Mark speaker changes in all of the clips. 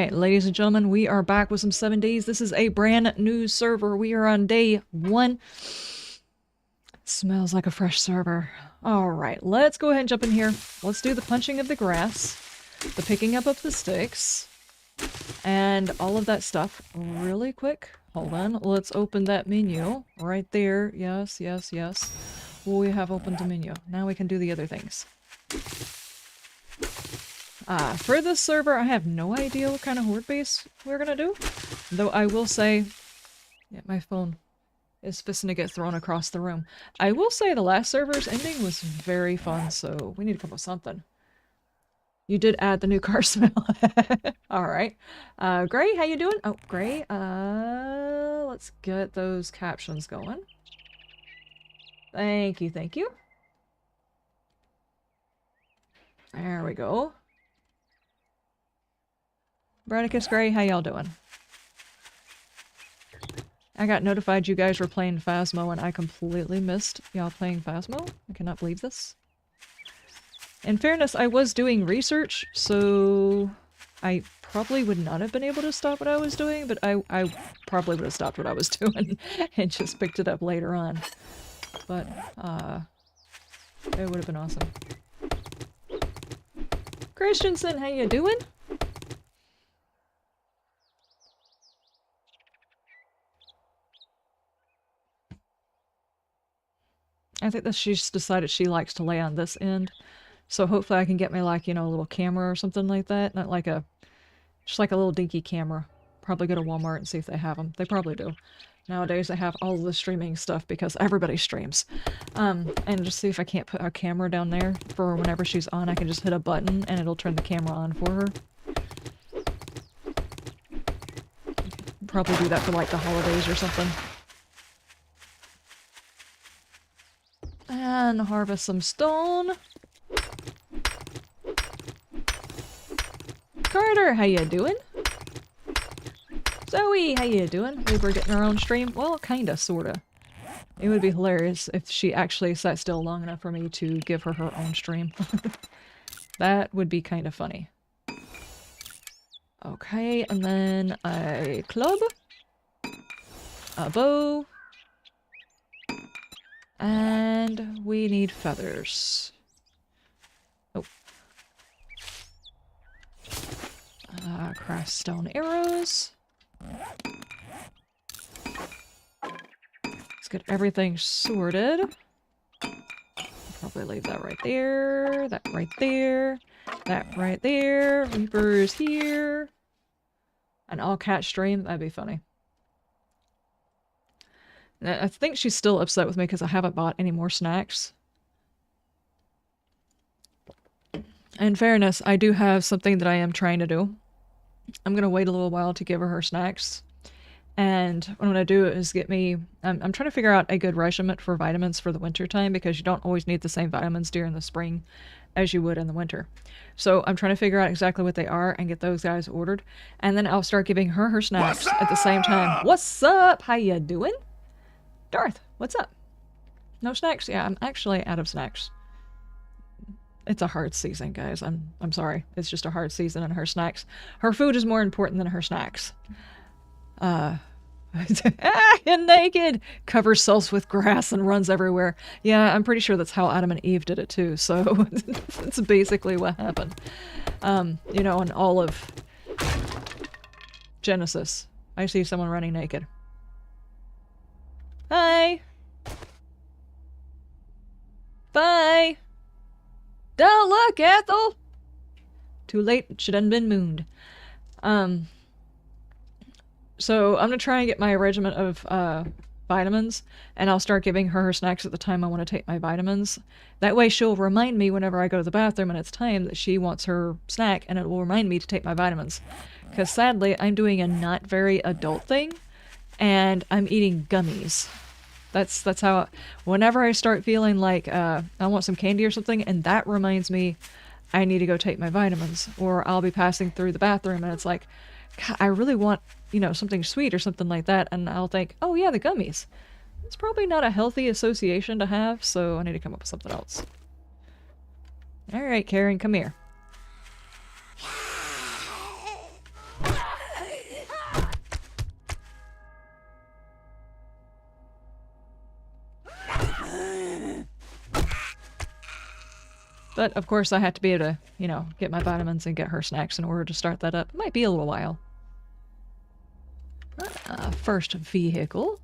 Speaker 1: Alright, ladies and gentlemen, we are back with some 7 days. This is a brand new server. We are on day 1. Smells like a fresh server. Alright, let's go ahead and jump in here. Let's do the punching of the grass, the picking up of the sticks, and all of that stuff really quick. Hold on, let's open that menu right there. Yes, yes, yes. We have opened the menu. Now we can do the other things. For this server, I have no idea what kind of horde base we're gonna do. Though I will say... Yeah, my phone is fisting to get thrown across the room. I will say the last server's ending was very fun, so we need to come up with something. You did add the new car smell. Alright. Gray, how you doing? Oh, Gray, let's get those captions going. Thank you, thank you. There we go. Bradicus, Gray, how y'all doing? I got notified you guys were playing Phasmo and I completely missed y'all playing Phasmo. I cannot believe this. In fairness, I was doing research, so I probably would not have been able to stop what I was doing, but I probably would have stopped what I was doing and just picked it up later on. But, it would have been awesome. Christensen, how you doing? I think that she's decided she likes to lay on this end. So hopefully I can get me like, you know, a little camera or something like that. Not like a... just like a little dinky camera. Probably go to Walmart and see if they have them. They probably do. Nowadays they have all of the streaming stuff because everybody streams. And just see if I can't put a camera down there for whenever she's on. I can just hit a button and it'll turn the camera on for her. Probably do that for like the holidays or something. And harvest some stone. Carter, how you doing? Zoe, how you doing? We were getting our own stream? Well, kinda, sorta. It would be hilarious if she actually sat still long enough for me to give her her own stream. That would be kinda funny. Okay, and then a club. A bow. And we need feathers. Oh. Craft stone arrows. Let's get everything sorted. Probably leave that right there, that right there, that right there. Reapers here. An all-cat stream, that'd be funny. I think she's still upset with me because I haven't bought any more snacks. In fairness, I do have something that I am trying to do. I'm going to wait a little while to give her her snacks. And what I'm going to do is get me... I'm trying to figure out a good regimen for vitamins for the winter time because you don't always need the same vitamins during the spring as you would in the winter. So I'm trying to figure out exactly what they are and get those guys ordered. And then I'll start giving her her snacks at the same time. What's up? How you doing? Darth, what's up? No snacks? Yeah, I'm actually out of snacks. It's a hard season, guys. I'm sorry. It's just a hard season and her snacks. Her food is more important than her snacks. Naked! Covers self with grass and runs everywhere. Yeah, I'm pretty sure that's how Adam and Eve did it too, so that's basically what happened. You know, in all of Genesis, I see someone running naked. Hi! Bye! Don't look, Ethel! Too late, it should have been mooned. So I'm gonna try and get my regimen of vitamins, and I'll start giving her her snacks at the time I want to take my vitamins. That way she'll remind me whenever I go to the bathroom and it's time that she wants her snack, and it will remind me to take my vitamins. Because sadly, I'm doing a not very adult thing, and I'm eating gummies. That's how, whenever I start feeling like I want some candy or something, and that reminds me I need to go take my vitamins, or I'll be passing through the bathroom and it's like, God, I really want, you know, something sweet or something like that, and I'll think, oh yeah, the gummies. It's probably not a healthy association to have, so I need to come up with something else. Alright, Karen, come here. But of course I have to be able to, you know, get my vitamins and get her snacks in order to start that up. It might be a little while. First vehicle.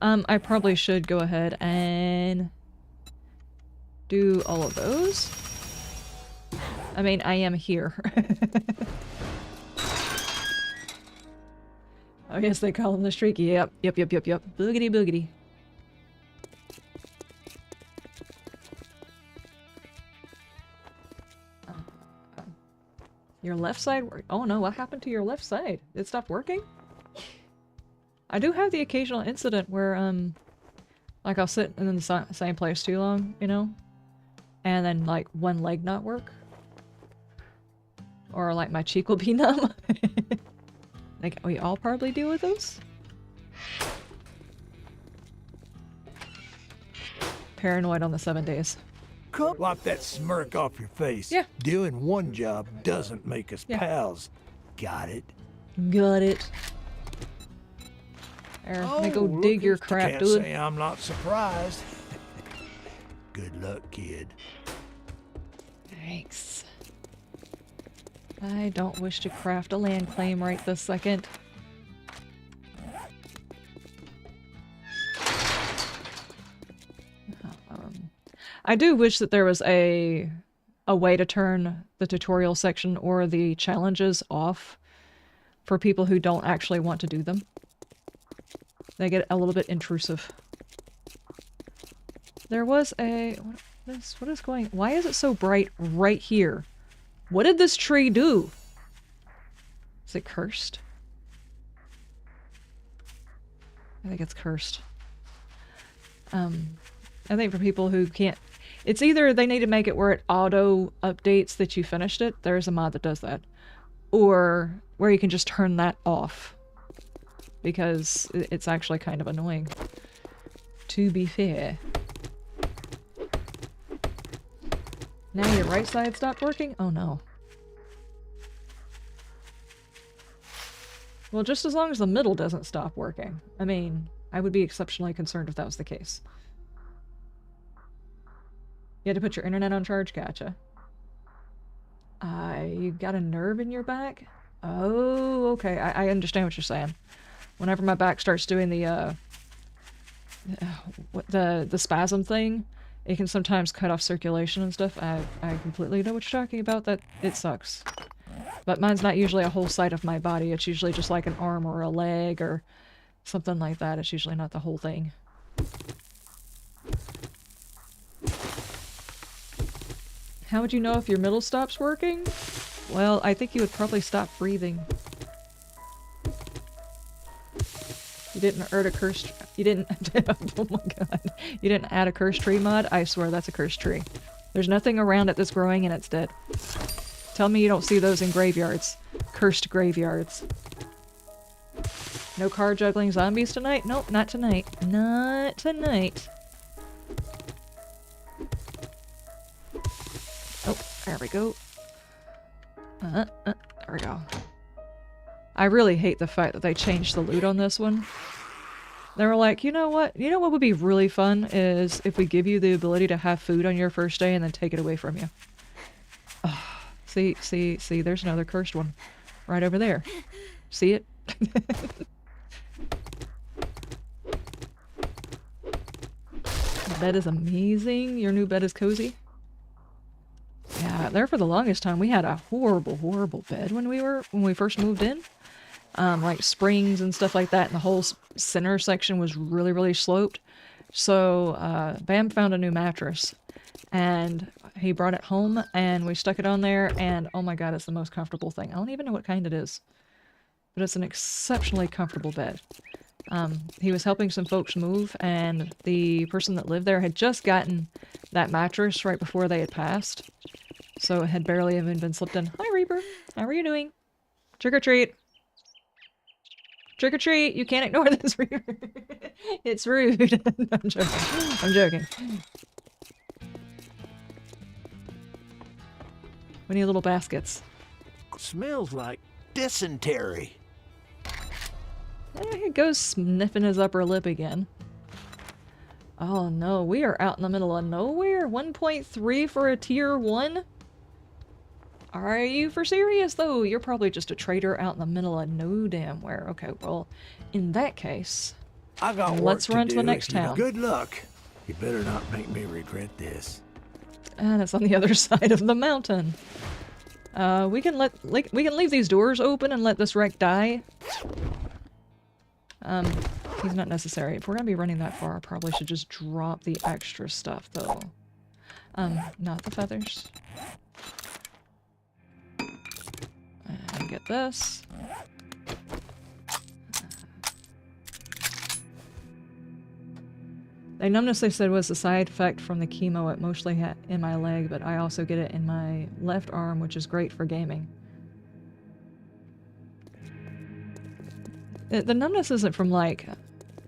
Speaker 1: I probably should go ahead and do all of those. I mean, I am here. Oh yes, they call him the streaky. Yep. Boogity boogity. Your left side? Oh no, what happened to your left side? It stopped working? I do have the occasional incident where, like I'll sit in the same place too long, you know? And then, like, one leg not work. Or, like, my cheek will be numb. Like, we all probably deal with those? Paranoid on the 7 days.
Speaker 2: Wipe that smirk off your face.
Speaker 1: Yeah.
Speaker 2: Doing one job doesn't make us
Speaker 1: Yeah.
Speaker 2: pals. Got it?
Speaker 1: Got it. There, let me go dig your crap,
Speaker 2: Can't
Speaker 1: dude.
Speaker 2: say I'm not surprised. Good luck, kid.
Speaker 1: Thanks. I don't wish to craft a land claim right this second. I do wish that there was a way to turn the tutorial section or the challenges off for people who don't actually want to do them. They get a little bit intrusive. There was a... What is going... Why is it so bright right here? What did this tree do? Is it cursed? I think it's cursed. I think for people who can't... It's either they need to make it where it auto updates that you finished it. There's a mod that does that. Or where you can just turn that off. Because it's actually kind of annoying. To be fair. Now your right side stopped working? Oh no. Well, just as long as the middle doesn't stop working. I mean, I would be exceptionally concerned if that was the case. You had to put your internet on charge? Gotcha. You got a nerve in your back? Oh, okay. I understand what you're saying. Whenever my back starts doing the spasm thing, it can sometimes cut off circulation and stuff. I completely know what you're talking about. That it sucks. But mine's not usually a whole side of my body. It's usually just like an arm or a leg or something like that. It's usually not the whole thing. How would you know if your middle stops working? Well, I think you would probably stop breathing. You didn't add a cursed... You didn't... Oh my god. You didn't add a cursed tree mod? I swear that's a cursed tree. There's nothing around it that's growing and it's dead. Tell me you don't see those in graveyards. Cursed graveyards. No car juggling zombies tonight? Nope, not tonight. Not tonight. Oh, there we go. There we go. I really hate the fact that they changed the loot on this one. They were like, you know what? You know what would be really fun is if we give you the ability to have food on your first day and then take it away from you. Oh, see, there's another cursed one. Right over there. See it? The bed is amazing. Your new bed is cozy. Yeah, there for the longest time we had a horrible, horrible bed when we first moved in. Like springs and stuff like that, and the whole center section was really, really sloped. So Bam found a new mattress, and he brought it home, and we stuck it on there, and oh my god, it's the most comfortable thing. I don't even know what kind it is, but it's an exceptionally comfortable bed. He was helping some folks move, and the person that lived there had just gotten that mattress right before they had passed. So it had barely even been slipped in. Hi, Reaper. How are you doing? Trick or treat. Trick or treat. You can't ignore this, Reaper. It's rude. I'm joking. I'm joking. We need little baskets.
Speaker 2: Smells like dysentery.
Speaker 1: There he goes, sniffing his upper lip again. Oh no, we are out in the middle of nowhere? 1.3 for a tier 1? Are you for serious though? You're probably just a trader out in the middle of no damn where. Okay, well, in that case,
Speaker 2: I got
Speaker 1: let's
Speaker 2: work
Speaker 1: run
Speaker 2: to
Speaker 1: to the
Speaker 2: do.
Speaker 1: next town.
Speaker 2: Good luck. You better not make me regret this.
Speaker 1: And it's on the other side of the mountain. We can leave these doors open and let this wreck die. He's not necessary. If we're gonna be running that far, I probably should just drop the extra stuff though. Not the feathers. And get this. The numbness they said was a side effect from the chemo it mostly had in my leg, but I also get it in my left arm, which is great for gaming. The numbness isn't from, like,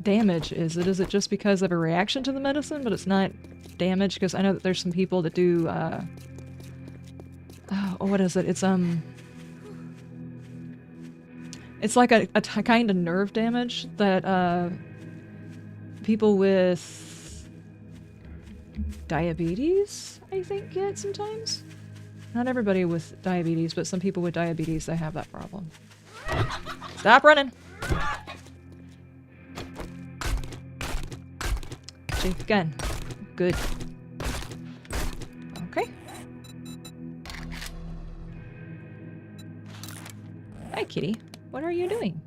Speaker 1: damage, is it? Is it just because of a reaction to the medicine, but it's not damage? Because I know that there's some people that do, oh, what is it? It's like a kind of nerve damage that, people with diabetes, I think, get sometimes. Not everybody with diabetes, but some people with diabetes, they have that problem. Stop running! Safe gun. Good. Okay. Hi, kitty. What are you doing?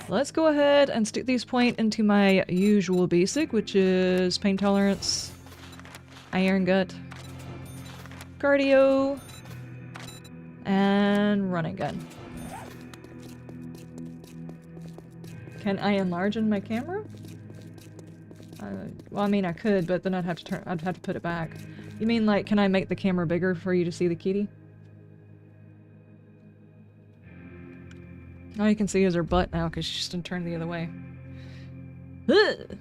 Speaker 1: Let's go ahead and stick these point into my usual basic, which is pain tolerance, iron gut, cardio, and running gun. Can I enlarge in my camera? Well, I mean, I could, but then I'd have to put it back. You mean, like, can I make the camera bigger for you to see the kitty? All you can see is her butt now because she's just turned the other way. Ugh!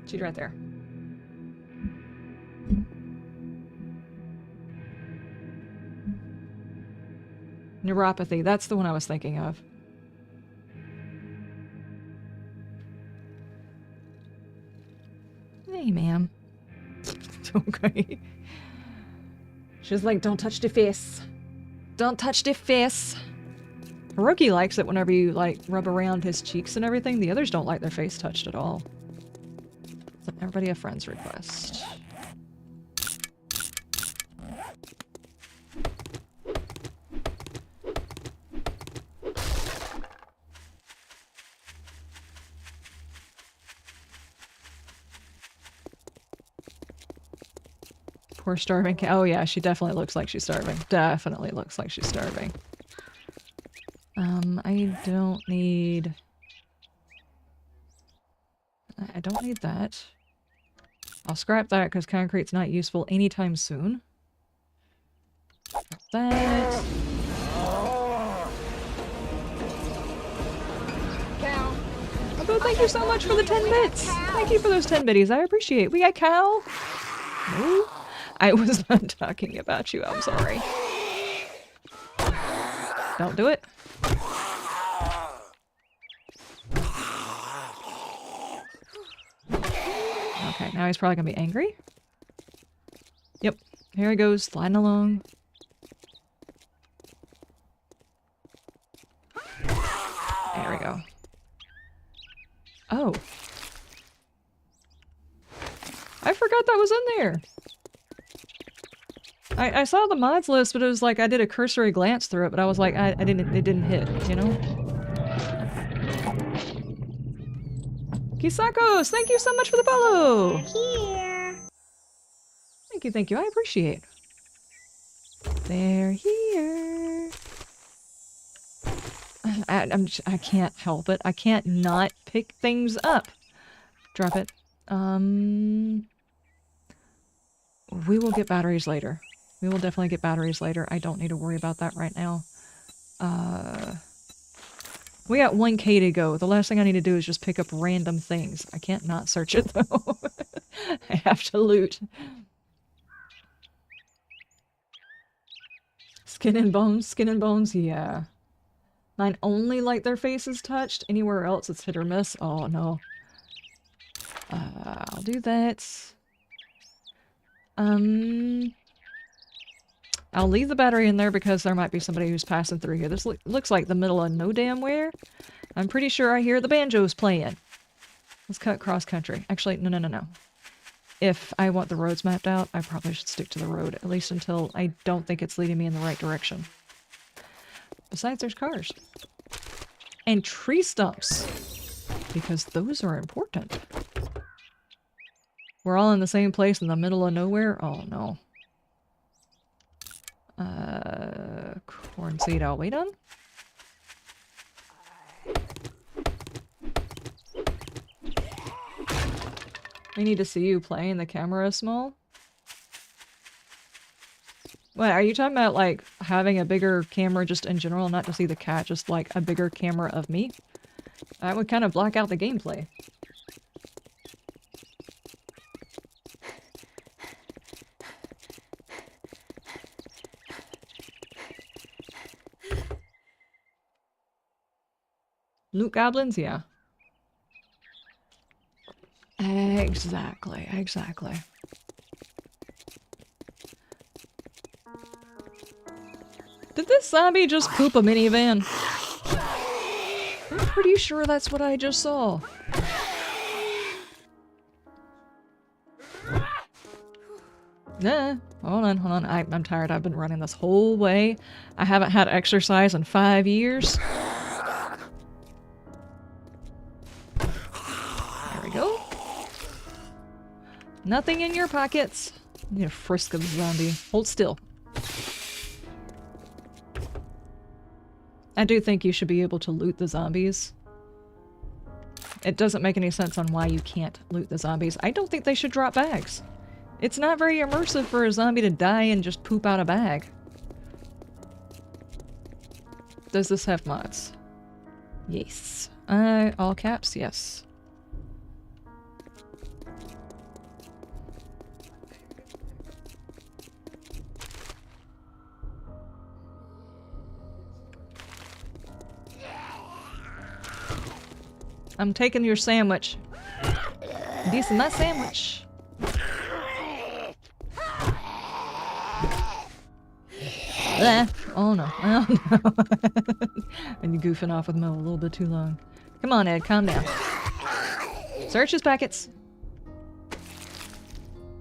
Speaker 1: She's right there. Neuropathy, that's the one I was thinking of. Hey, ma'am. Okay. She's like, don't touch the face. Don't touch the face. Hiroki likes it whenever you, like, rub around his cheeks and everything. The others don't like their face touched at all. So everybody a friend's request. Poor starving cat. Oh yeah, she definitely looks like she's starving. Definitely looks like she's starving. I don't need that. I'll scrap that because concrete's not useful anytime soon. That. Oh, thank you so much for the 10 bits. Thank you for those 10 biddies. I appreciate it. We got cow. No, I was not talking about you. I'm sorry. Don't do it. Okay, now he's probably gonna be angry. Yep, here he goes, sliding along. There we go. Oh. I forgot that was in there. I saw the mods list, but it was like I did a cursory glance through it, but I was like, it didn't hit, you know? Kisakos, thank you so much for the follow!
Speaker 3: Here.
Speaker 1: Thank you, I appreciate. They're here. I can't help it. I can't not pick things up. Drop it. We will get batteries later. We will definitely get batteries later. I don't need to worry about that right now. We got 1K to go. The last thing I need to do is just pick up random things. I can't not search it though. I have to loot. Skin and bones, yeah. Mine only like their faces touched. Anywhere else it's hit or miss. Oh no. I'll do that. I'll leave the battery in there because there might be somebody who's passing through here. This looks like the middle of no damn where. I'm pretty sure I hear the banjos playing. Let's cut cross country. Actually, no. If I want the roads mapped out, I probably should stick to the road, at least until I don't think it's leading me in the right direction. Besides, there's cars. And tree stumps. Because those are important. We're all in the same place in the middle of nowhere? Oh no. Corn seed I'll wait on. We need to see you playing. The camera is small. What, are you talking about like having a bigger camera just in general, not to see the cat, just like a bigger camera of me? That would kind of block out the gameplay. Loot goblins? Yeah. Exactly. Did this zombie just poop a minivan? I'm pretty sure that's what I just saw. Nah, hold on. I'm tired. I've been running this whole way. I haven't had exercise in 5 years. There we go. Nothing in your pockets. You frisk of the zombie. Hold still. I do think you should be able to loot the zombies. It doesn't make any sense on why you can't loot the zombies. I don't think they should drop bags. It's not very immersive for a zombie to die and just poop out a bag. Does this have mods? Yes. All caps? Yes. I'm taking your sandwich. This is my sandwich. Oh no. And you're goofing off with Mo a little bit too long. Come on, Ed, calm down. Search his packets.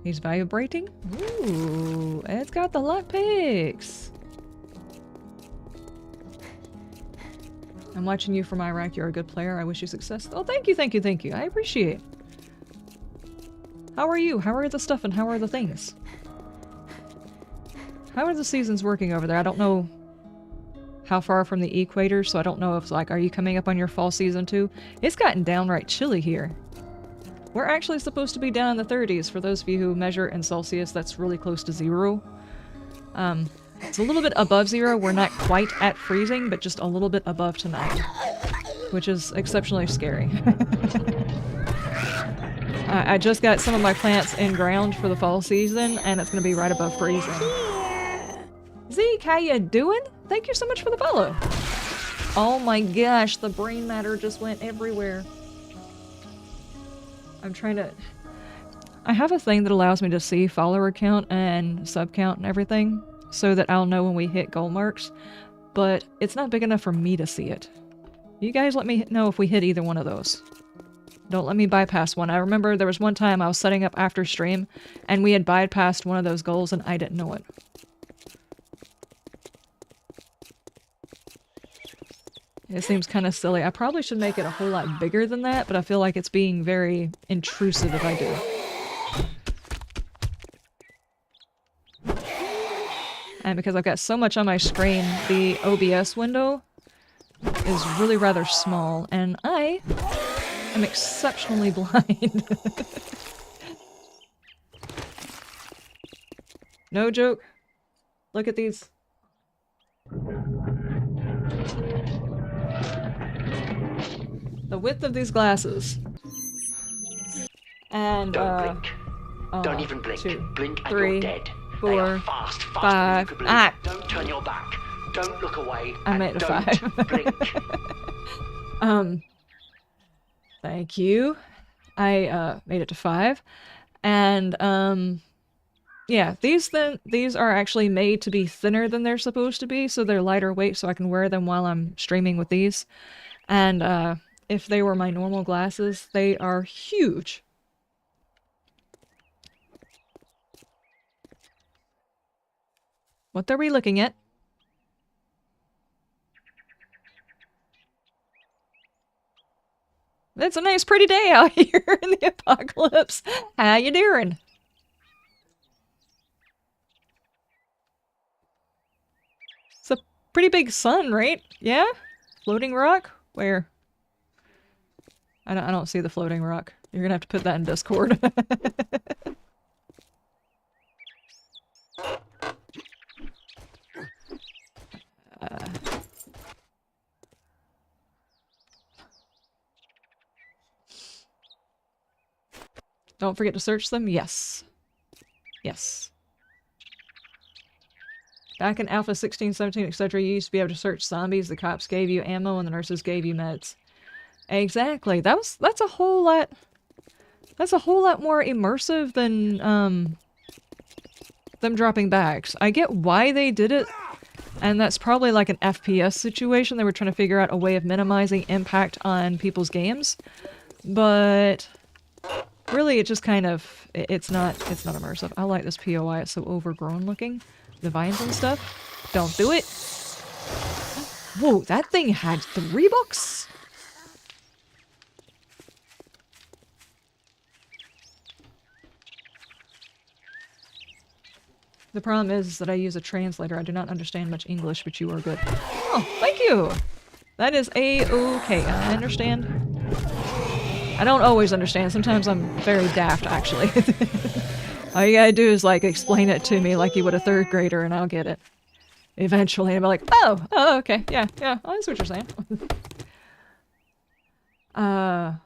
Speaker 1: He's vibrating? Ooh, Ed's got the lockpicks. I'm watching you from Iraq. You're a good player. I wish you success. Oh, thank you. I appreciate it. How are you? How are the stuff and how are the things? How are the seasons working over there? I don't know how far from the equator, so I don't know if, like, are you coming up on your fall season too? It's gotten downright chilly here. We're actually supposed to be down in the 30s. For those of you who measure in Celsius, that's really close to 0. It's a little bit above 0. We're not quite at freezing, but just a little bit above tonight, which is exceptionally scary. I just got some of my plants in ground for the fall season, and it's going to be right above freezing. Zeke, how you doing? Thank you so much for the follow. Oh my gosh, the brain matter just went everywhere. I'm trying to... I have a thing that allows me to see follower count and sub count and everything, so that I'll know when we hit goal marks, but it's not big enough for me to see it. You guys let me know if we hit either one of those. Don't let me bypass one. I remember there was one time I was setting up after stream, and we had bypassed one of those goals and I didn't know it. It seems kind of silly. I probably should make it a whole lot bigger than that, but I feel like it's being very intrusive if I do. And because I've got so much on my screen, the OBS window is really rather small, and I am exceptionally blind. No joke. Look at these. The width of these glasses. And,
Speaker 3: Don't blink. Don't even blink.
Speaker 1: 2,
Speaker 3: Blink and
Speaker 1: 3,
Speaker 3: you're dead.
Speaker 1: 4,
Speaker 3: they are fast,
Speaker 1: 5.
Speaker 3: Don't turn your back. Don't look away.
Speaker 1: I
Speaker 3: and
Speaker 1: made a
Speaker 3: don't
Speaker 1: 5.
Speaker 3: blink.
Speaker 1: Thank you. I made it to 5. And yeah, these are actually made to be thinner than they're supposed to be, so they're lighter weight, so I can wear them while I'm streaming with these. And if they were my normal glasses, they are huge. What are we looking at? It's a nice pretty day out here in the apocalypse. How you doing? It's a pretty big sun, right? Yeah? Floating rock? Where? I don't see the floating rock. You're gonna have to put that in Discord. Don't forget to search them? Yes. Yes. Back in Alpha 16, 17, etc., you used to be able to search zombies, the cops gave you ammo, and the nurses gave you meds. Exactly. That's a whole lot more immersive than them dropping bags. I get why they did it, and that's probably like an FPS situation. They were trying to figure out a way of minimizing impact on people's games. But really it just kind of it's not immersive. I like this POI. It's so overgrown looking. The vines and stuff. Don't do it. Whoa, that thing had 3 bucks? The problem is that I use a translator. I do not understand much English, but you are good. Oh, thank you! That is A-okay. I understand. I don't always understand. Sometimes I'm very daft, actually. All you gotta do is, like, explain it to me like you would a 3rd grader, and I'll get it. Eventually, I'll be like, oh, okay, yeah, that's what you're saying. Abo,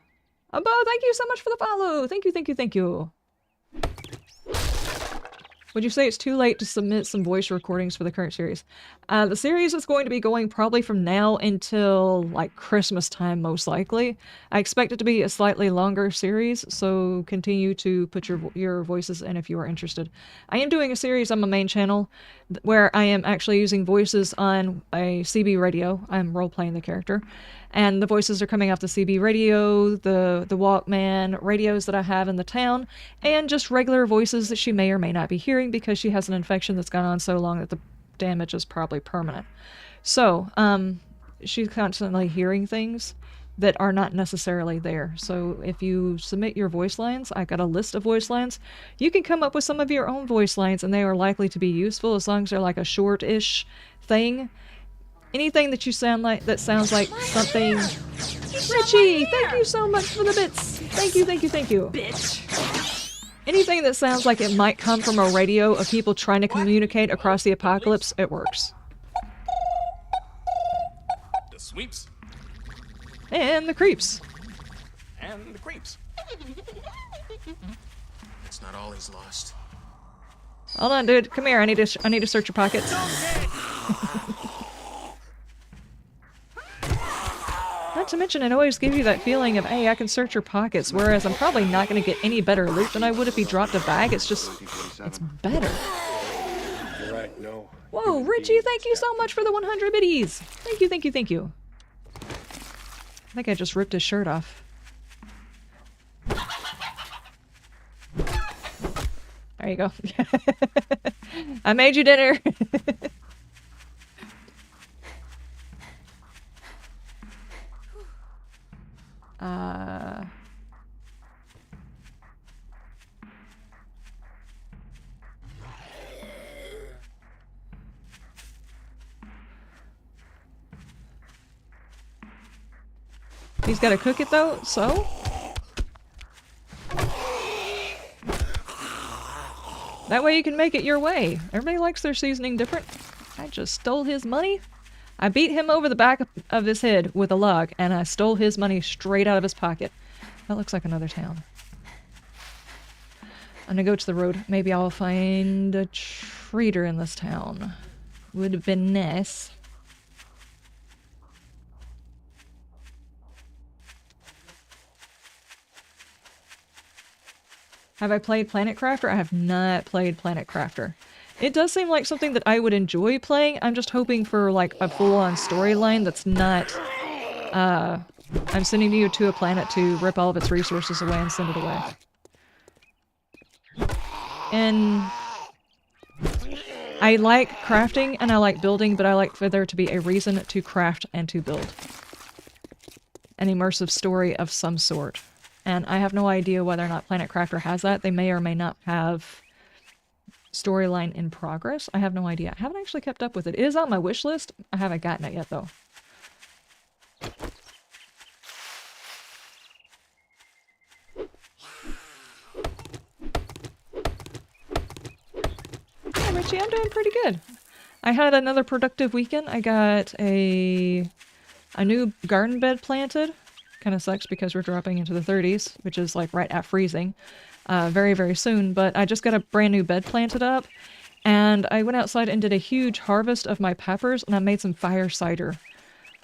Speaker 1: thank you so much for the follow! Thank you. Would you say it's too late to submit some voice recordings for the current series? The series is going to be going probably from now until, like, Christmas time, most likely. I expect it to be a slightly longer series, so continue to put your voices in if you are interested. I am doing a series on my main channel where I am actually using voices on a CB radio. I'm role-playing the character. And the voices are coming off the CB radio, the Walkman radios that I have in the town, and just regular voices that she may or may not be hearing because she has an infection that's gone on so long that the damage is probably permanent. So, she's constantly hearing things that are not necessarily there. So if you submit your voice lines, I've got a list of voice lines. You can come up with some of your own voice lines, and they are likely to be useful as long as they're like a short-ish thing. Anything that you sound like that sounds like something. Richie, thank you so much for the bits. Thank you. Bitch. Anything that sounds like it might come from a radio of people trying to communicate across the apocalypse, it works.
Speaker 4: The sweeps.
Speaker 1: And the creeps.
Speaker 4: And the creeps. It's not all he's lost.
Speaker 1: Hold on, dude. Come here. I need to search your pockets. Not to mention, it always gives you that feeling of, hey, I can search your pockets, whereas I'm probably not going to get any better loot than I would if he dropped a bag. It's just, it's better.
Speaker 2: You're right, no.
Speaker 1: Whoa, Richie, thank you so much for the 100 biddies. Thank you. I think I just ripped his shirt off. There you go. I made you dinner. He's gotta cook it though, so? That way you can make it your way. Everybody likes their seasoning different. I just stole his money. I beat him over the back of his head with a log, and I stole his money straight out of his pocket. That looks like another town. I'm gonna go to the road. Maybe I'll find a trader in this town. Would have been nice. Have I played Planet Crafter? I have not played Planet Crafter. It does seem like something that I would enjoy playing. I'm just hoping for like a full-on storyline that's not, I'm sending you to a planet to rip all of its resources away and send it away. And I like crafting and I like building, but I like for there to be a reason to craft and to build. An immersive story of some sort. And I have no idea whether or not Planet Crafter has that. They may or may not have storyline in progress. I have no idea. I haven't actually kept up with it. It is on my wish list. I haven't gotten it yet, though. Hi, Richie. I'm doing pretty good. I had another productive weekend. I got a new garden bed planted. Kind of sucks because we're dropping into the 30s, which is like right at freezing. Very, very soon. But I just got a brand new bed planted up. And I went outside and did a huge harvest of my peppers, and I made some fire cider.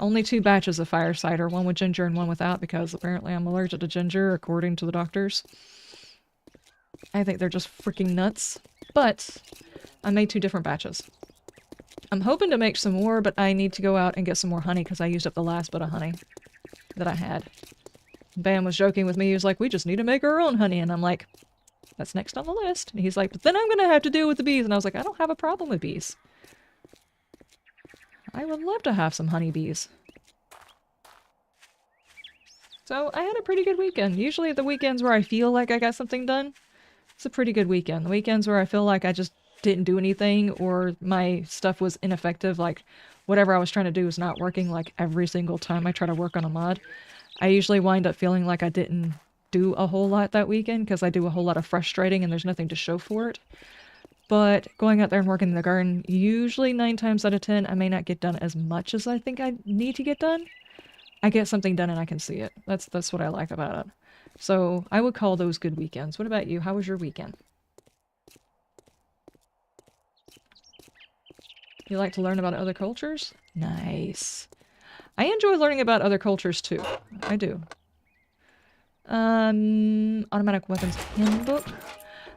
Speaker 1: Only 2 batches of fire cider, one with ginger and one without, because apparently I'm allergic to ginger, according to the doctors. I think they're just freaking nuts. But I made 2 different batches. I'm hoping to make some more, but I need to go out and get some more honey, because I used up the last bit of honey that I had. Bam was joking with me, he was like, we just need to make our own honey, and I'm like, that's next on the list. And he's like, but then I'm gonna have to deal with the bees. And I was like, I don't have a problem with bees. I would love to have some honeybees. So I had a pretty good weekend. Usually the weekends where I feel like I got something done, it's a pretty good weekend. The weekends where I feel like I just didn't do anything or my stuff was ineffective, like whatever I was trying to do was not working, like every single time I try to work on a mod, I usually wind up feeling like I didn't do a whole lot that weekend because I do a whole lot of frustrating and there's nothing to show for it. But going out there and working in the garden, usually 9 times out of 10, I may not get done as much as I think I need to get done. I get something done and I can see it. That's what I like about it. So I would call those good weekends. What about you? How was your weekend? You like to learn about other cultures? Nice. I enjoy learning about other cultures too. I do. Automatic Weapons Handbook.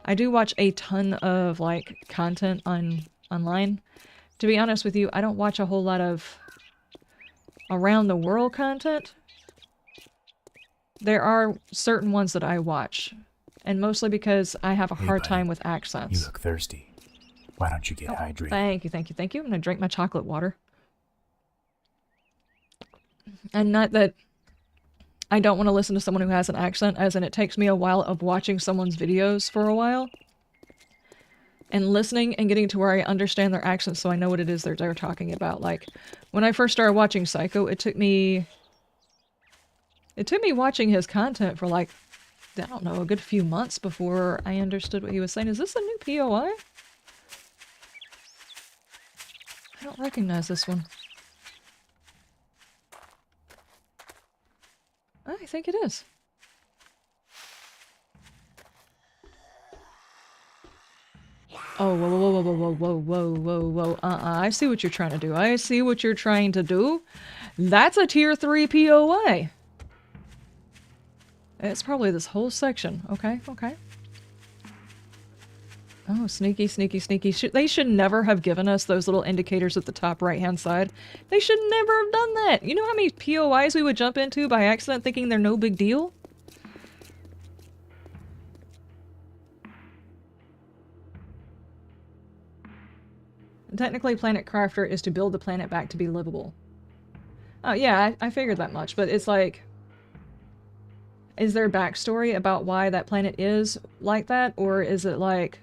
Speaker 1: I do watch a ton of, like, content online. To be honest with you, I don't watch a whole lot of around the world content. There are certain ones that I watch, and mostly because I have a hard time with accents.
Speaker 2: You look thirsty. Why don't you get hydrated?
Speaker 1: Thank you, thank you, thank you. I'm gonna drink my chocolate water. And not that I don't want to listen to someone who has an accent, as in it takes me a while of watching someone's videos for a while. And listening and getting to where I understand their accent so I know what it is they're talking about. Like, when I first started watching Psycho, it took me watching his content for like, I don't know, a good few months before I understood what he was saying. Is this a new POI? I don't recognize this one. I think it is. Oh, whoa, whoa, whoa, whoa, whoa, whoa, whoa, whoa, I see what you're trying to do. I see what you're trying to do. That's a tier 3 POI. It's probably this whole section. Okay, okay. Oh, sneaky, sneaky, sneaky. They should never have given us those little indicators at the top right-hand side. They should never have done that. You know how many POIs we would jump into by accident thinking they're no big deal? Technically, Planet Crafter is to build the planet back to be livable. Oh, yeah, I figured that much, but it's like... Is there a backstory about why that planet is like that? Or is it like...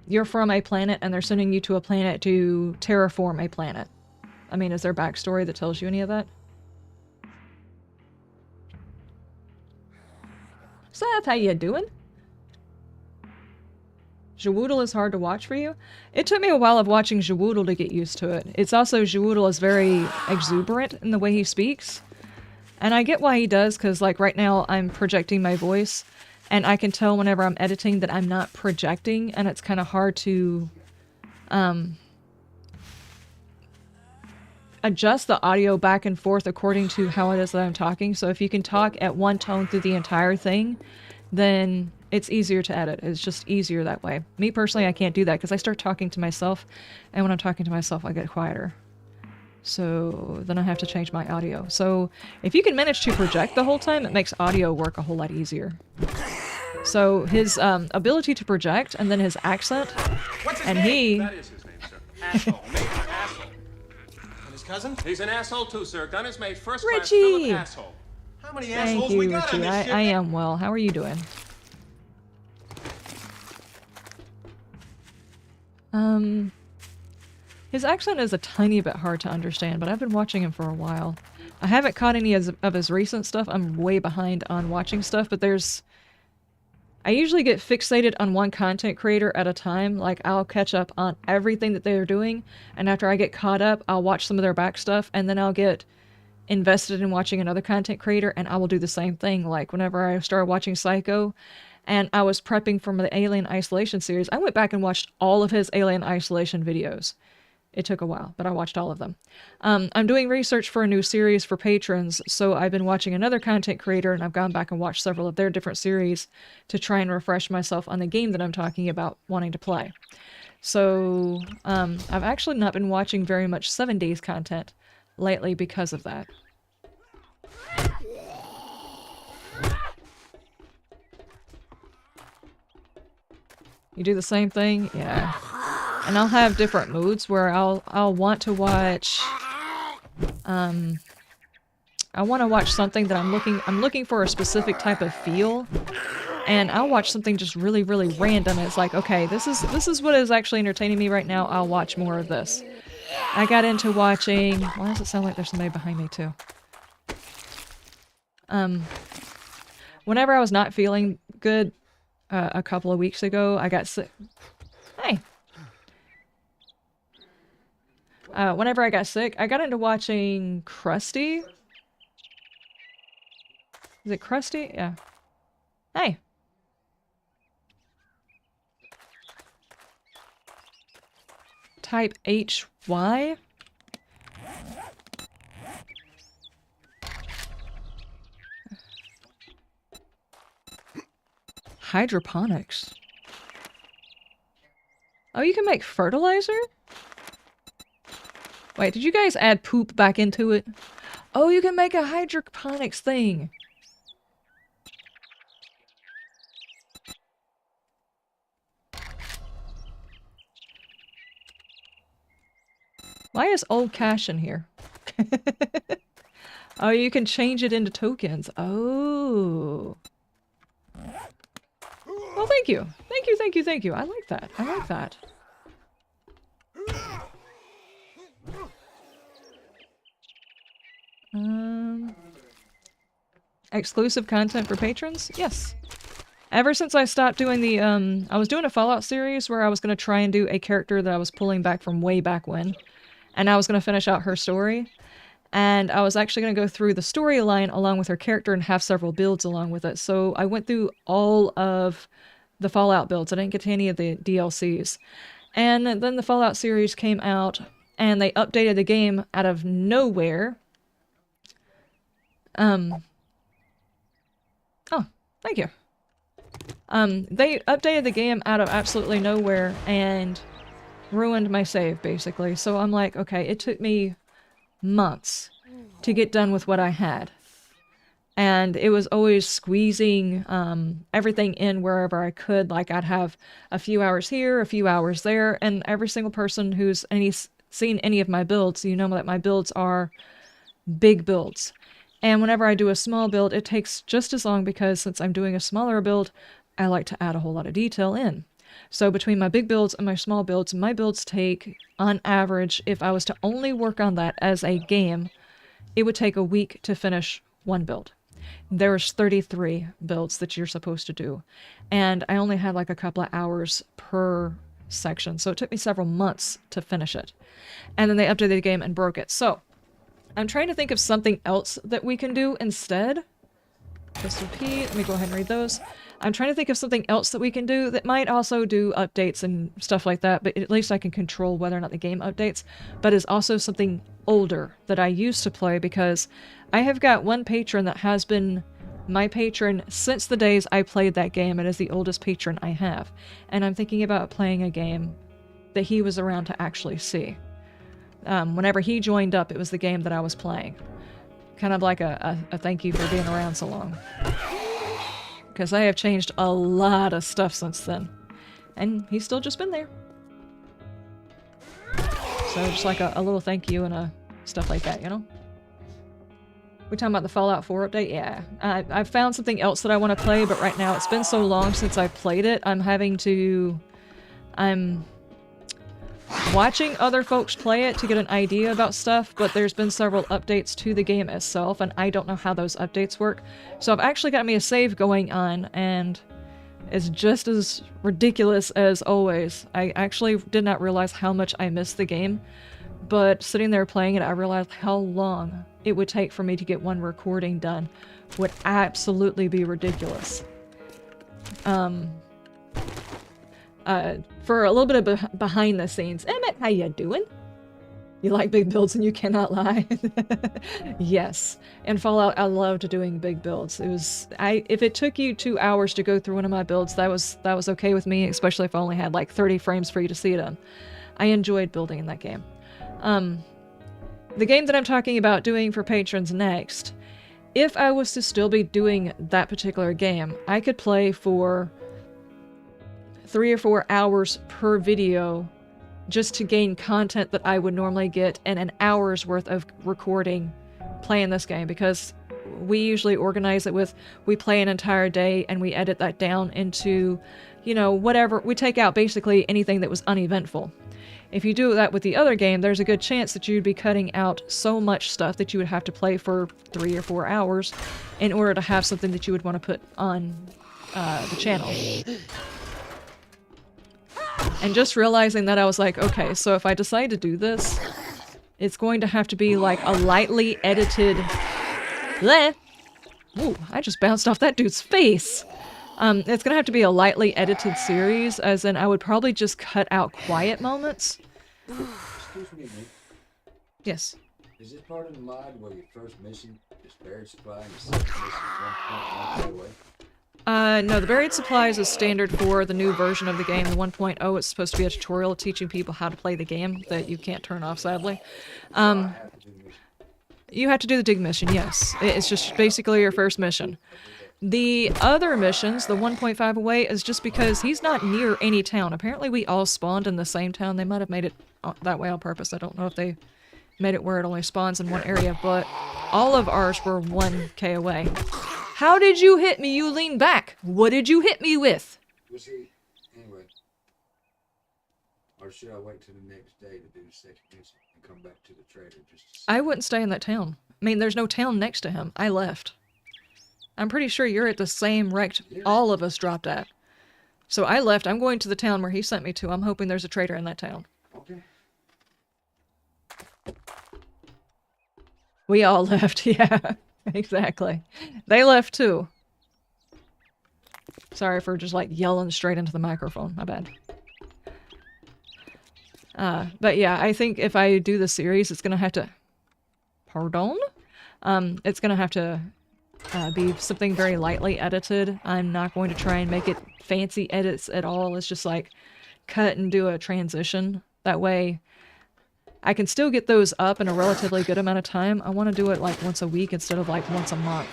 Speaker 1: You're from a planet and they're sending you to a planet to terraform a planet? I mean, is there a backstory that tells you any of that? Seth, how you doing? Jawoodle is hard to watch for you? It took me a while of watching Jawoodle to get used to it. It's also, Jawoodle is very exuberant in the way he speaks. And I get why he does, because like right now I'm projecting my voice. And I can tell whenever I'm editing that I'm not projecting, and it's kind of hard to adjust the audio back and forth according to how it is that I'm talking. So if you can talk at one tone through the entire thing, then it's easier to edit. It's just easier that way. Me personally, I can't do that because I start talking to myself, and when I'm talking to myself, I get quieter. So then I have to change my audio. So if you can manage to project the whole time, it makes audio work a whole lot easier. So his ability to project, and then his accent,
Speaker 5: What's his
Speaker 1: and
Speaker 5: name?
Speaker 4: That is his name, sir. Asshole. Major asshole.
Speaker 5: And his cousin?
Speaker 4: He's an asshole too, sir. Gun is made first class
Speaker 1: Richie!
Speaker 4: Philip asshole.
Speaker 5: How many
Speaker 1: Thank
Speaker 5: assholes
Speaker 1: you,
Speaker 5: we got on
Speaker 1: Richie.
Speaker 5: this ship?
Speaker 1: I am well. How are you doing? His accent is a tiny bit hard to understand, but I've been watching him for a while. I haven't caught any of his recent stuff. I'm way behind on watching stuff, but I usually get fixated on one content creator at a time. Like, I'll catch up on everything that they're doing, and after I get caught up, I'll watch some of their back stuff, and then I'll get invested in watching another content creator, and I will do the same thing. Like, whenever I started watching Psycho, and I was prepping for the Alien Isolation series, I went back and watched all of his Alien Isolation videos. It took a while, but I watched all of them. I'm doing research for a new series for patrons, so I've been watching another content creator, and I've gone back and watched several of their different series to try and refresh myself on the game that I'm talking about wanting to play. So I've actually not been watching very much 7 Days content lately because of that. You do the same thing? Yeah. And I'll have different moods where I'll want to watch I want to watch something that I'm looking for a specific type of feel, and I'll watch something just really, really random. It's like, okay, this is what is actually entertaining me right now. I'll watch more of this. I got into watching. Why does it sound like there's somebody behind me too? Whenever I was not feeling good a couple of weeks ago, I got sick. Hey. Whenever I got sick, I got into watching Krusty. Is it Krusty? Yeah. Hey. Type HY? Hydroponics. Oh, you can make fertilizer? Wait, did you guys add poop back into it? Oh, you can make a hydroponics thing. Why is old cash in here? Oh, you can change it into tokens. Oh. Well, thank you. Thank you, thank you, thank you. I like that. I like that. Exclusive content for patrons? Yes. Ever since I stopped doing the, I was doing a Fallout series where I was going to try and do a character that I was pulling back from way back when. And I was going to finish out her story. And I was actually going to go through the storyline along with her character and have several builds along with it. So I went through all of the Fallout builds. I didn't get to any of the DLCs. And then the Fallout series came out, and they updated the game out of nowhere. Oh, thank you. They updated the game out of absolutely nowhere and ruined my save, basically. So I'm like, okay, it took me months to get done with what I had. And it was always squeezing everything in wherever I could. Like, I'd have a few hours here, a few hours there, and every single person who's seen any of my builds, you know that my builds are big builds. And whenever I do a small build, it takes just as long because since I'm doing a smaller build, I like to add a whole lot of detail in. So between my big builds and my small builds, my builds take, on average, if I was to only work on that as a game, it would take a week to finish one build. There's 33 builds that you're supposed to do. And I only had like a couple of hours per section, so it took me several months to finish it. And then they updated the game and broke it. So I'm trying to think of something else that we can do instead. Crystal P, let me go ahead and read those. I'm trying to think of something else that we can do that might also do updates and stuff like that, but at least I can control whether or not the game updates, but is also something older that I used to play because I have got one patron that has been my patron since the days I played that game. It is the oldest patron I have. And I'm thinking about playing a game that he was around to actually see. Whenever he joined up, it was the game that I was playing. Kind of like a thank you for being around so long. Because I have changed a lot of stuff since then. And he's still just been there. So just like a little thank you and stuff like that, you know? We're talking about the Fallout 4 update? Yeah. I've found something else that I want to play, but right now it's been so long since I've played it, I'm watching other folks play it to get an idea about stuff, but there's been several updates to the game itself, and I don't know how those updates work. So I've actually got me a save going on, and it's just as ridiculous as always. I actually did not realize how much I missed the game, but sitting there playing it, I realized how long it would take for me to get one recording done. Would absolutely be ridiculous. For a little bit of behind the scenes, Emmett, how you doing? You like big builds and you cannot lie. Yes. In Fallout, I loved doing big builds. If it took you 2 hours to go through one of my builds, that was okay with me, especially if I only had like 30 frames for you to see it on. I enjoyed building in that game. The game that I'm talking about doing for patrons next, if I was to still be doing that particular game, I could play for 3 or 4 hours per video just to gain content that I would normally get in an hour's worth of recording playing this game, because we usually organize it with, we play an entire day and we edit that down into, you know, whatever. We take out basically anything that was uneventful. If you do that with the other game, there's a good chance that you'd be cutting out so much stuff that you would have to play for 3 or 4 hours in order to have something that you would want to put on the channel. And just realizing that, I was like, okay, so if I decide to do this, it's going to have to be like a lightly edited... Bleh! Ooh, I just bounced off that dude's face! It's gonna have to be a lightly edited series, as in I would probably just cut out quiet moments.
Speaker 6: Excuse me, mate.
Speaker 1: Yes.
Speaker 6: Is this part of the mod where your first mission is buried supply and your second mission is 1.1 away?
Speaker 1: No, the buried supplies is standard for the new version of the game, the 1.0. It's supposed to be a tutorial teaching people how to play the game that you can't turn off, sadly. You have to do the dig mission, yes. It's just basically your first mission. The other missions, the 1.5 away, is just because he's not near any town. Apparently we all spawned in the same town. They might have made it that way on purpose. I don't know if they made it where it only spawns in one area, but all of ours were 1k away. How did you hit me? You leaned back. What did you hit me with?
Speaker 6: We'll see. Anyway. Or should I wait till the next day to do the second mission and come back to the trader just to see?
Speaker 1: I wouldn't stay in that town. I mean, there's no town next to him. I left. I'm pretty sure you're at the same wrecked all of us dropped at. So I left. I'm going to the town where he sent me to. I'm hoping there's a trader in that town.
Speaker 6: Okay.
Speaker 1: We all left, yeah. Exactly. They left too. Sorry for just like yelling straight into the microphone. My bad. But yeah, I think if I do the series, it's gonna have to... Pardon? It's gonna have to be something very lightly edited. I'm not going to try and make it fancy edits at all. It's just like cut and do a transition. That way I can still get those up in a relatively good amount of time. I want to do it like once a week instead of like once a month.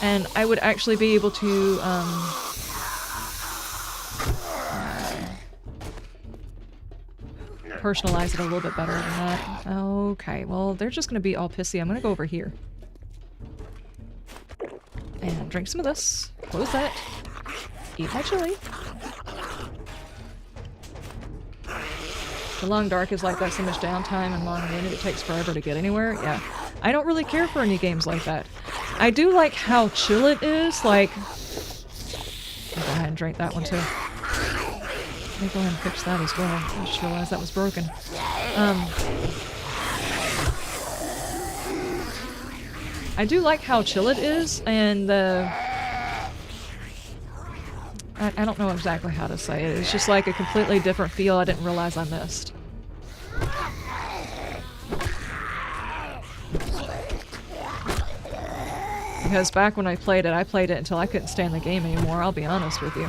Speaker 1: And I would actually be able to personalize it a little bit better than that. Okay, well, they're just going to be all pissy. I'm going to go over here. And drink some of this. Close that. Eat my chili. The long dark is like that, so much downtime and long-winded it takes forever to get anywhere. Yeah. I don't really care for any games like that. I do like how chill it is, like... I'll go ahead and drink that one too. Let me go ahead and fix that as well. I just realized that was broken. I do like how chill it is, and I don't know exactly how to say it. It's just like a completely different feel I didn't realize I missed. Because back when I played it until I couldn't stand the game anymore, I'll be honest with you.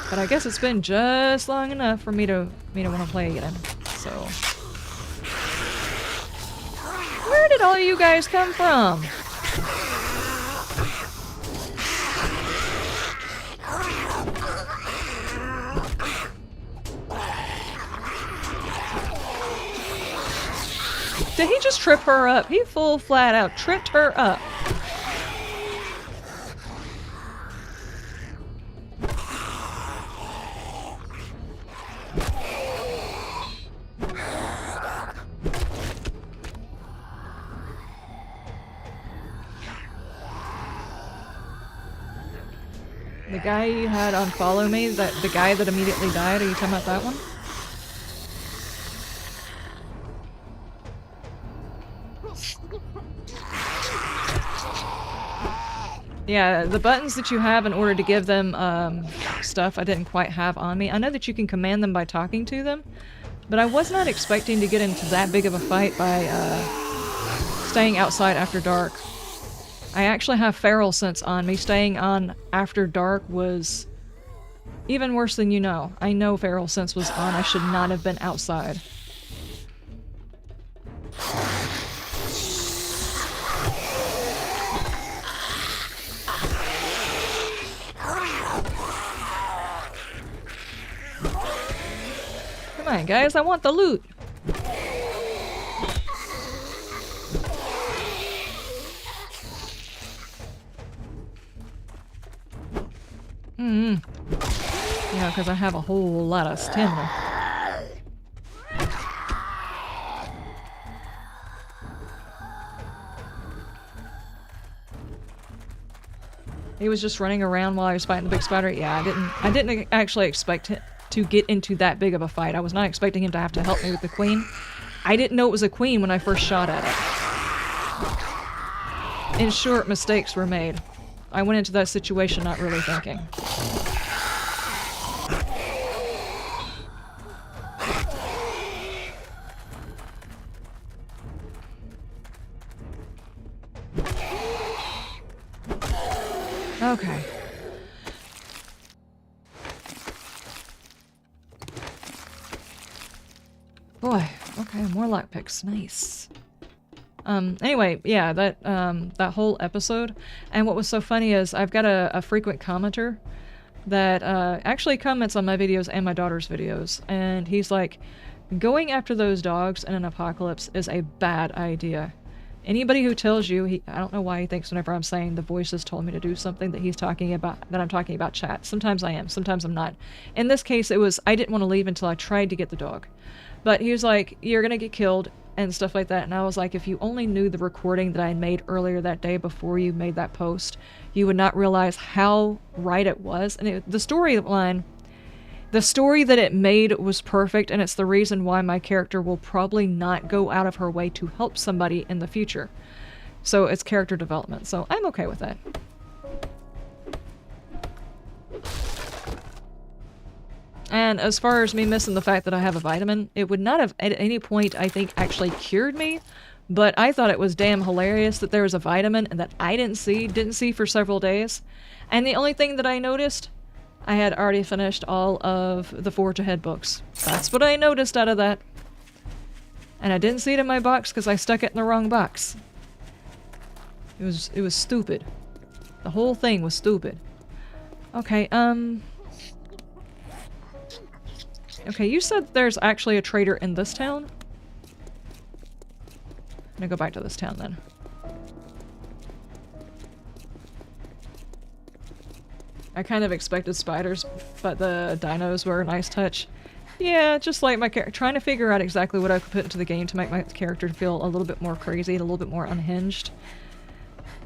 Speaker 1: But I guess it's been just long enough for me to want to play again. So, where did all you guys come from? Did he just trip her up? He full flat out tripped her up. The guy you had on Follow Me, the guy that immediately died, are you talking about that one? Yeah, the buttons that you have in order to give them stuff I didn't quite have on me. I know that you can command them by talking to them, but I was not expecting to get into that big of a fight by staying outside after dark. I actually have feral sense on me. Staying on after dark was even worse than you know. I know feral sense was on. I should not have been outside. Come on, guys, I want the loot. Yeah, because I have a whole lot of stamina. He was just running around while I was fighting the big spider. Yeah, I didn't actually expect to get into that big of a fight. I was not expecting him to have to help me with the queen. I didn't know it was a queen when I first shot at it. In short, mistakes were made. I went into that situation not really thinking. Okay. Boy, okay, more lockpicks. Nice. Anyway, yeah, that whole episode. And what was so funny is I've got a frequent commenter that actually comments on my videos and my daughter's videos. And he's like, going after those dogs in an apocalypse is a bad idea. Anybody who tells you, I don't know why he thinks whenever I'm saying the voices told me to do something that he's talking about, that I'm talking about chat. Sometimes I am, sometimes I'm not. In this case, it was, I didn't want to leave until I tried to get the dog. But he was like, you're gonna get killed and stuff like that. And I was like, if you only knew the recording that I made earlier that day before you made that post, you would not realize how right it was. And the storyline, the story that it made was perfect, and it's the reason why my character will probably not go out of her way to help somebody in the future. So it's character development, so I'm okay with that. And as far as me missing the fact that I have a vitamin, it would not have at any point, I think, actually cured me, but I thought it was damn hilarious that there was a vitamin and that I didn't see for several days. And the only thing that I noticed, I had already finished all of the Forge Ahead books. That's what I noticed out of that. And I didn't see it in my box because I stuck it in the wrong box. It was stupid. The whole thing was stupid. Okay, okay, you said there's actually a trader in this town? I'm gonna go back to this town then. I kind of expected spiders, but the dinos were a nice touch. Yeah, just like my character, trying to figure out exactly what I could put into the game to make my character feel a little bit more crazy, a little bit more unhinged.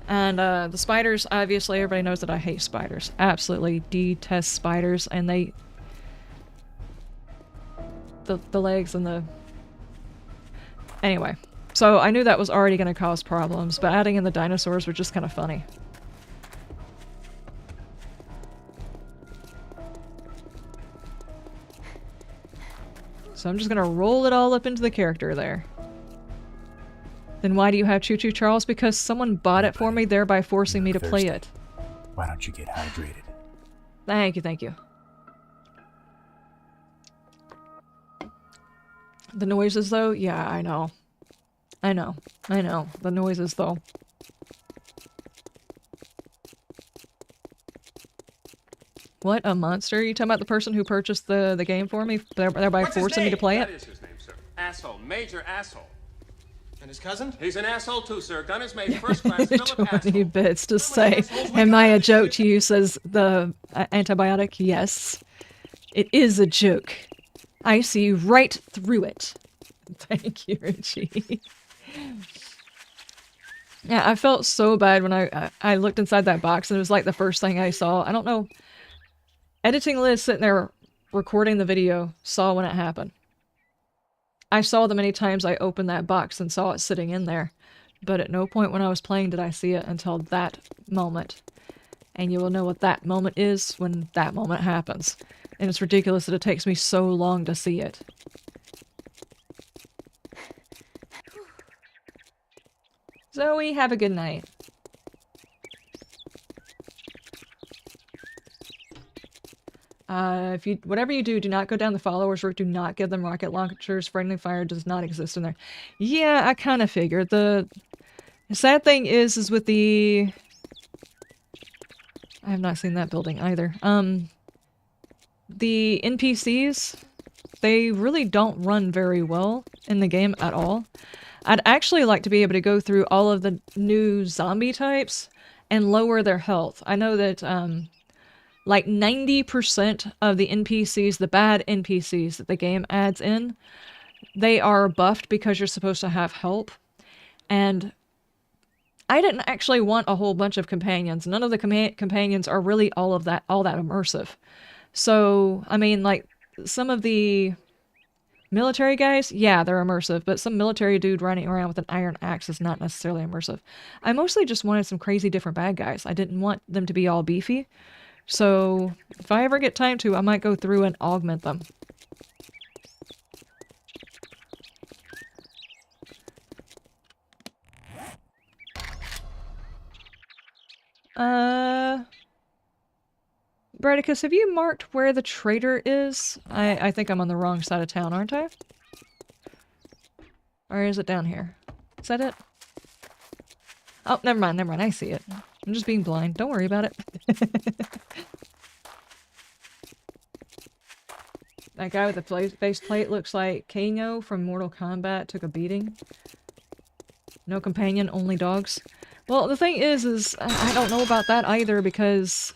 Speaker 1: And the spiders, obviously everybody knows that I hate spiders. Absolutely detest spiders, and they... The legs and the... Anyway, so I knew that was already going to cause problems, but adding in the dinosaurs were just kind of funny. So I'm just gonna roll it all up into the character there. Then why do you have Choo Choo Charles? Because someone bought it for me, thereby forcing me to play it.
Speaker 2: Why don't you get hydrated?
Speaker 1: Thank you, thank you. The noises, though? Yeah, I know. I know. I know. The noises, though. What? A monster? Are you talking about the person who purchased the game for me, thereby
Speaker 5: What's his
Speaker 1: forcing me to
Speaker 5: name?
Speaker 1: play
Speaker 4: That
Speaker 1: it?
Speaker 4: is his name, sir. Asshole. Major asshole.
Speaker 5: And his cousin?
Speaker 4: He's an asshole too, sir. Gun is made first class. Philip
Speaker 1: Too many
Speaker 4: asshole.
Speaker 1: bits to
Speaker 5: How many
Speaker 1: say.
Speaker 5: assholes we
Speaker 1: Am
Speaker 5: got
Speaker 1: I
Speaker 5: in
Speaker 1: a
Speaker 5: this
Speaker 1: joke
Speaker 5: ship?
Speaker 1: to you, says the antibiotic? Yes. It is a joke. I see right through it. Thank you, Richie. Yeah, I felt so bad when I looked inside that box and it was like the first thing I saw. I don't know. Editing Liz sitting there recording the video saw when it happened. I saw the many times I opened that box and saw it sitting in there. But at no point when I was playing did I see it until that moment. And you will know what that moment is when that moment happens. And it's ridiculous that it takes me so long to see it. Zoe, have a good night. Whatever you do, do not go down the followers route. Do not give them rocket launchers. Friendly fire does not exist in there. Yeah, I kind of figured. The sad thing is with the... I have not seen that building either. The NPCs, they really don't run very well in the game at all. I'd actually like to be able to go through all of the new zombie types and lower their health. I know that, like 90% of the NPCs, the bad NPCs that the game adds in, they are buffed because you're supposed to have help. And I didn't actually want a whole bunch of companions. None of the companions are really all that immersive. So, I mean, like, some of the military guys, yeah, they're immersive, but some military dude running around with an iron axe is not necessarily immersive. I mostly just wanted some crazy different bad guys. I didn't want them to be all beefy. So, if I ever get time to, I might go through and augment them. Bradicus, have you marked where the trader is? I think I'm on the wrong side of town, aren't I? Or is it down here? Is that it? Oh, never mind, I see it. I'm just being blind. Don't worry about it. That guy with the faceplate looks like Kano from Mortal Kombat took a beating. No companion, only dogs. Well, the thing is I don't know about that either because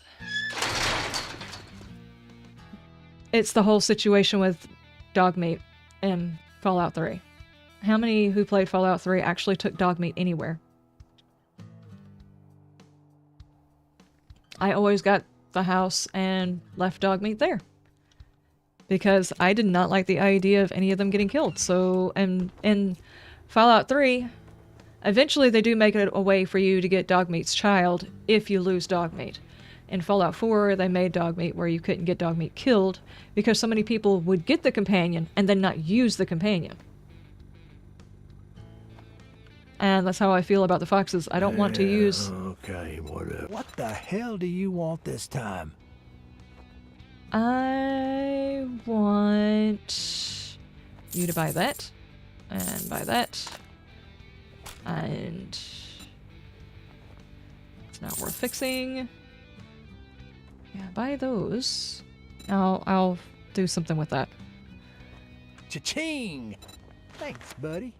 Speaker 1: it's the whole situation with dog meat in Fallout 3. How many who played Fallout 3 actually took dog meat anywhere? I always got the house and left dog meat there. Because I did not like the idea of any of them getting killed. So, and in Fallout 3, eventually they do make it a way for you to get dog meat's child if you lose dog meat. In Fallout 4, they made dog meat where you couldn't get dog meat killed because so many people would get the companion and then not use the companion. And that's how I feel about the foxes. I don't want to use...
Speaker 2: Okay, whatever. What the hell do you want this time?
Speaker 1: I want you to buy that, and buy that, and it's not worth fixing. Yeah, buy those. I'll do something with that.
Speaker 2: Cha-ching! Thanks, buddy.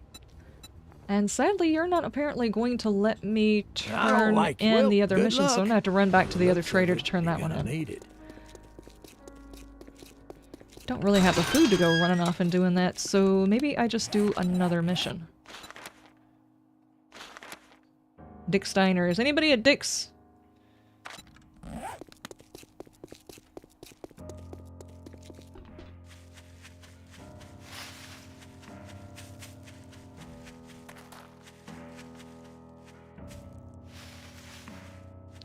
Speaker 1: And sadly, you're not apparently going to let me
Speaker 2: I don't
Speaker 1: turn
Speaker 2: like
Speaker 1: in
Speaker 2: Well,
Speaker 1: the other
Speaker 2: good
Speaker 1: mission, so I'm
Speaker 2: luck.
Speaker 1: gonna have to run back to the other
Speaker 2: Looks
Speaker 1: trader
Speaker 2: like
Speaker 1: to turn that
Speaker 2: you're
Speaker 1: one
Speaker 2: gonna
Speaker 1: in.
Speaker 2: need it.
Speaker 1: Don't really have the food to go running off and doing that, so maybe I just do another mission. Dick Steiner. Is anybody at Dick's?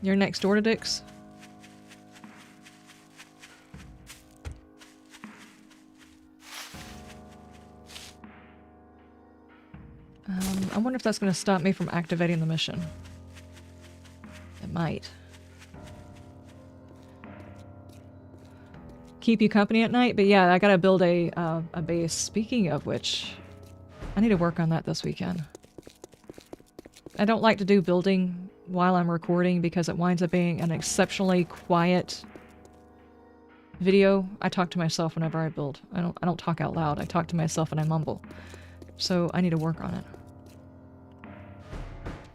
Speaker 1: You're next door to Dick's? I wonder if that's going to stop me from activating the mission. It might. Keep you company at night, but yeah, I gotta build a base. Speaking of which, I need to work on that this weekend. I don't like to do building while I'm recording because it winds up being an exceptionally quiet video. I talk to myself whenever I build. I don't talk out loud. I talk to myself and I mumble. So I need to work on it.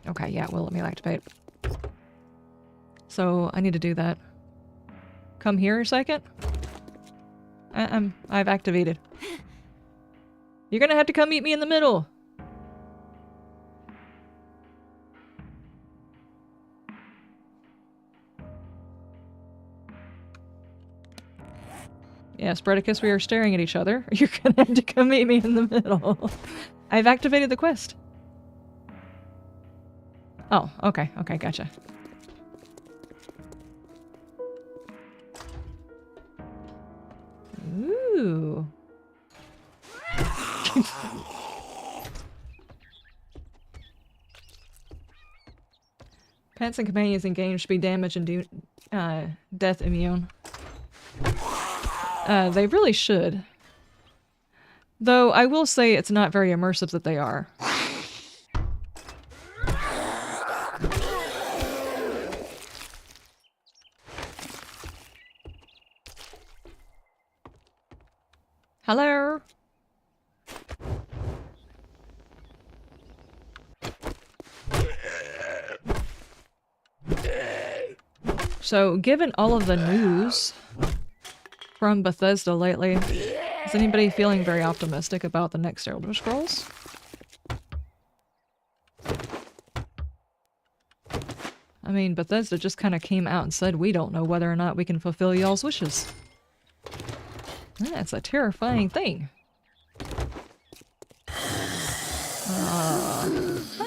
Speaker 1: Okay, yeah, well, let me activate. So I need to do that. Come here a second. I've activated. You're gonna have to come meet me in the middle. Yeah, Spreadicus, we are staring at each other. You're gonna have to come meet me in the middle. I've activated the quest. Oh, okay, okay, gotcha. Ooh. Pets and companions in games should be damage and death immune. They really should. Though I will say it's not very immersive that they are. Hello? So, given all of the news from Bethesda lately, is anybody feeling very optimistic about the next Elder Scrolls? I mean, Bethesda just kind of came out and said we don't know whether or not we can fulfill y'all's wishes. That's a terrifying thing.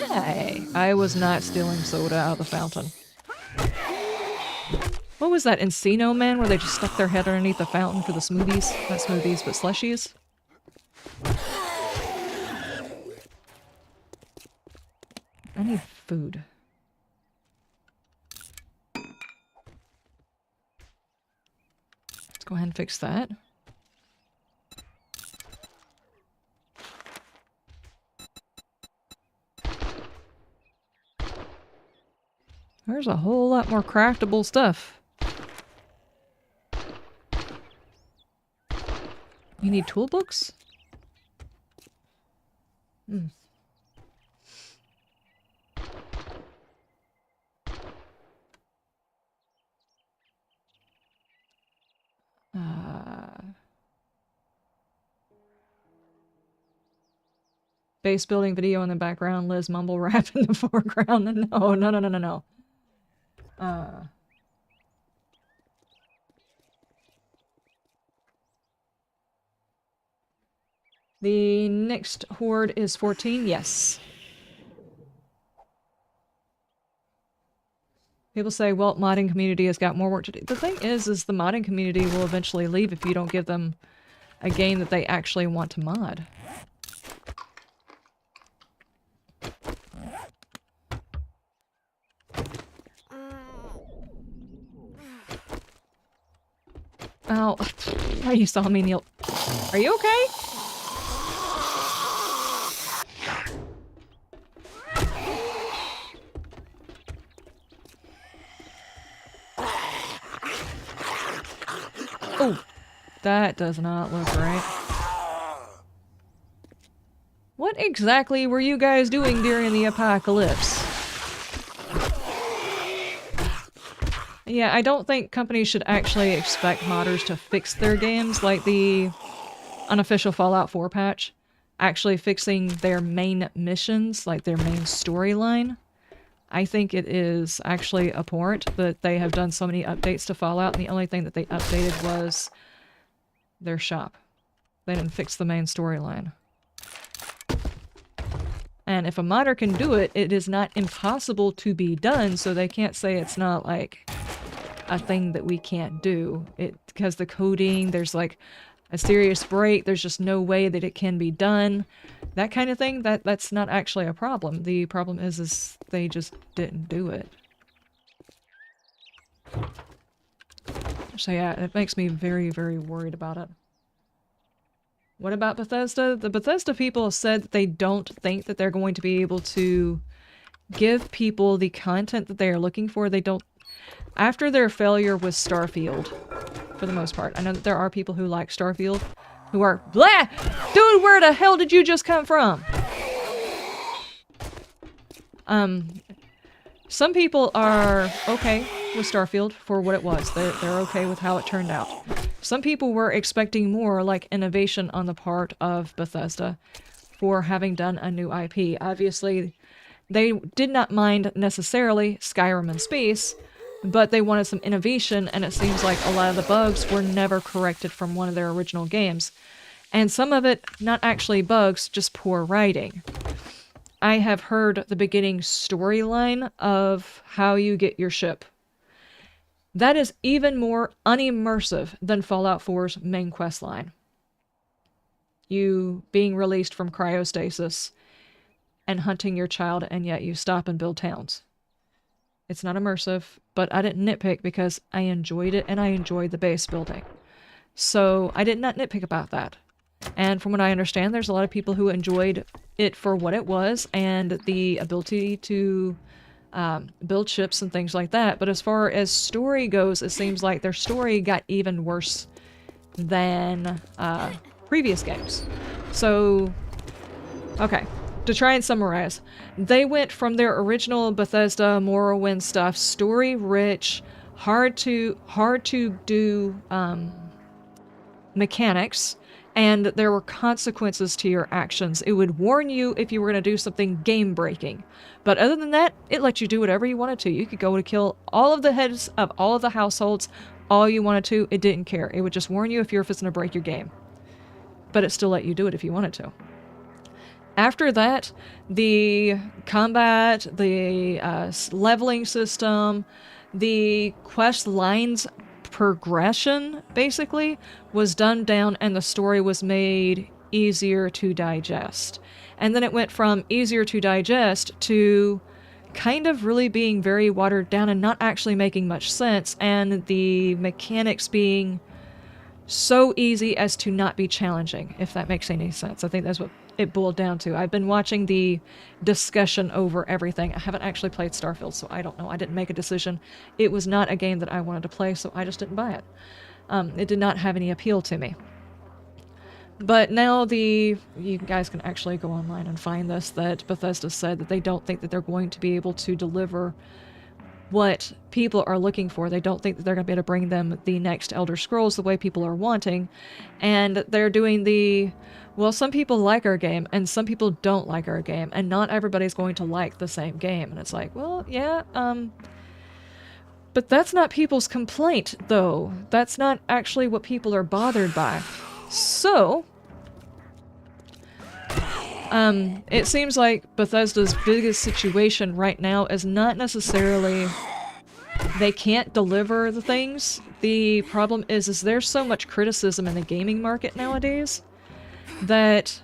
Speaker 1: Hey, I was not stealing soda out of the fountain. What was that, Encino Man, where they just stuck their head underneath the fountain for the smoothies? Not smoothies, but slushies? I need food. Let's go ahead and fix that. There's a whole lot more craftable stuff. You need toolbooks? Hmm. Base building video in the background, Liz mumble rap in the foreground. No, no, no, no, no, no. The next horde is 14, yes. People say, well, modding community has got more work to do. The thing is the modding community will eventually leave if you don't give them a game that they actually want to mod. Oh, you saw me kneel. Are you okay? Oh, that does not look right. What exactly were you guys doing during the apocalypse? Yeah, I don't think companies should actually expect modders to fix their games like the unofficial Fallout 4 patch. Actually fixing their main missions, like their main storyline. I think it is actually abhorrent that they have done so many updates to Fallout, and the only thing that they updated was their shop. They didn't fix the main storyline. And if a modder can do it, it is not impossible to be done, so they can't say it's not, like, a thing that we can't do. Because the coding, there's, like, a serious break, there's just no way that it can be done, that kind of thing, that's not actually a problem. The problem is they just didn't do it. So yeah, it makes me very, very worried about it. What about Bethesda? The Bethesda people said that they don't think that they're going to be able to give people the content that they are looking for. They don't... After their failure with Starfield, for the most part. I know that there are people who like Starfield, who are... Blah! Dude, where the hell did you just come from? Some people are okay with Starfield for what it was. They're okay with how it turned out. Some people were expecting more, like innovation on the part of Bethesda for having done a new IP. Obviously, they did not mind necessarily Skyrim in space, but they wanted some innovation, and it seems like a lot of the bugs were never corrected from one of their original games. And some of it, not actually bugs, just poor writing. I have heard the beginning storyline of how you get your ship. That is even more unimmersive than Fallout 4's main quest line. You being released from cryostasis and hunting your child, and yet you stop and build towns. It's not immersive, but I didn't nitpick because I enjoyed it and I enjoyed the base building. So I did not nitpick about that. And from what I understand, there's a lot of people who enjoyed it for what it was and the ability to build ships and things like that. But as far as story goes, it seems like their story got even worse than previous games. So, okay. To try and summarize, they went from their original Bethesda Morrowind stuff, story-rich, hard to do mechanics, and there were consequences to your actions. It would warn you if you were going to do something game-breaking. But other than that, it let you do whatever you wanted to. You could go to kill all of the heads of all of the households, all you wanted to. It didn't care. It would just warn you if you were fixing to break your game. But it still let you do it if you wanted to. After that, the combat, the leveling system, the quest lines progression, basically, was dumbed down and the story was made easier to digest. And then it went from easier to digest to kind of really being very watered down and not actually making much sense, and the mechanics being so easy as to not be challenging, if that makes any sense. I think that's what it boiled down to. I've been watching the discussion over everything. I haven't actually played Starfield, so I don't know. I didn't make a decision. It was not a game that I wanted to play, so I just didn't buy it. It did not have any appeal to me. But now you guys can actually go online and find this, that Bethesda said that they don't think that they're going to be able to deliver what people are looking for. They don't think that they're going to be able to bring them the next Elder Scrolls the way people are wanting. And they're doing well, some people like our game, and some people don't like our game, and not everybody's going to like the same game. And it's like, well, yeah, but that's not people's complaint, though. That's not actually what people are bothered by. So, it seems like Bethesda's biggest situation right now is not necessarily they can't deliver the things. The problem is there's so much criticism in the gaming market nowadays that,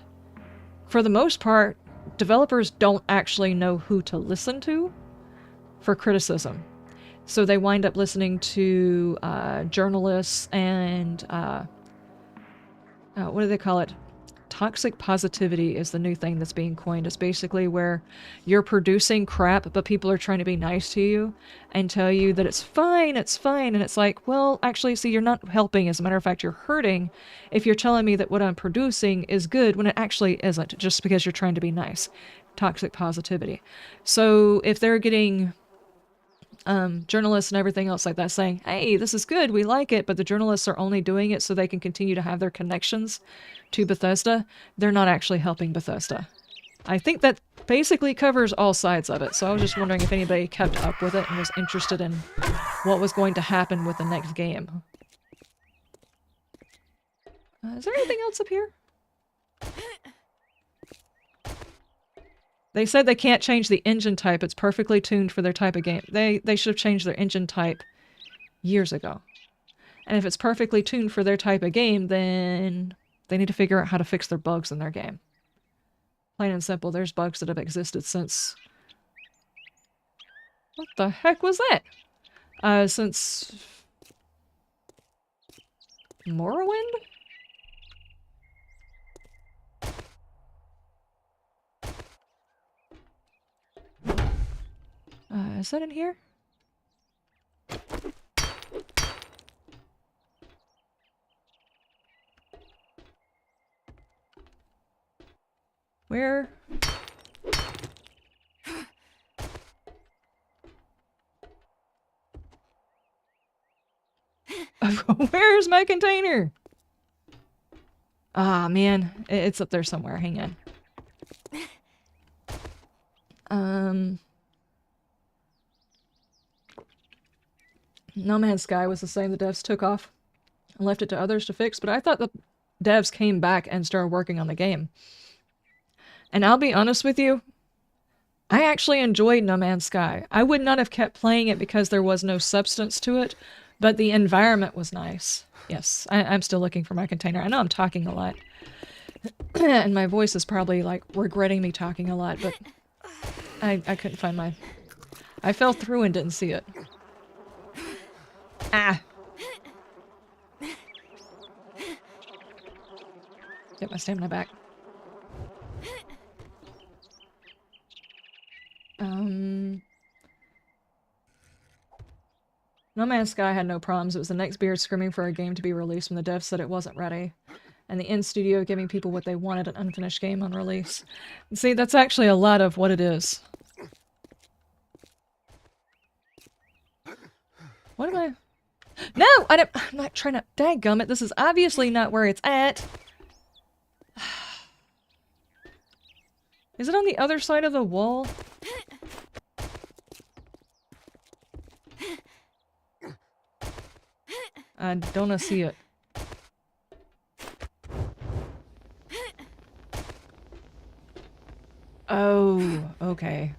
Speaker 1: for the most part, developers don't actually know who to listen to for criticism. So they wind up listening to journalists and what do they call it? Toxic positivity is the new thing that's being coined. It's basically where you're producing crap, but people are trying to be nice to you and tell you that it's fine, and it's like, well, actually, see, you're not helping. As a matter of fact, you're hurting if you're telling me that what I'm producing is good when it actually isn't, just because you're trying to be nice. Toxic positivity. So if they're getting journalists and everything else like that saying, hey, this is good, we like it, but the journalists are only doing it so they can continue to have their connections to Bethesda, they're not actually helping Bethesda. I think that basically covers all sides of it, so I was just wondering if anybody kept up with it and was interested in what was going to happen with the next game. Is there anything else up here? They said they can't change the engine type. It's perfectly tuned for their type of game. They should have changed their engine type years ago. And if it's perfectly tuned for their type of game, then they need to figure out how to fix their bugs in their game. Plain and simple, there's bugs that have existed since... What the heck was that? Since... Morrowind? Is that in here? Where? Where's my container? Ah, man. It's up there somewhere. Hang on. No Man's Sky was the same. The devs took off and left it to others to fix, but I thought the devs came back and started working on the game. And I'll be honest with you, I actually enjoyed No Man's Sky. I would not have kept playing it because there was no substance to it, but the environment was nice. Yes, I'm still looking for my container. I know I'm talking a lot. And my voice is probably, like, regretting me talking a lot, but I couldn't find my... I fell through and didn't see it. Ah! Get my stamina back. No Man's Sky had no problems. It was the next beard screaming for a game to be released when the devs said it wasn't ready. And the in-studio giving people what they wanted, an unfinished game on release. See, that's actually a lot of what it is. What am I... No! I'm not trying to... Dadgummit, this is obviously not where it's at. Is it on the other side of the wall? I don't see it. Oh, okay.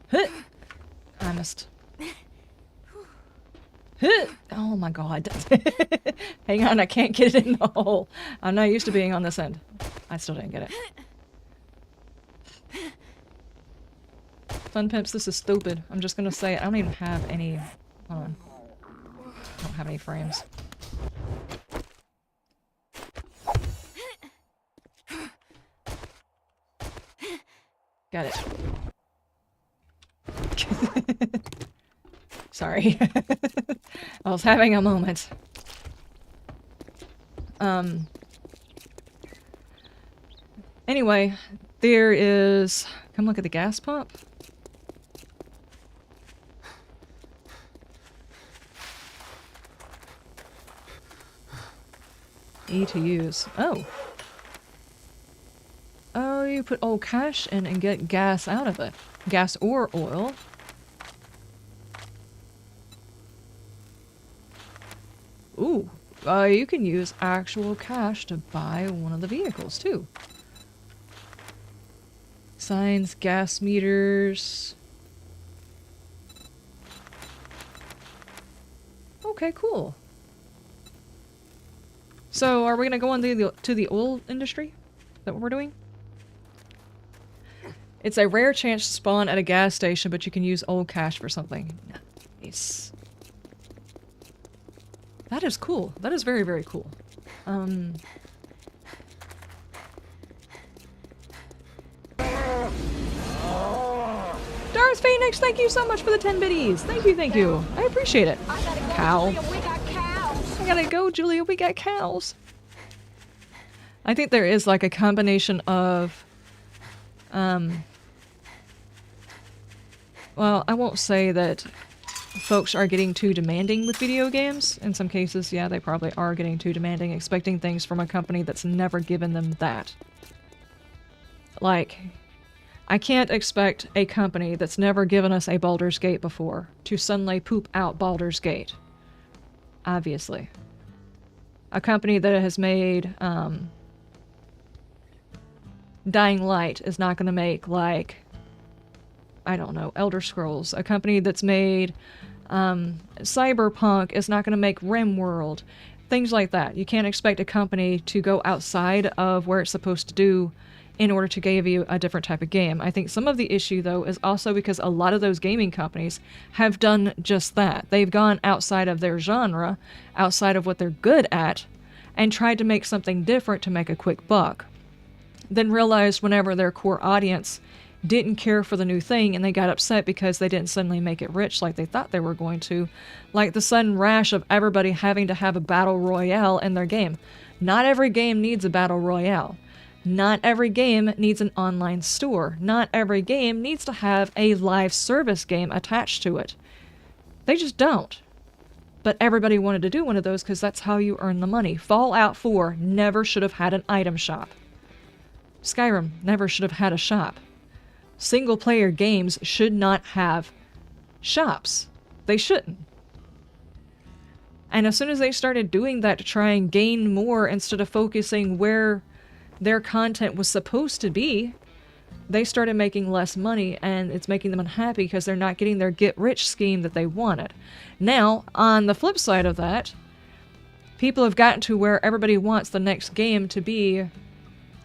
Speaker 1: Huh. I missed. Huh. Oh my god. Hang on, I can't get it in the hole. I'm not used to being on this end. I still didn't get it. Fun Pimps, this is stupid. I'm just gonna say it. I don't even have any... Hold on. I don't have any frames. Got it. Sorry. I was having a moment. Anyway, there is... Come look at the gas pump. E to use. Oh. Oh, you put old cash in and get gas out of it. Gas or oil. Ooh. You can use actual cash to buy one of the vehicles, too. Signs, gas meters. Okay, cool. So, are we gonna go on to the oil industry? Is that what we're doing? It's a rare chance to spawn at a gas station, but you can use old cash for something. Nice. That is cool. That is very, very cool. Darth Phoenix, thank you so much for the 10 biddies. Thank you, thank you. I appreciate it. Cow. I gotta go, Julia. We got cows. I think there is like a combination of, well, I won't say that folks are getting too demanding with video games. In some cases, yeah, they probably are getting too demanding, expecting things from a company that's never given them that. Like, I can't expect a company that's never given us a Baldur's Gate before to suddenly poop out Baldur's Gate. Obviously. A company that has made, Dying Light is not going to make, like, I don't know, Elder Scrolls. A company that's made, Cyberpunk is not going to make RimWorld. Things like that. You can't expect a company to go outside of where it's supposed to do in order to give you a different type of game. I think some of the issue, though, is also because a lot of those gaming companies have done just that. They've gone outside of their genre, outside of what they're good at, and tried to make something different to make a quick buck. Then realized whenever their core audience didn't care for the new thing and they got upset because they didn't suddenly make it rich like they thought they were going to, like the sudden rash of everybody having to have a battle royale in their game. Not every game needs a battle royale. Not every game needs an online store. Not every game needs to have a live service game attached to it. They just don't. But everybody wanted to do one of those because that's how you earn the money. Fallout 4 never should have had an item shop. Skyrim never should have had a shop. Single-player games should not have shops. They shouldn't. And as soon as they started doing that to try and gain more instead of focusing where their content was supposed to be, they started making less money, and it's making them unhappy because they're not getting their get-rich scheme that they wanted. Now, on the flip side of that, people have gotten to where everybody wants the next game to be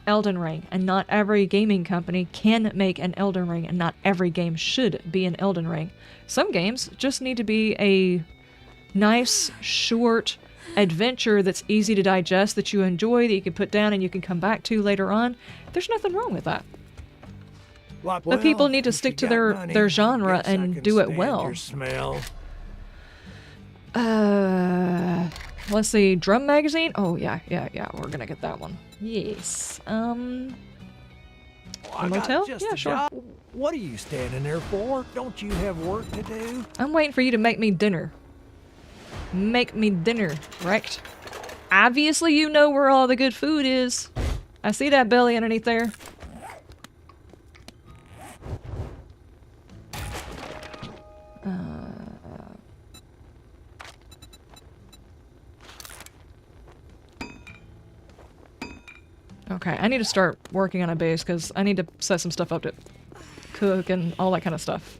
Speaker 1: Elden Ring, and not every gaming company can make an Elden Ring, and not every game should be an Elden Ring. Some games just need to be a nice, short adventure that's easy to digest, that you enjoy, that you can put down and you can come back to later on. There's nothing wrong with that. But people need to stick to their genre and do it well.
Speaker 2: Your smell.
Speaker 1: Let's see, Drum Magazine? Oh, yeah, we're gonna get that one. Yes.
Speaker 2: I got
Speaker 1: motel?
Speaker 2: just
Speaker 1: Yeah,
Speaker 2: a
Speaker 1: sure.
Speaker 2: job. What are you standing there for? Don't you have work to do?
Speaker 1: I'm waiting for you to make me dinner. Make me dinner, right? Obviously you know where all the good food is. I see that belly underneath there. Okay, I need to start working on a base because I need to set some stuff up to cook and all that kind of stuff.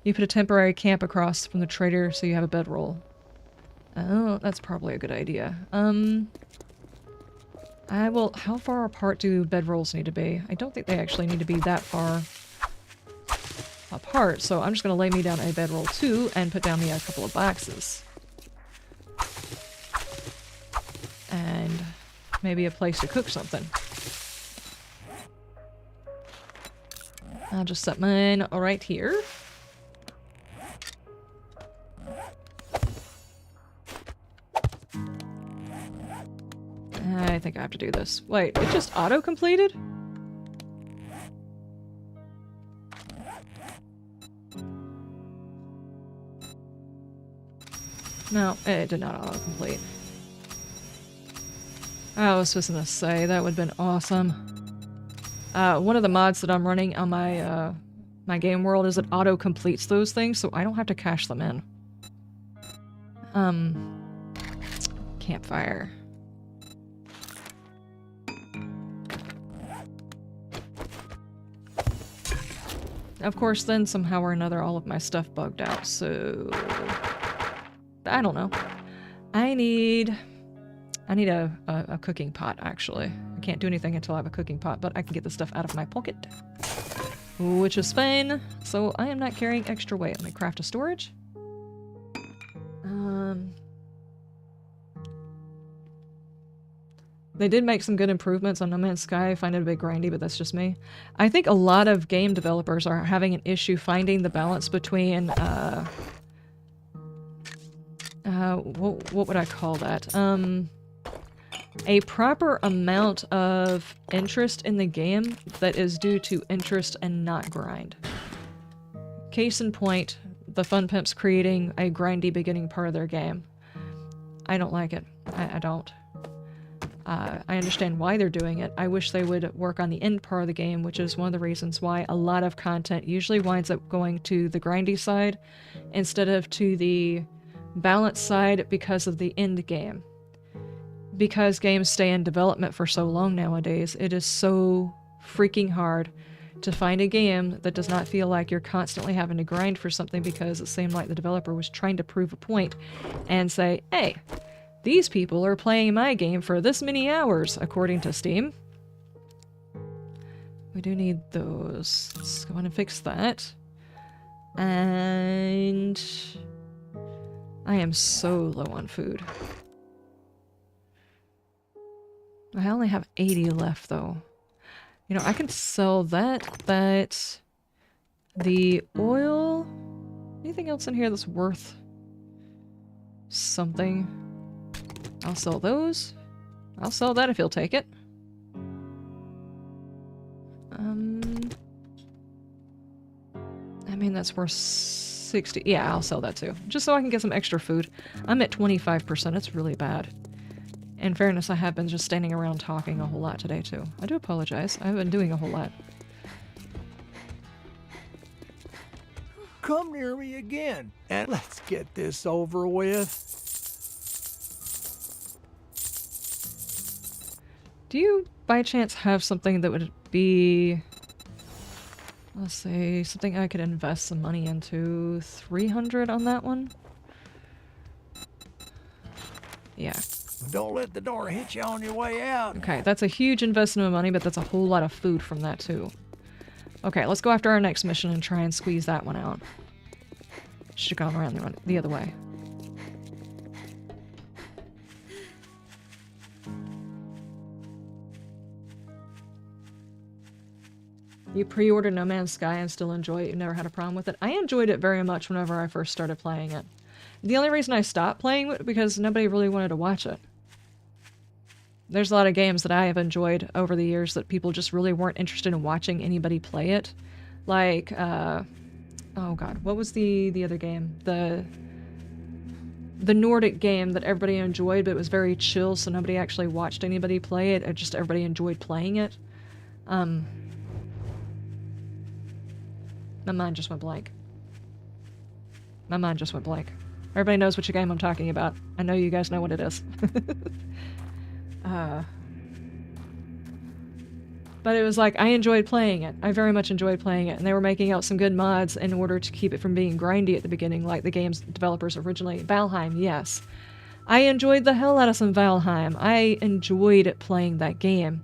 Speaker 1: You put a temporary camp across from the trader so you have a bedroll. Oh, that's probably a good idea. How far apart do bedrolls need to be? I don't think they actually need to be that far apart, so I'm just gonna lay me down a bedroll too and put down me a couple of boxes. And maybe a place to cook something. I'll just set mine right here. I think I have to do this. Wait, it just auto-completed? No, it did not auto-complete. I was supposed to say, that would have been awesome. One of the mods that I'm running on my my game world is it auto-completes those things, so I don't have to cache them in. Campfire. Of course, then somehow or another all of my stuff bugged out, so I don't know. I need a cooking pot, actually. I can't do anything until I have a cooking pot, but I can get the stuff out of my pocket. Which is fine. So I am not carrying extra weight. Let me craft a storage. They did make some good improvements on No Man's Sky. I find it a bit grindy, but that's just me. I think a lot of game developers are having an issue finding the balance between, what would I call that? A proper amount of interest in the game that is due to interest and not grind. Case in point, the Fun Pimps creating a grindy beginning part of their game. I don't like it. I don't. I understand why they're doing it. I wish they would work on the end part of the game, which is one of the reasons why a lot of content usually winds up going to the grindy side instead of to the balance side because of the end game. Because games stay in development for so long nowadays, it is so freaking hard to find a game that does not feel like you're constantly having to grind for something because it seemed like the developer was trying to prove a point and say, hey, these people are playing my game for this many hours, according to Steam. We do need those. Let's go on and fix that. And I am so low on food. I only have 80 left, though. You know, I can sell that, but the oil... Anything else in here that's worth something? I'll sell those. I'll sell that if you'll take it. I mean, that's worth 60. Yeah, I'll sell that too. Just so I can get some extra food. I'm at 25%. It's really bad. In fairness, I have been just standing around talking a whole lot today too. I do apologize. I've been doing a whole lot.
Speaker 2: Come near me again, and let's get this over with.
Speaker 1: Do you, by chance, have something that would be... Let's say, something I could invest some money into? 300 on that one? Yeah.
Speaker 2: Don't let the door hit you on your way out.
Speaker 1: Okay, that's a huge investment of money, but that's a whole lot of food from that too. Okay, let's go after our next mission and try and squeeze that one out. Should have gone around the other way. You pre-ordered No Man's Sky and still enjoy it? You've never had a problem with it? I enjoyed it very much whenever I first started playing it. The only reason I stopped playing it because nobody really wanted to watch it. There's a lot of games that I have enjoyed over the years that people just really weren't interested in watching anybody play it. Like, oh god, what was the other game? The Nordic game that everybody enjoyed, but it was very chill, so nobody actually watched anybody play it. Just everybody enjoyed playing it. My mind just went blank. My mind just went blank. Everybody knows which game I'm talking about. I know you guys know what it is. But it was like, I enjoyed playing it. I very much enjoyed playing it. And they were making out some good mods in order to keep it from being grindy at the beginning, like the game's developers originally. Valheim, yes. I enjoyed the hell out of some Valheim. I enjoyed playing that game.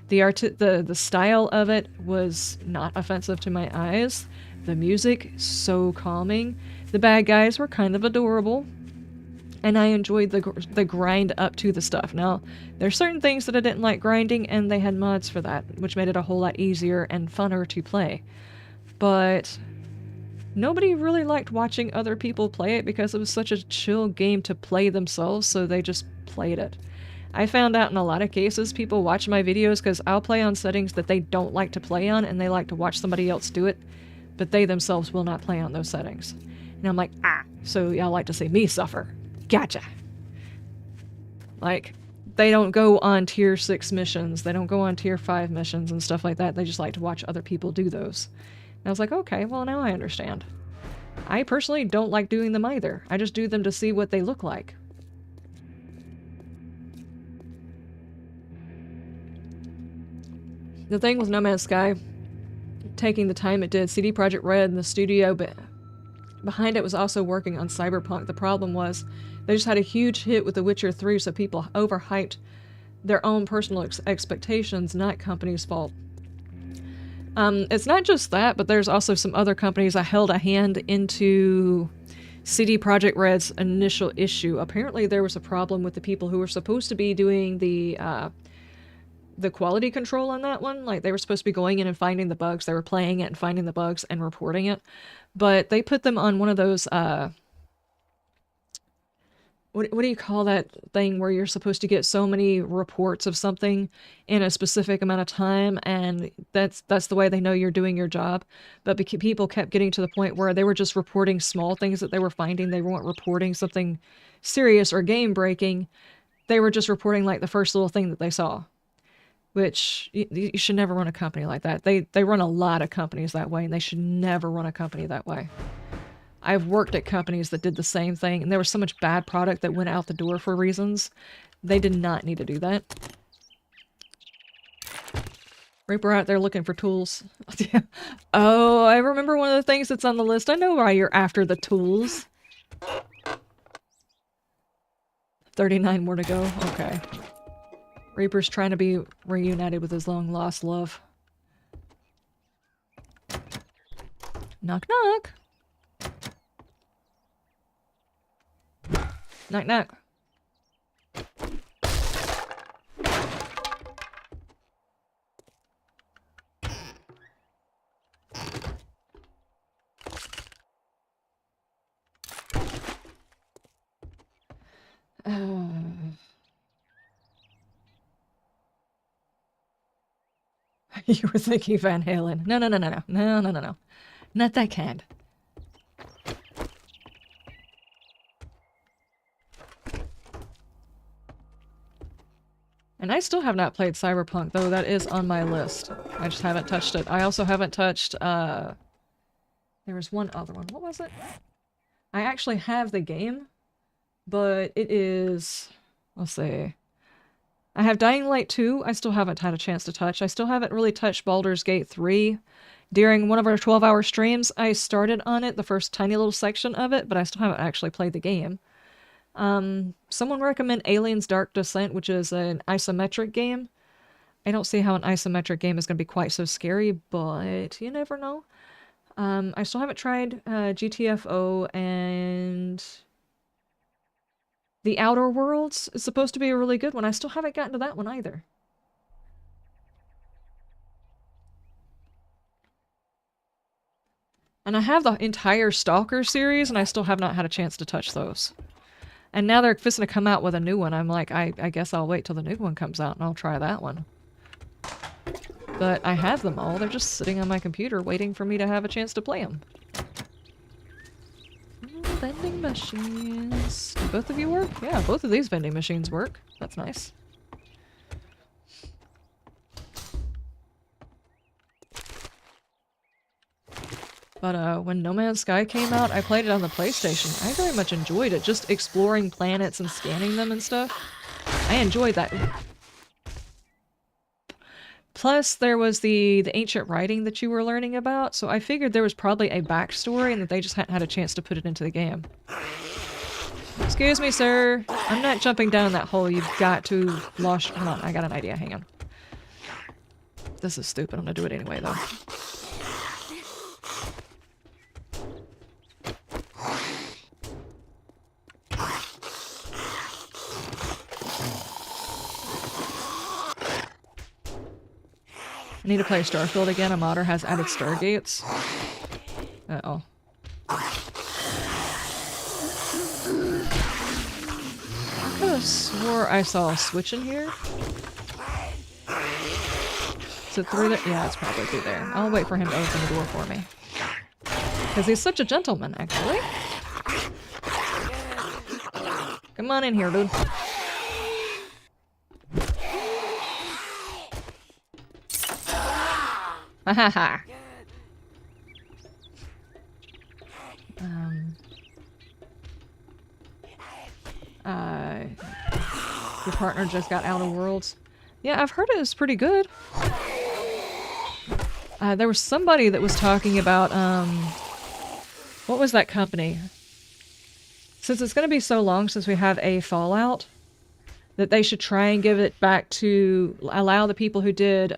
Speaker 1: The style of it was not offensive to my eyes. The music, so calming. The bad guys were kind of adorable. And I enjoyed the grind up to the stuff. Now, there's certain things that I didn't like grinding, and they had mods for that, which made it a whole lot easier and funner to play. But nobody really liked watching other people play it because it was such a chill game to play themselves, so they just played it. I found out in a lot of cases people watch my videos because I'll play on settings that they don't like to play on, and they like to watch somebody else do it, but they themselves will not play on those settings. And I'm like, so y'all like to see me suffer. Gotcha. Like, they don't go on tier 6 missions, they don't go on tier 5 missions and stuff like that, they just like to watch other people do those. And I was like, okay, well now I understand. I personally don't like doing them either. I just do them to see what they look like. The thing with No Man's Sky, taking the time it did, CD Projekt Red and the studio behind it was also working on Cyberpunk. The problem was they just had a huge hit with The Witcher 3, so people overhyped their own personal expectations, not company's fault. It's not just that, but there's also some other companies that held a hand into CD Projekt Red's initial issue. Apparently there was a problem with the people who were supposed to be doing the quality control on that one. Like, they were supposed to be going in and finding the bugs. They were playing it and finding the bugs and reporting it. But they put them on one of those, what do you call that thing where you're supposed to get so many reports of something in a specific amount of time, and that's the way they know you're doing your job. But people kept getting to the point where they were just reporting small things that they were finding. They weren't reporting something serious or game-breaking. They were just reporting, like, the first little thing that they saw. Which, you should never run a company like that. They run a lot of companies that way, and they should never run a company that way. I've worked at companies that did the same thing, and there was so much bad product that went out the door for reasons. They did not need to do that. Reaper out there looking for tools. Oh, I remember one of the things that's on the list. I know why you're after the tools. 39 more to go. Okay. Reaper's trying to be reunited with his long-lost love. Knock, knock. Knock, knock. You were thinking Van Halen. No, no, no, no, no. No, no, no, no. Not that kind. And I still have not played Cyberpunk, though that is on my list. I just haven't touched it. I also haven't touched, there was one other one. What was it? I actually have the game, but it is... Let's see. I have Dying Light 2. I still haven't had a chance to touch. I still haven't really touched Baldur's Gate 3. During one of our 12-hour streams, I started on it, the first tiny little section of it, but I still haven't actually played the game. Someone recommend Aliens Dark Descent, which is an isometric game. I don't see how an isometric game is going to be quite so scary, but you never know. I still haven't tried GTFO, and The Outer Worlds is supposed to be a really good one. I still haven't gotten to that one either. And I have the entire Stalker series, and I still have not had a chance to touch those. And now they're fixing to come out with a new one. I'm like, I guess I'll wait till the new one comes out and I'll try that one. But I have them all. They're just sitting on my computer waiting for me to have a chance to play them. Vending machines. Do both of you work? Yeah, both of these vending machines work. That's nice. But when No Man's Sky came out, I played it on the PlayStation. I very much enjoyed it, just exploring planets and scanning them and stuff. I enjoyed that. Plus, there was the ancient writing that you were learning about, so I figured there was probably a backstory and that they just hadn't had a chance to put it into the game. Excuse me, sir. I'm not jumping down that hole. You've got to wash... Hold on, I got an idea. Hang on. This is stupid. I'm gonna do it anyway, though. I need to play Starfield again. A modder has added stargates. Uh-oh. I could have swore I saw a switch in here. Is it through there? Yeah, it's probably through there. I'll wait for him to open the door for me. Because he's such a gentleman, actually. Come on in here, dude. Ha ha ha. Your partner just got Outer Worlds. Yeah, I've heard it was pretty good. There was somebody that was talking about, what was that company? Since it's going to be so long since we have a Fallout, that they should try and give it back to allow the people who did,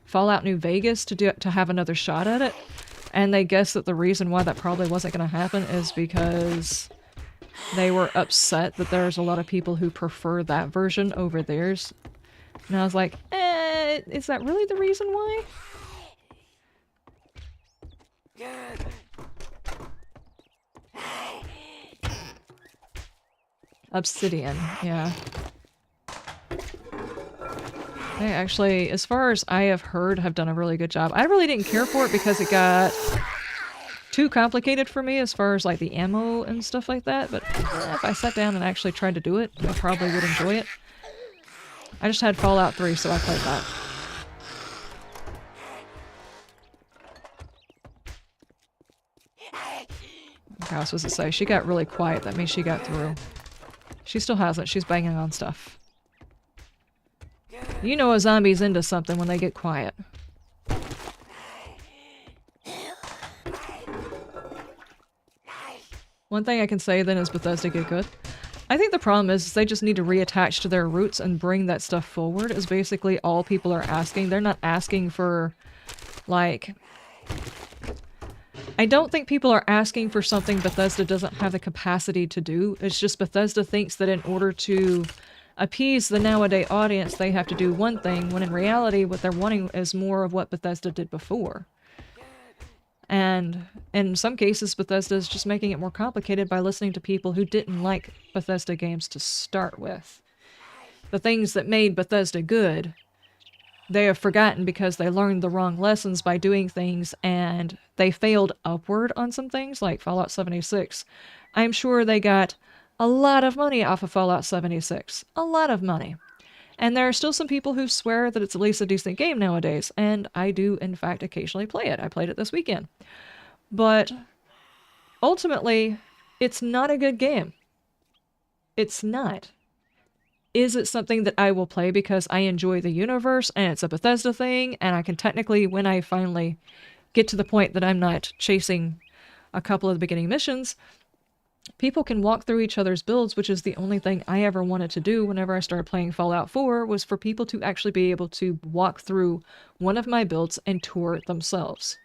Speaker 1: Fallout New Vegas to have another shot at it. And they guess that the reason why that probably wasn't going to happen is because they were upset that there's a lot of people who prefer that version over theirs. And I was like, is that really the reason why? Obsidian, yeah. They actually, as far as I have heard, have done a really good job. I really didn't care for it because it got too complicated for me as far as like the ammo and stuff like that, but if I sat down and actually tried to do it, I probably would enjoy it. I just had Fallout 3, so I played that. Okay, I was supposed to say, she got really quiet, that means she got through. She still hasn't, she's banging on stuff. You know a zombie's into something when they get quiet. One thing I can say then is Bethesda get good. I think the problem is they just need to reattach to their roots and bring that stuff forward is basically all people are asking. They're not asking for, like... I don't think people are asking for something Bethesda doesn't have the capacity to do. It's just Bethesda thinks that in order to appease the nowadays audience, they have to do one thing, when in reality what they're wanting is more of what Bethesda did before. And in some cases, Bethesda is just making it more complicated by listening to people who didn't like Bethesda games to start with. The things that made Bethesda good, they have forgotten because they learned the wrong lessons by doing things, and they failed upward on some things, like Fallout 76. I'm sure they got a lot of money off of Fallout 76. A lot of money. And there are still some people who swear that it's at least a decent game nowadays, and I do, in fact, occasionally play it. I played it this weekend. But ultimately, it's not a good game. It's not. Is it something that I will play because I enjoy the universe and it's a Bethesda thing, and I can technically, when I finally get to the point that I'm not chasing a couple of the beginning missions, people can walk through each other's builds, which is the only thing I ever wanted to do whenever I started playing Fallout 4, was for people to actually be able to walk through one of my builds and tour it themselves.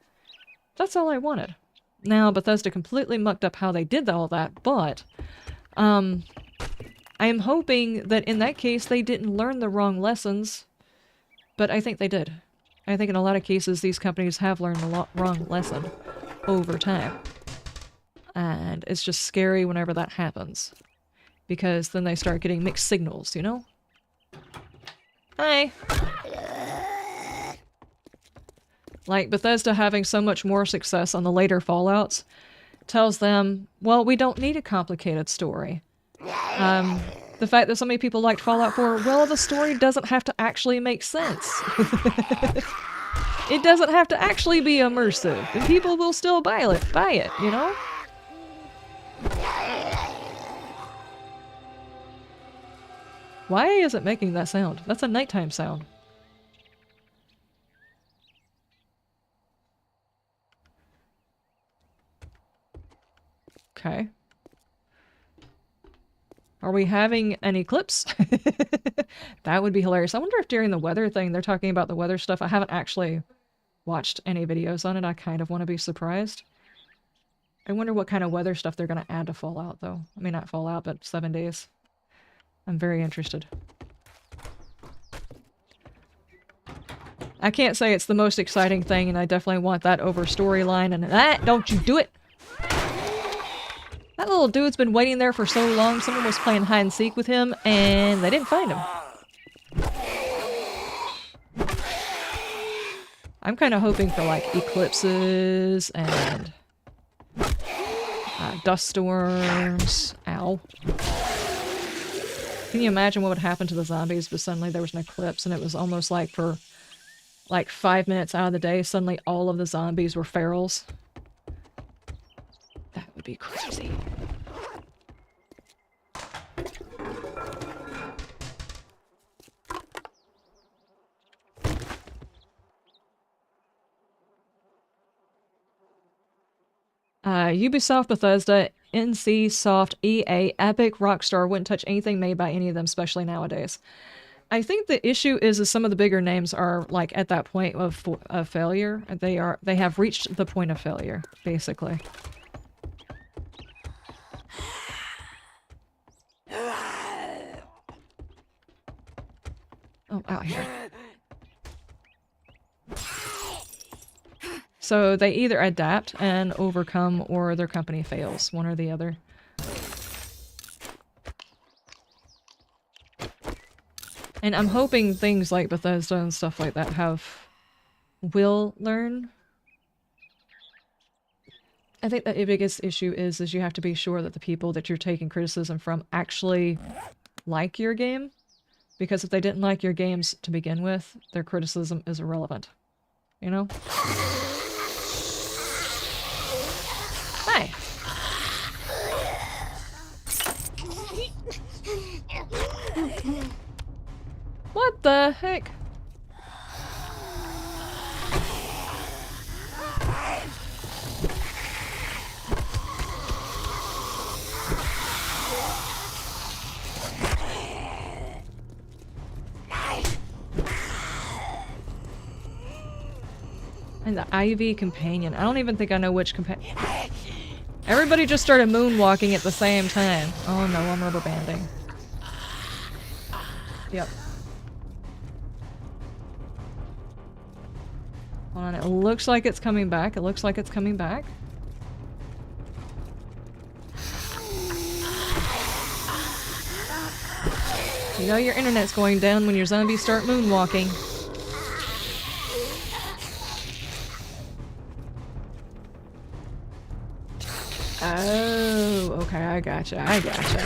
Speaker 1: That's all I wanted. Now, Bethesda completely mucked up how they did all that, but I am hoping that in that case they didn't learn the wrong lessons, but I think they did. I think in a lot of cases these companies have learned the wrong lesson over time. And it's just scary whenever that happens. Because then they start getting mixed signals, you know? Hi! Like, Bethesda having so much more success on the later Fallouts tells them, well, we don't need a complicated story. The fact that so many people liked Fallout 4, well, the story doesn't have to actually make sense. It doesn't have to actually be immersive, and people will still buy it, you know? Why is it making that sound? That's a nighttime sound. Okay. Are we having an eclipse? That would be hilarious. I wonder if during the weather thing they're talking about the weather stuff. I haven't actually watched any videos on it. I kind of want to be surprised. I wonder what kind of weather stuff they're going to add to Fallout, though. I mean, not Fallout, but 7 days. I'm very interested. I can't say it's the most exciting thing, and I definitely want that over storyline, and that, don't you do it! That little dude's been waiting there for so long. Someone was playing hide and seek with him, and they didn't find him. I'm kind of hoping for, like, eclipses and dust storms. Ow. Can you imagine what would happen to the zombies if suddenly there was an eclipse and it was almost like for, like, 5 minutes out of the day, suddenly all of the zombies were ferals? That would be crazy. Ubisoft, Bethesda, NC Soft, EA, Epic, Rockstar wouldn't touch anything made by any of them, especially nowadays. I think the issue is some of the bigger names are like at that point of failure. They have reached the point of failure, basically. Oh, out here. So they either adapt and overcome, or their company fails, one or the other. And I'm hoping things like Bethesda and stuff like that will learn. I think that the biggest issue is you have to be sure that the people that you're taking criticism from actually like your game. Because if they didn't like your games to begin with, their criticism is irrelevant. You know? Hi! What the heck? And the Ivy companion. I don't even think I know which companion. Everybody just started moonwalking at the same time. Oh no, I'm rubber banding. Yep. Hold on, it looks like it's coming back. It looks like it's coming back. You know your internet's going down when your zombies start moonwalking. Oh, okay, I gotcha, I gotcha.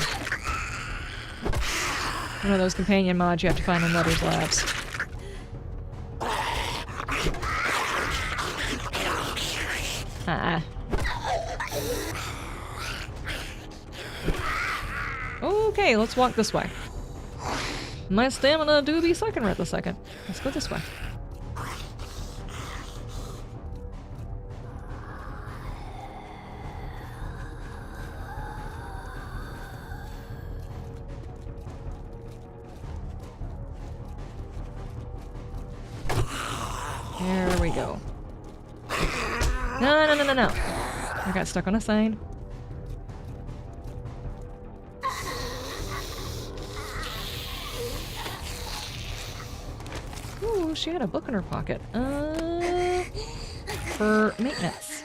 Speaker 1: One of those companion mods you have to find in others' labs. Okay, let's walk this way. My stamina do be sucking right this second. Let's go this way. There we go. No, no, no, no, no. I got stuck on a sign. Ooh, she had a book in her pocket. For maintenance.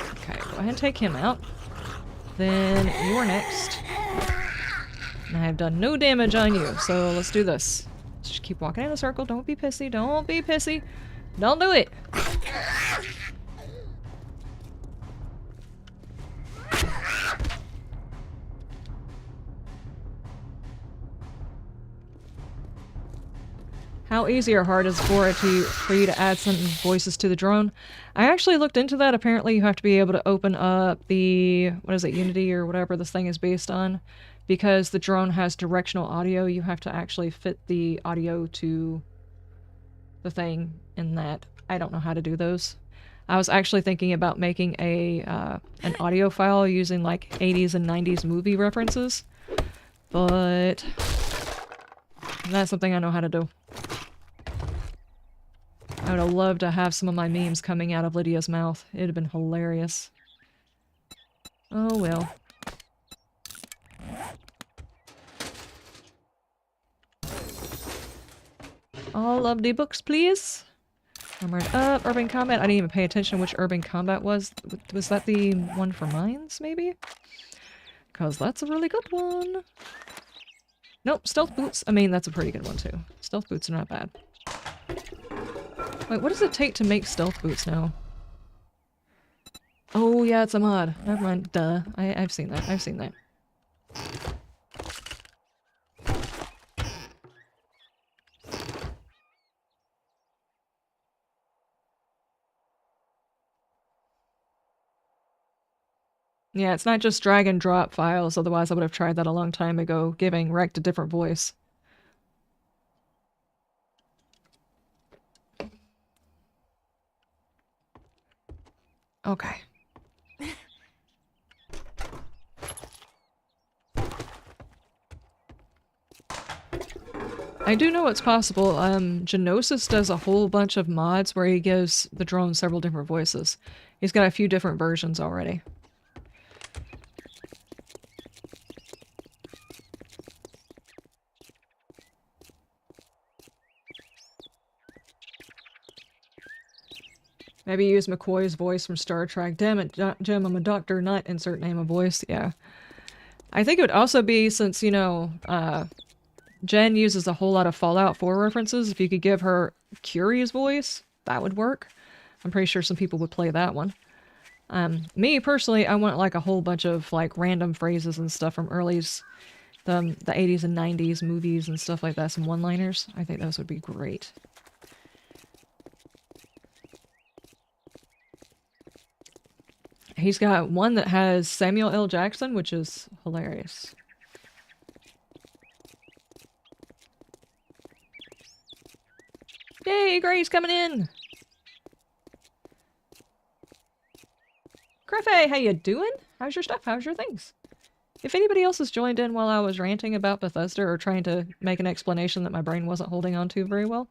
Speaker 1: Okay, go ahead and take him out. Then you are next. And I have done no damage on you, so let's do this. Just keep walking in a circle. Don't be pissy. Don't be pissy. Don't do it. How easy or hard is for you to add some voices to the drone? I actually looked into that. Apparently you have to be able to open up the, what is it, Unity or whatever this thing is based on. Because the drone has directional audio, you have to actually fit the audio to the thing in that. I don't know how to do those. I was actually thinking about making a an audio file using like 80s and 90s movie references. But that's something I know how to do. I would have loved to have some of my memes coming out of Lydia's mouth. It'd have been hilarious. Oh well. All of the books, please. Armored up, urban combat. I didn't even pay attention to which urban combat was. Was that the one for mines, maybe? Because that's a really good one. Nope, stealth boots. I mean, that's a pretty good one too. Stealth boots are not bad. Wait, what does it take to make stealth boots now? Oh yeah, it's a mod. Never mind. Duh. I've seen that. I've seen that. Yeah, it's not just drag and drop files, otherwise I would have tried that a long time ago, giving Rect a different voice. Okay. I do know it's possible. Genosis does a whole bunch of mods where he gives the drone several different voices. He's got a few different versions already. Maybe use McCoy's voice from Star Trek. Damn it, Jim, I'm a doctor, not insert name of voice. Yeah. I think it would also be, since, you know, Jen uses a whole lot of Fallout 4 references, if you could give her Curie's voice, that would work. I'm pretty sure some people would play that one. Me, personally, I want like a whole bunch of like random phrases and stuff from early's, the 80s and 90s movies and stuff like that, some one-liners. I think those would be great. He's got one that has Samuel L. Jackson, which is hilarious. Hey, Gray's coming in. Griffey, how you doing? How's your stuff? How's your things? If anybody else has joined in while I was ranting about Bethesda or trying to make an explanation that my brain wasn't holding on to very well,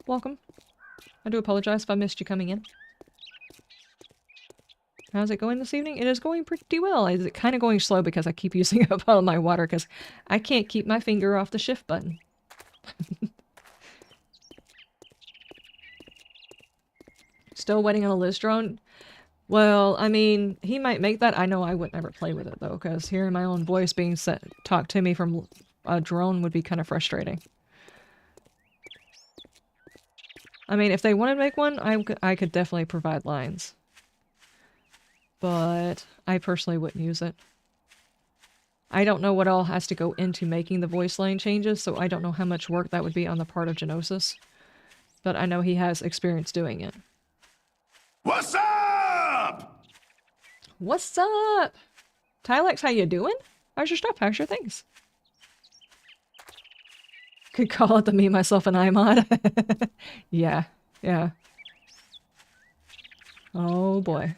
Speaker 1: welcome. I do apologize if I missed you coming in. How's it going this evening? It is going pretty well. It's kind of going slow because I keep using up all my water because I can't keep my finger off the shift button. Still waiting on a Liz drone? Well, I mean, he might make that. I know I would never play with it though, because hearing my own voice being talked to me from a drone would be kind of frustrating. I mean, if they want to make one, I could definitely provide lines. But I personally wouldn't use it. I don't know what all has to go into making the voice line changes, so I don't know how much work that would be on the part of Genosis. But I know he has experience doing it.
Speaker 2: What's up?
Speaker 1: What's up? Tylex, how you doing? How's your stuff? How's your things? Could call it the me, myself, and I mod. Yeah, yeah. Oh boy.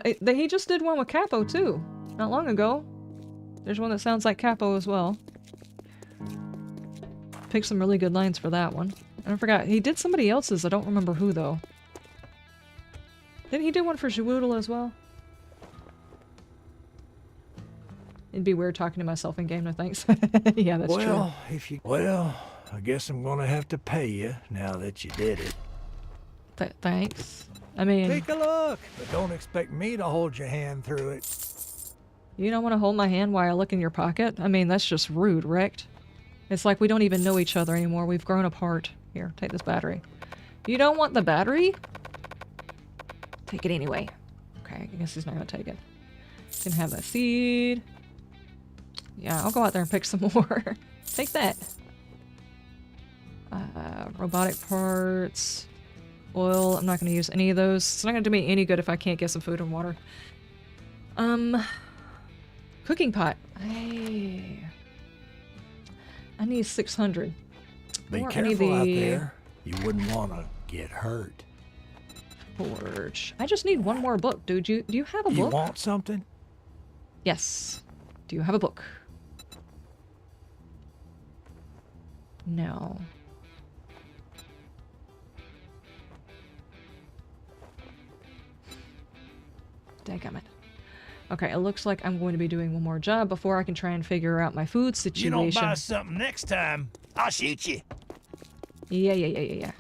Speaker 1: He just did one with Capo too, not long ago. There's one that sounds like Capo as well. Picked some really good lines for that one. And I forgot, he did somebody else's, I don't remember who though. Didn't he do one for Shawoodle as well? It'd be weird talking to myself in game, no thanks. Yeah, that's true.
Speaker 2: Well, I guess I'm gonna have to pay you now that you did it.
Speaker 1: Thanks. I mean...
Speaker 2: Take a look, but don't expect me to hold your hand through it.
Speaker 1: You don't want to hold my hand while I look in your pocket? I mean, that's just rude, Rect. It's like we don't even know each other anymore. We've grown apart. Here, take this battery. You don't want the battery? Take it anyway. Okay, I guess he's not gonna take it. Can have that seed. Yeah, I'll go out there and pick some more. Take that. Robotic parts. Oil, I'm not going to use any of those. It's not going to do me any good if I can't get some food and water. Cooking pot. I need 600.
Speaker 2: Be
Speaker 1: Or
Speaker 2: careful out there. You wouldn't want to get hurt.
Speaker 1: Forge. I just need one more book, dude. Do you have a book?
Speaker 2: You want something?
Speaker 1: Yes. Do you have a book? No. Dadgummit. Okay, it looks like I'm going to be doing one more job before I can try and figure out my food situation.
Speaker 2: You don't buy something next time, I'll shoot you.
Speaker 1: Yeah.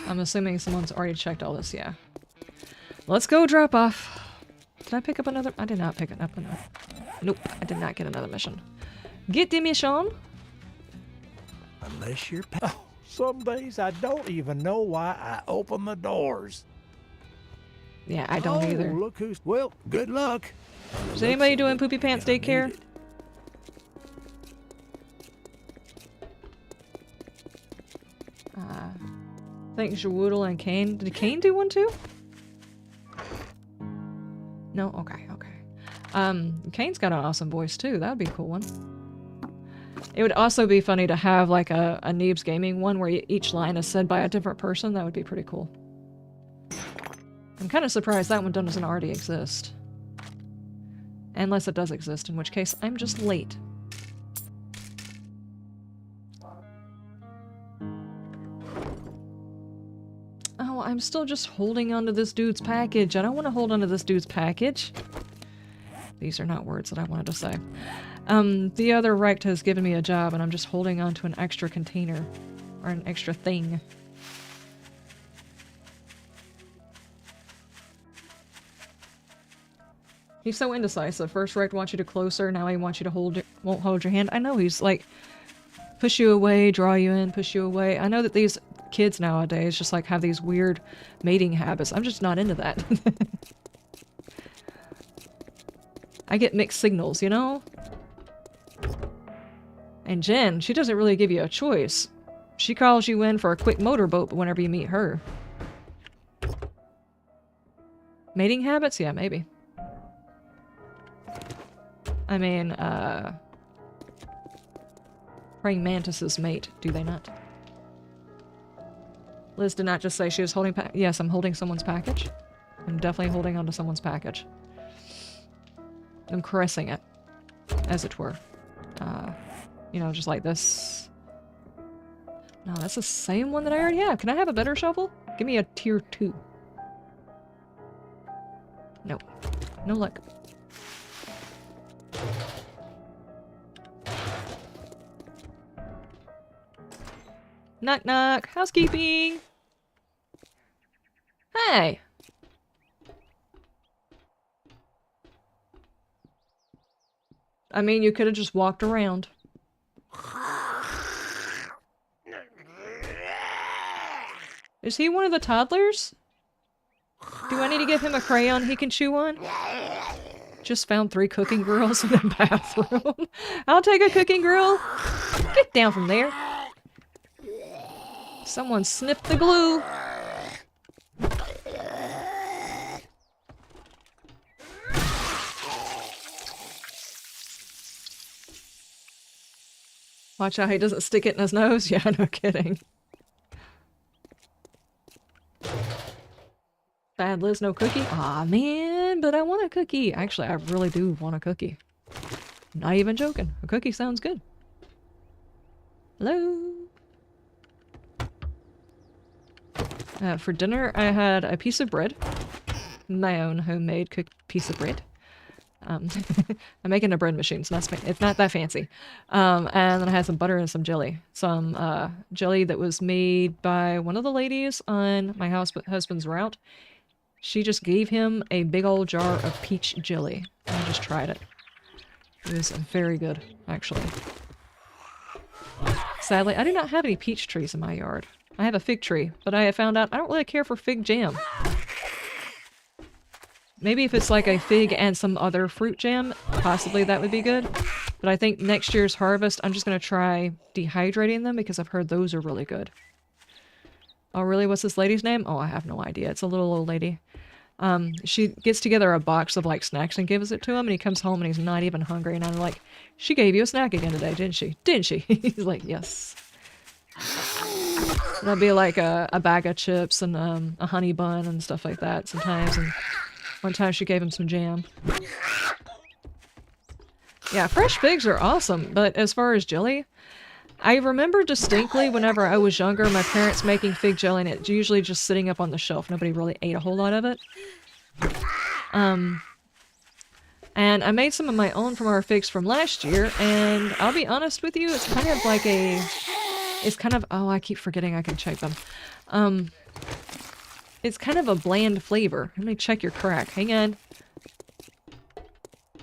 Speaker 1: I'm assuming someone's already checked all this, yeah. Let's go drop off. Did I pick up another? I did not pick it up another. Nope, I did not get another mission. Get the mission.
Speaker 2: Unless you're... Oh, some days I don't even know why I open the doors.
Speaker 1: Yeah, I don't either.
Speaker 2: Look who's... Well, good luck.
Speaker 1: Is anybody doing Poopy Pants daycare? I think Shawoodle and Kane. Did Kane do one too? No? Okay. Kane's got an awesome voice too. That would be a cool one. It would also be funny to have like a Neebs Gaming one where each line is said by a different person. That would be pretty cool. I'm kind of surprised that one doesn't already exist. Unless it does exist, in which case I'm just late. Oh, I'm still just holding onto this dude's package. I don't want to hold onto this dude's package. These are not words that I wanted to say. The other Rect has given me a job and I'm just holding onto an extra container. Or an extra thing. He's so indecisive. First Rect wants you to closer, now he wants you to won't hold your hand. I know, he's like, push you away, draw you in, push you away. I know that these kids nowadays just like have these weird mating habits. I'm just not into that. I get mixed signals, you know? And Jen, she doesn't really give you a choice. She calls you in for a quick motorboat whenever you meet her. Mating habits? Yeah, maybe. I mean, praying mantises mate, do they not? Liz did not just say she was holding yes, I'm holding someone's package. I'm definitely holding onto someone's package. I'm caressing it, as it were. You know, just like this. No, that's the same one that I already have. Can I have a better shovel? Give me a tier 2. No. No luck. Knock knock. Housekeeping. Hey. I mean, you could have just walked around. Is he one of the toddlers? Do I need to give him a crayon he can chew on? Just found 3 cooking girls in the bathroom. I'll take a cooking girl. Get down from there. Someone snipped the glue. Watch out, he doesn't stick it in his nose. Yeah, no kidding. Bad Liz, no cookie? Aw, man, but I want a cookie. Actually, I really do want a cookie. Not even joking. A cookie sounds good. Hello? For dinner, I had a piece of bread. My own homemade cooked piece of bread. I'm making a bread machine, so it's not that fancy. And then I had some butter and some jelly. Some jelly that was made by one of the ladies on my husband's route. She just gave him a big old jar of peach jelly. I just tried it. It was very good, actually. Sadly, I do not have any peach trees in my yard. I have a fig tree, but I have found out I don't really care for fig jam. Maybe if it's like a fig and some other fruit jam, possibly that would be good. But I think next year's harvest, I'm just going to try dehydrating them because I've heard those are really good. Oh, really? What's this lady's name? Oh, I have no idea. It's a little old lady. She gets together a box of like snacks and gives it to him, and he comes home and he's not even hungry. And I'm like, she gave you a snack again today, didn't she? Didn't she? He's like, yes. And that'll be like a bag of chips and a honey bun and stuff like that sometimes. And one time she gave him some jam. Yeah, fresh figs are awesome, but as far as jelly, I remember distinctly whenever I was younger, my parents making fig jelly, and it's usually just sitting up on the shelf. Nobody really ate a whole lot of it. And I made some of my own from our figs from last year, and I'll be honest with you, it's kind of like a... It's kind of... Oh, I keep forgetting I can check them. It's kind of a bland flavor. Let me check your crack. Hang on.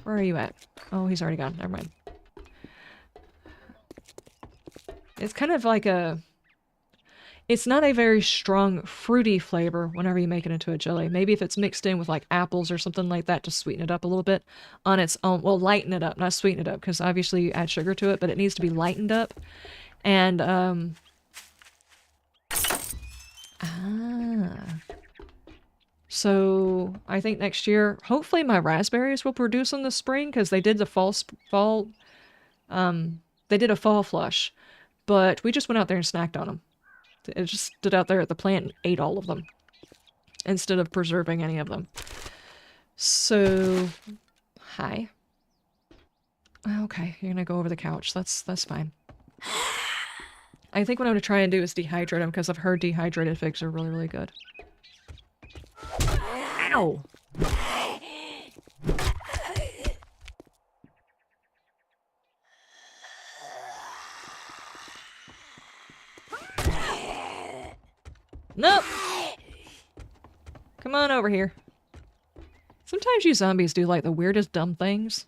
Speaker 1: Where are you at? Oh, he's already gone. Never mind. It's kind of like a... It's not a very strong fruity flavor whenever you make it into a jelly. Maybe if it's mixed in with like apples or something like that to sweeten it up a little bit on its own. Well, lighten it up, not sweeten it up, because obviously you add sugar to it, but it needs to be lightened up. And, so I think next year, hopefully my raspberries will produce in the spring, because they did the they did a fall flush, but we just went out there and snacked on them. It just stood out there at the plant and ate all of them, instead of preserving any of them. So, hi. Okay, you're gonna go over the couch. That's fine. I think what I'm gonna try and do is dehydrate them, because I've heard dehydrated figs are really, really good. Ow! Nope! Come on over here. Sometimes you zombies do like the weirdest dumb things.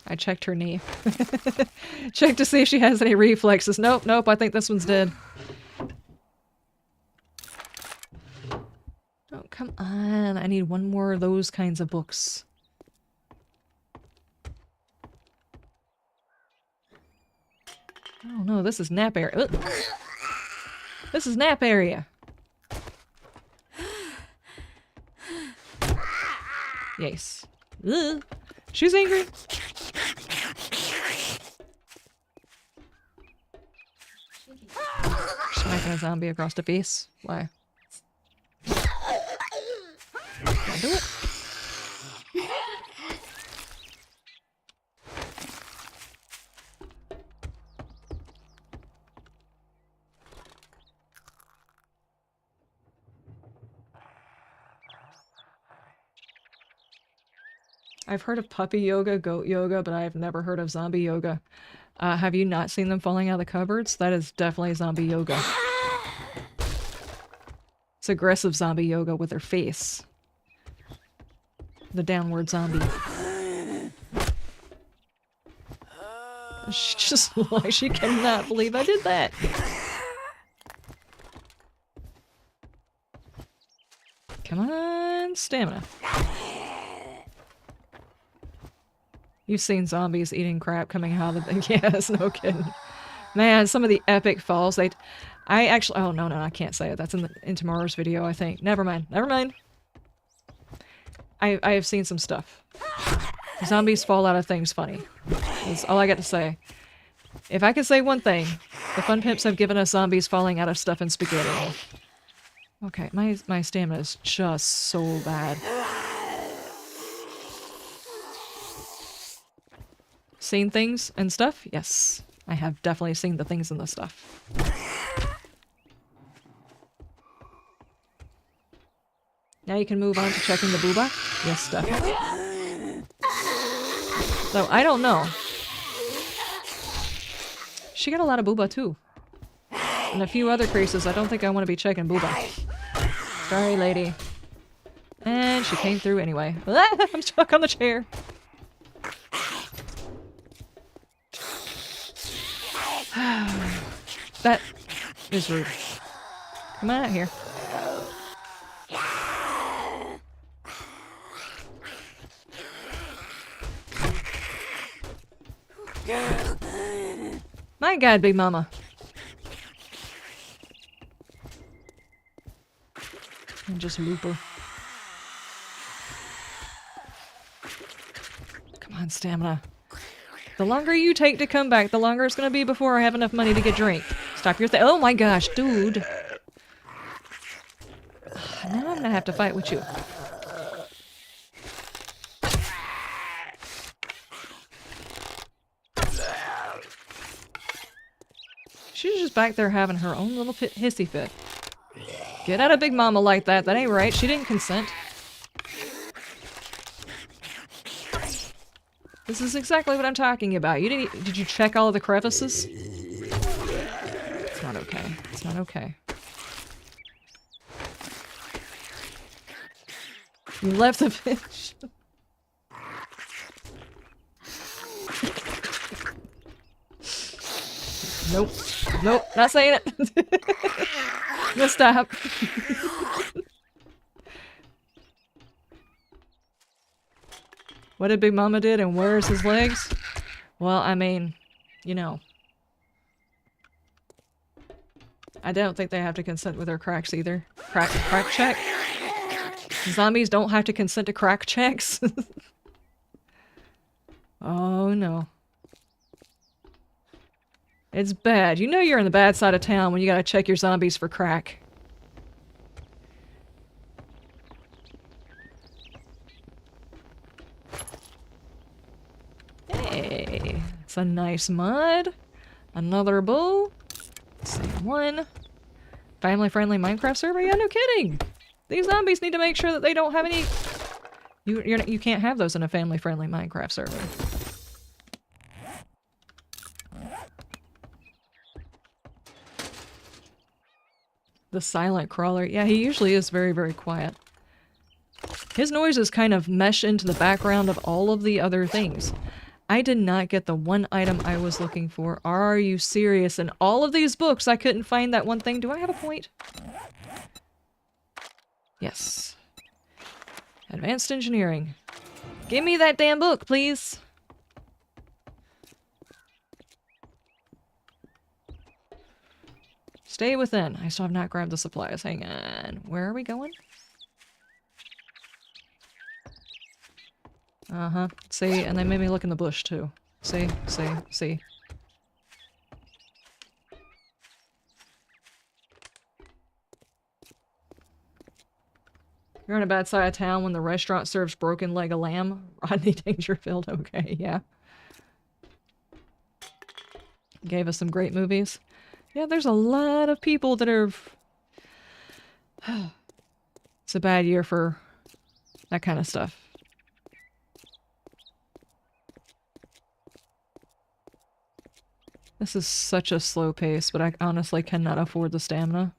Speaker 1: I checked her knee. Checked to see if she has any reflexes. Nope, nope, I think this one's dead. Oh, come on. I need one more of those kinds of books. Oh no, this is nap area. Ugh. This is nap area. Yes. Ugh. She's angry. smacking a zombie across the face. Why? I'll do it. I've heard of puppy yoga, goat yoga, but I've never heard of zombie yoga. Have you not seen them falling out of the cupboards? That is definitely zombie yoga. It's aggressive zombie yoga with their face. The downward zombie. She just like she cannot believe I did that. Come on, stamina. You've seen zombies eating crap coming out of the... Yes, no kidding. Man, some of the epic falls, I actually... Oh, no, I can't say it. That's in tomorrow's video, I think. Never mind. I have seen some stuff. Zombies fall out of things funny. That's all I got to say. If I could say one thing, the Fun Pimps have given us zombies falling out of stuff in spaghetti. Okay, my stamina is just so bad. Seen things and stuff? Yes. I have definitely seen the things and the stuff. Now you can move on to checking the booba? Yes, definitely. So, I don't know. She got a lot of booba too. And a few other creases. I don't think I want to be checking booba. Sorry, lady. And she came through anyway. I'm stuck on the chair. That is rude. Come on out here. My God, Big Mama. And just loop her. Come on, stamina. The longer you take to come back, the longer it's gonna be before I have enough money to get drink. Stop your thing. Oh my gosh, dude. Now I'm gonna have to fight with you. She's just back there having her own little hissy fit. Get out of Big Mama like that. That ain't right. She didn't consent. This is exactly what I'm talking about. You didn't. Did you check all of the crevices? It's not okay. It's not okay. You left the fish. Nope. Nope. Not saying it. No, stop. What did Big Mama did and where's his legs? Well, I mean, you know. I don't think they have to consent with their cracks either. Crack check? Zombies don't have to consent to crack checks? Oh no. It's bad. You know you're on the bad side of town when you gotta check your zombies for crack. Hey, it's a nice mud. Another bow. Same one. Family-friendly Minecraft server? Yeah, no kidding. These zombies need to make sure that they don't have any... You can't have those in a family-friendly Minecraft server. The silent crawler. Yeah, he usually is very, very quiet. His noises kind of mesh into the background of all of the other things. I did not get the one item I was looking for. Are you serious? In all of these books, I couldn't find that one thing. Do I have a point? Yes. Advanced engineering. Give me that damn book, please. Stay within. I still have not grabbed the supplies. Hang on. Where are we going? Uh-huh. See, and they made me look in the bush, too. See? You're on a bad side of town when the restaurant serves broken leg of lamb. Rodney Dangerfield. Okay, yeah. Gave us some great movies. Yeah, there's a lot of people that are... It's a bad year for that kind of stuff. This is such a slow pace, but I honestly cannot afford the stamina.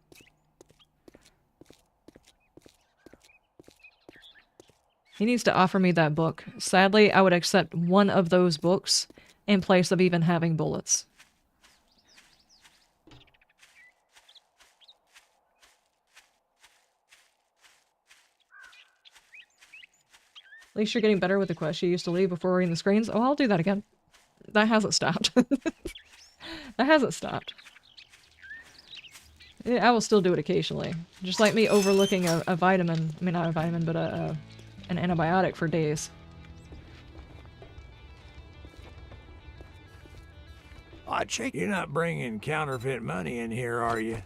Speaker 1: He needs to offer me that book. Sadly, I would accept one of those books in place of even having bullets. At least you're getting better with the quest you used to leave before reading the screens. Oh, I'll do that again. That hasn't stopped. That hasn't stopped. Yeah, I will still do it occasionally. Just like me overlooking a vitamin. I mean, not a vitamin, but an antibiotic for days.
Speaker 2: I check. You're not bringing counterfeit money in here, are you?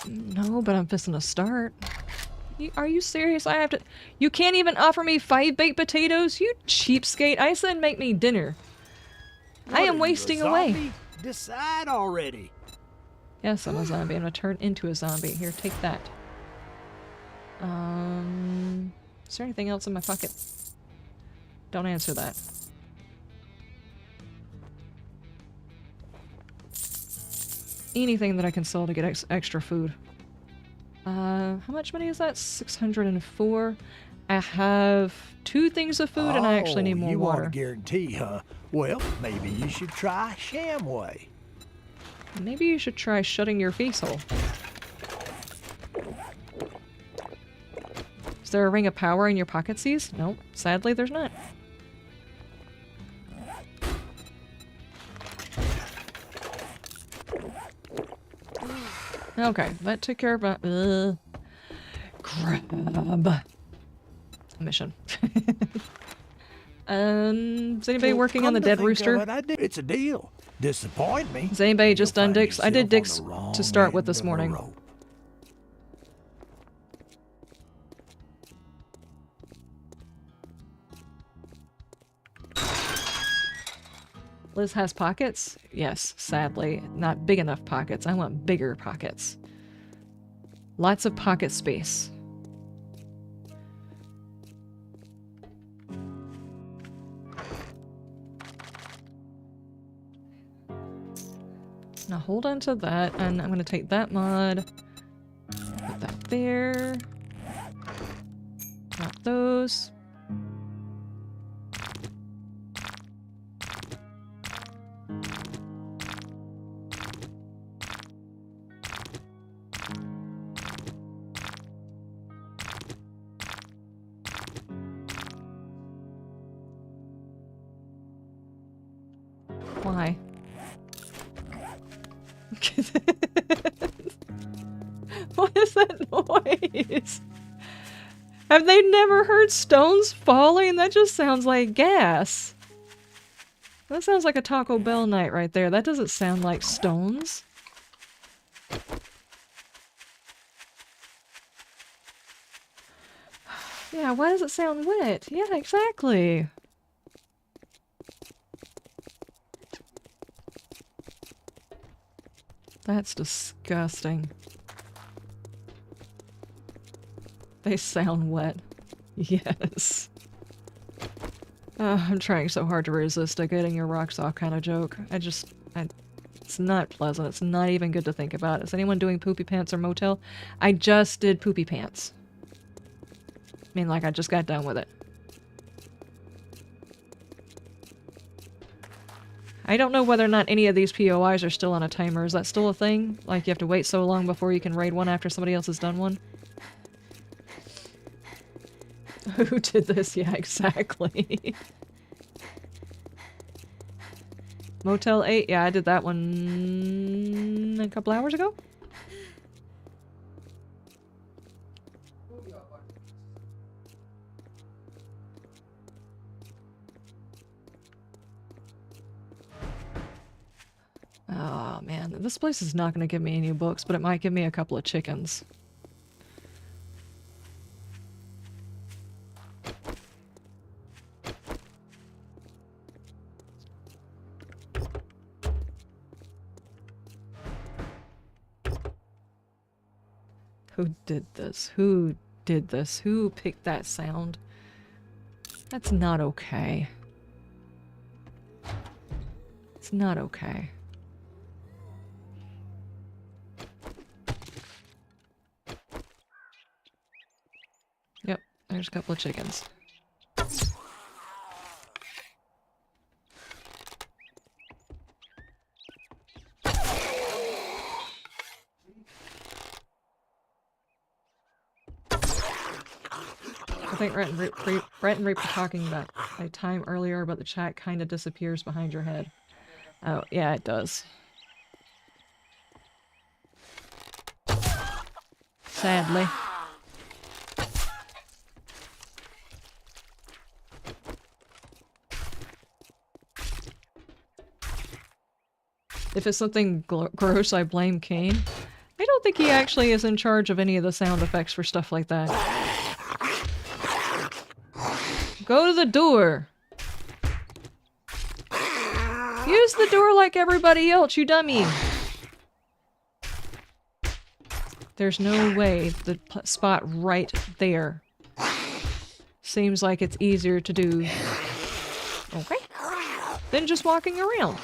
Speaker 1: No, but I'm fixing to start. Are you serious? I have to... You can't even offer me 5 baked potatoes? You cheapskate. I said make me dinner. I am wasting away.
Speaker 2: Decide already.
Speaker 1: Yes, I'm a zombie. I'm gonna turn into a zombie. Here, take that. Is there anything else in my pocket? Don't answer that. Anything that I can sell to get extra food. How much money is that? 604. I have 2 things of food and I actually need more
Speaker 2: you
Speaker 1: water.
Speaker 2: want a guarantee, huh? Well, maybe you should try Shamway.
Speaker 1: Maybe you should try shutting your face hole. Is there a ring of power in your pocket, Seas? Nope. Sadly, there's not. Okay, that took care of my... grab. Mission. Is anybody working on the dead rooster?
Speaker 2: It's a deal. Disappoint me.
Speaker 1: Has anybody just done
Speaker 2: You'll
Speaker 1: dicks? I did
Speaker 2: find
Speaker 1: dicks
Speaker 2: yourself on the
Speaker 1: to start with
Speaker 2: wrong
Speaker 1: this
Speaker 2: end of
Speaker 1: morning.
Speaker 2: the rope.
Speaker 1: Liz has pockets? Yes, sadly. Not big enough pockets. I want bigger pockets. Lots of pocket space. Now hold on to that, and I'm going to take that mod, put that there, drop those. Why? What is that noise? Have they never heard stones falling? That just sounds like gas. That sounds like a Taco Bell night right there. That doesn't sound like stones. Yeah, why does it sound wet? Yeah, exactly. That's disgusting. They sound wet. Yes. I'm trying so hard to resist a getting your rocks off kind of joke. It's not pleasant. It's not even good to think about. Is anyone doing Poopy Pants or Motel? I just did Poopy Pants. I mean, like, I just got done with it. I don't know whether or not any of these POIs are still on a timer. Is that still a thing? Like, you have to wait so long before you can raid one after somebody else has done one? Who did this? Yeah, exactly. Motel 8? Yeah, I did that one a couple hours ago. Oh man, this place is not going to give me any books, but it might give me a couple of chickens. Who did this? Who did this? Who picked that sound? That's not okay. It's not okay. Yep, there's a couple of chickens. I think Brett and Reap were talking about a time earlier, but the chat kind of disappears behind your head. Oh, yeah, it does. Sadly. If it's something gross, I blame Kane. I don't think he actually is in charge of any of the sound effects for stuff like that. Go to the door! Use the door like everybody else, you dummy! There's no way the spot right there seems like it's easier to do. Okay. Than just walking around.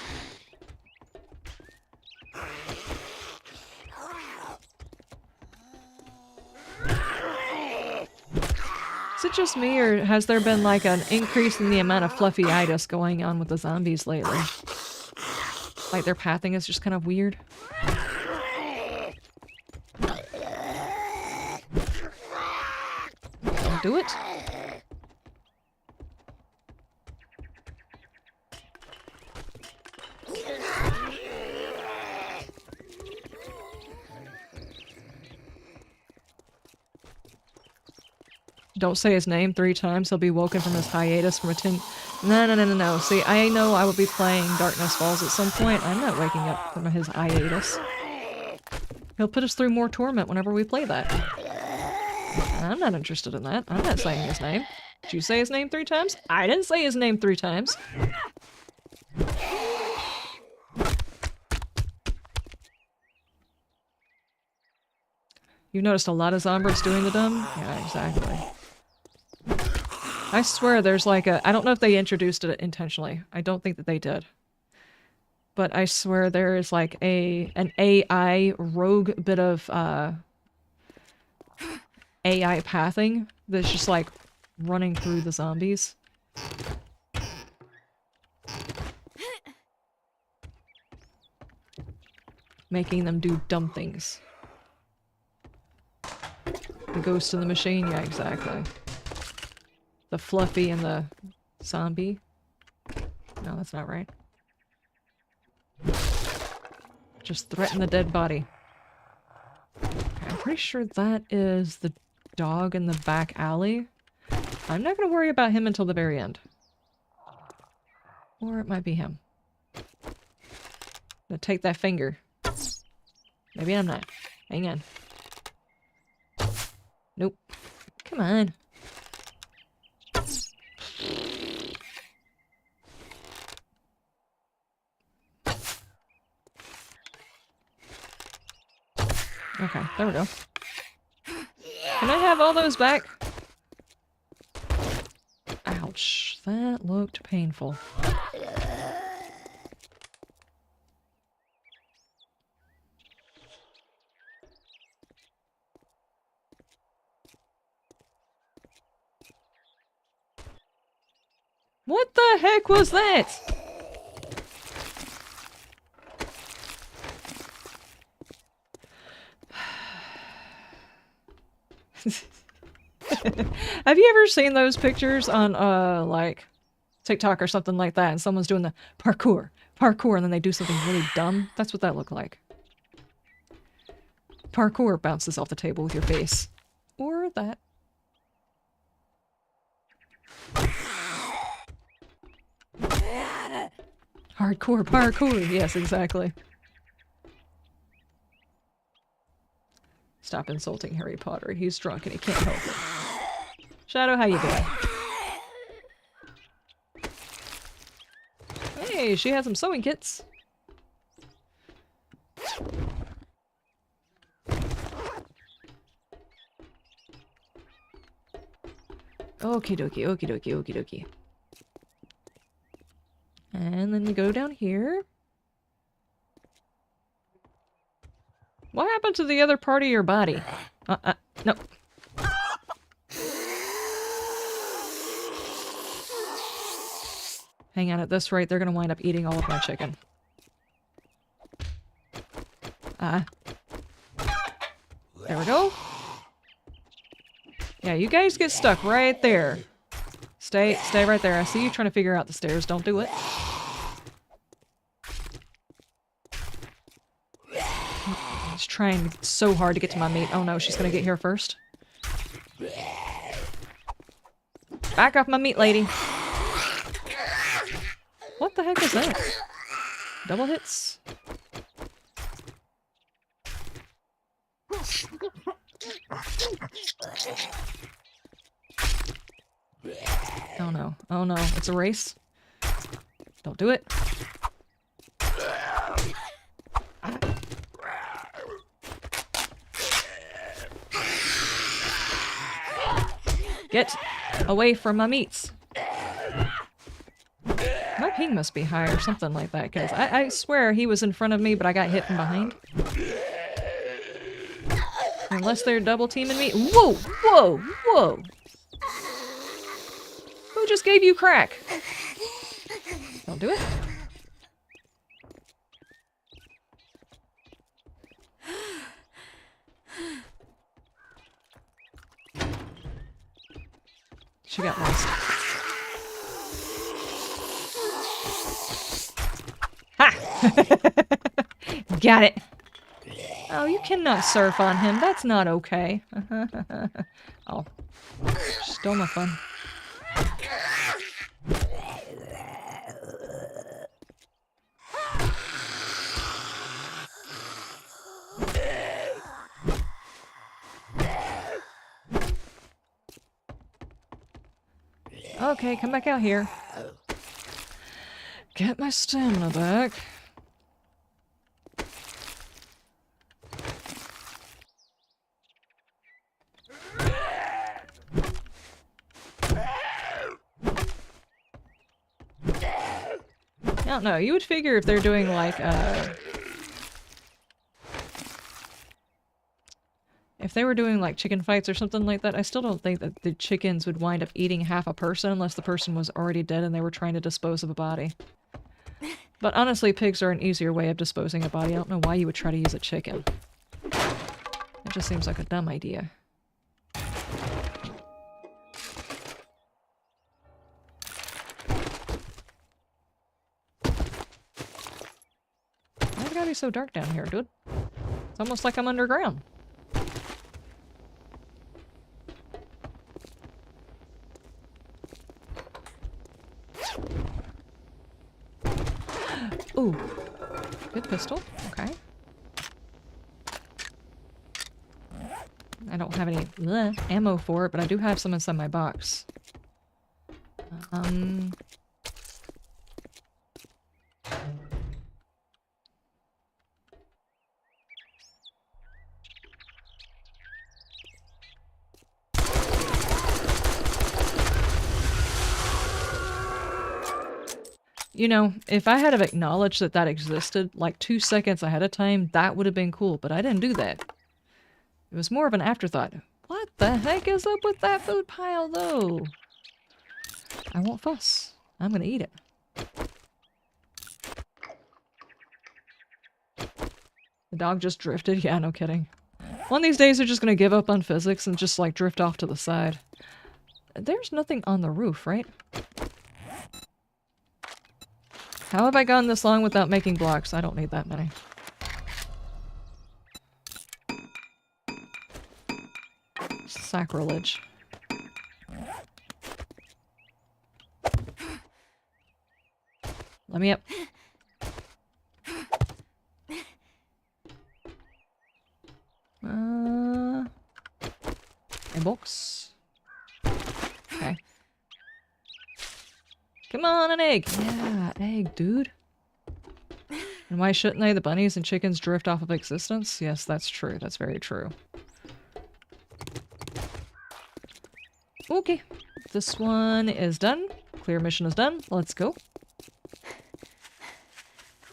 Speaker 1: Is it just me, or has there been like an increase in the amount of fluffy-itis going on with the zombies lately? Like their pathing is just kind of weird. Don't do it. Don't say his name 3 times, he'll be woken from his hiatus from a 10... No. See, I know I will be playing Darkness Falls at some point. I'm not waking up from his hiatus. He'll put us through more torment whenever we play that. I'm not interested in that. I'm not saying his name. Did you say his name 3 times? I didn't say his name 3 times. You noticed a lot of zombies doing the dumb? Yeah, exactly. I swear there's like a... I don't know if they introduced it intentionally. I don't think that they did. But I swear there is like an AI rogue bit of AI pathing that's just like running through the zombies. Making them do dumb things. The ghost in the machine, yeah, exactly. The Fluffy and the zombie. No, that's not right. Just threaten the dead body. Okay, I'm pretty sure that is the dog in the back alley. I'm not going to worry about him until the very end. Or it might be him. I'm gonna take that finger. Maybe I'm not. Hang on. Nope. Come on. Okay, there we go. Can I have all those back? Ouch, that looked painful. What the heck was that? Have you ever seen those pictures on like TikTok or something like that, and someone's doing the parkour, and then they do something really dumb? That's what that looked like. Parkour bounces off the table with your face. Or that. Hardcore parkour, yes, exactly. Stop insulting Harry Potter. He's drunk and he can't help it. Shadow, how you doing? Hey, she has some sewing kits. Okie dokie, okie dokie, okie dokie. And then you go down here. What happened to the other part of your body? No. Hang on, at this rate, they're gonna wind up eating all of my chicken. There we go. Yeah, you guys get stuck right there. Stay right there. I see you trying to figure out the stairs. Don't do it. She's trying so hard to get to my meat. Oh no, she's gonna get here first. Back off my meat, lady. What the heck is that? Double hits? Oh no. Oh no. It's a race. Don't do it. Get away from my meats. My ping must be high or something like that, because I swear he was in front of me, but I got hit from behind. Unless they're double teaming me. Whoa! Whoa! Whoa! Who just gave you crack? Don't do it. She got lost. Ha! Got it. Oh, you cannot surf on him. That's not okay. Oh. Stole my fun. Okay, come back out here. Get my stamina back. I don't know, you would figure if they're doing like, if they were doing like chicken fights or something like that, I still don't think that the chickens would wind up eating half a person unless the person was already dead and they were trying to dispose of a body. But honestly, pigs are an easier way of disposing of a body. I don't know why you would try to use a chicken. It just seems like a dumb idea. Why it gotta be so dark down here, dude? It's almost like I'm underground. Ooh, good pistol. Okay. I don't have any ammo for it, but I do have some inside my box. You know, if I had have acknowledged that that existed, like 2 seconds ahead of time, that would have been cool, but I didn't do that. It was more of an afterthought. What the heck is up with that food pile, though? I won't fuss. I'm gonna eat it. The dog just drifted? Yeah, no kidding. One of these days they're just gonna give up on physics and just, like, drift off to the side. There's nothing on the roof, right? How have I gone this long without making blocks? I don't need that many. Sacrilege. Let me up. A box. Okay. Come on, an egg! Yeah, egg, dude. And why shouldn't they? The bunnies and chickens drift off of existence? Yes, that's true. That's very true. Okay. this one is done. Clear mission is done. Let's go.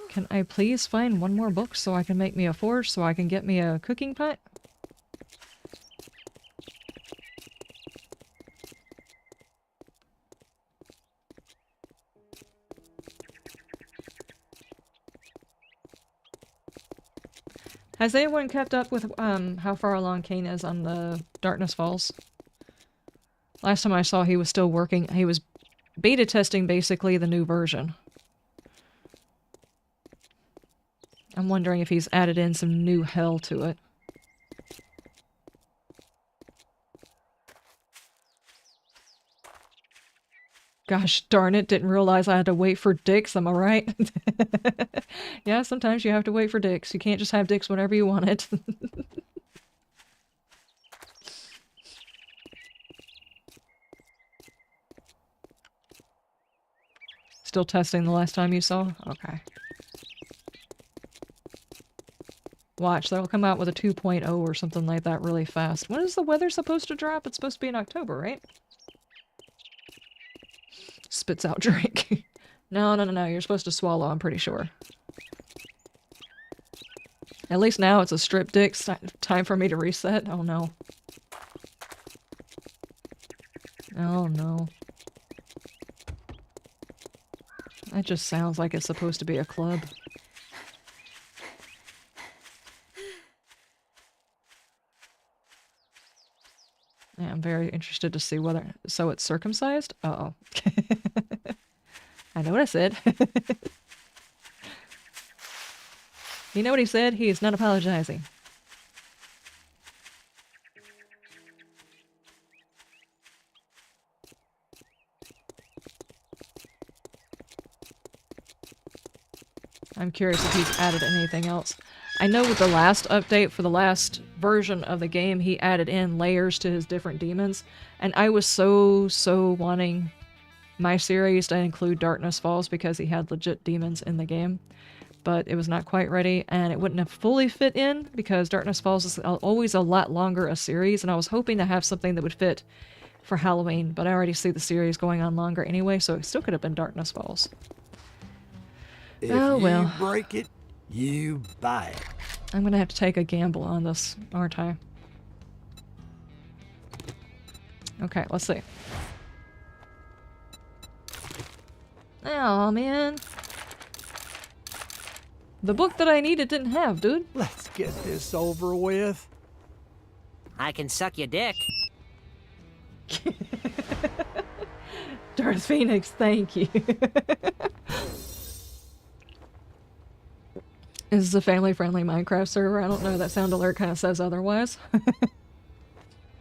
Speaker 1: Can I please find one more book so I can make me a forge so I can get me a cooking pot? Has anyone kept up with how far along Kane is on the Darkness Falls? Last time I saw he was still working. He was beta testing basically the new version. I'm wondering if he's added in some new hell to it. Gosh darn it, didn't realize I had to wait for dicks, am I right? Yeah, sometimes you have to wait for dicks. You can't just have dicks whenever you want it. Still testing the last time you saw? Okay. Watch, that'll come out with a 2.0 or something like that really fast. When is the weather supposed to drop? It's supposed to be in October, right? Spits out drink. No, you're supposed to swallow, I'm pretty sure. At least now it's a strip dick. Time for me to reset. Oh no. Oh no. That just sounds like it's supposed to be a club. Yeah, I'm very interested to see whether... So it's circumcised? Uh-oh. I know what I said. You know what he said? He is not apologizing. I'm curious if he's added anything else. I know with the last update for the last version of the game, he added in layers to his different demons. And I was so wanting my series to include Darkness Falls because he had legit demons in the game. But it was not quite ready, and it wouldn't have fully fit in because Darkness Falls is always a lot longer a series, and I was hoping to have something that would fit for Halloween, but I already see the series going on longer anyway, so it still could have been Darkness Falls.
Speaker 2: If
Speaker 1: Oh well.
Speaker 2: you break it, you buy it.
Speaker 1: I'm gonna have to take a gamble on this, aren't I? Okay, let's see. Oh man. The book that I needed didn't have, dude.
Speaker 2: Let's get this over with.
Speaker 7: I can suck your dick.
Speaker 1: Darth Phoenix, thank you. This is a family-friendly Minecraft server. I don't know, that sound alert kind of says otherwise.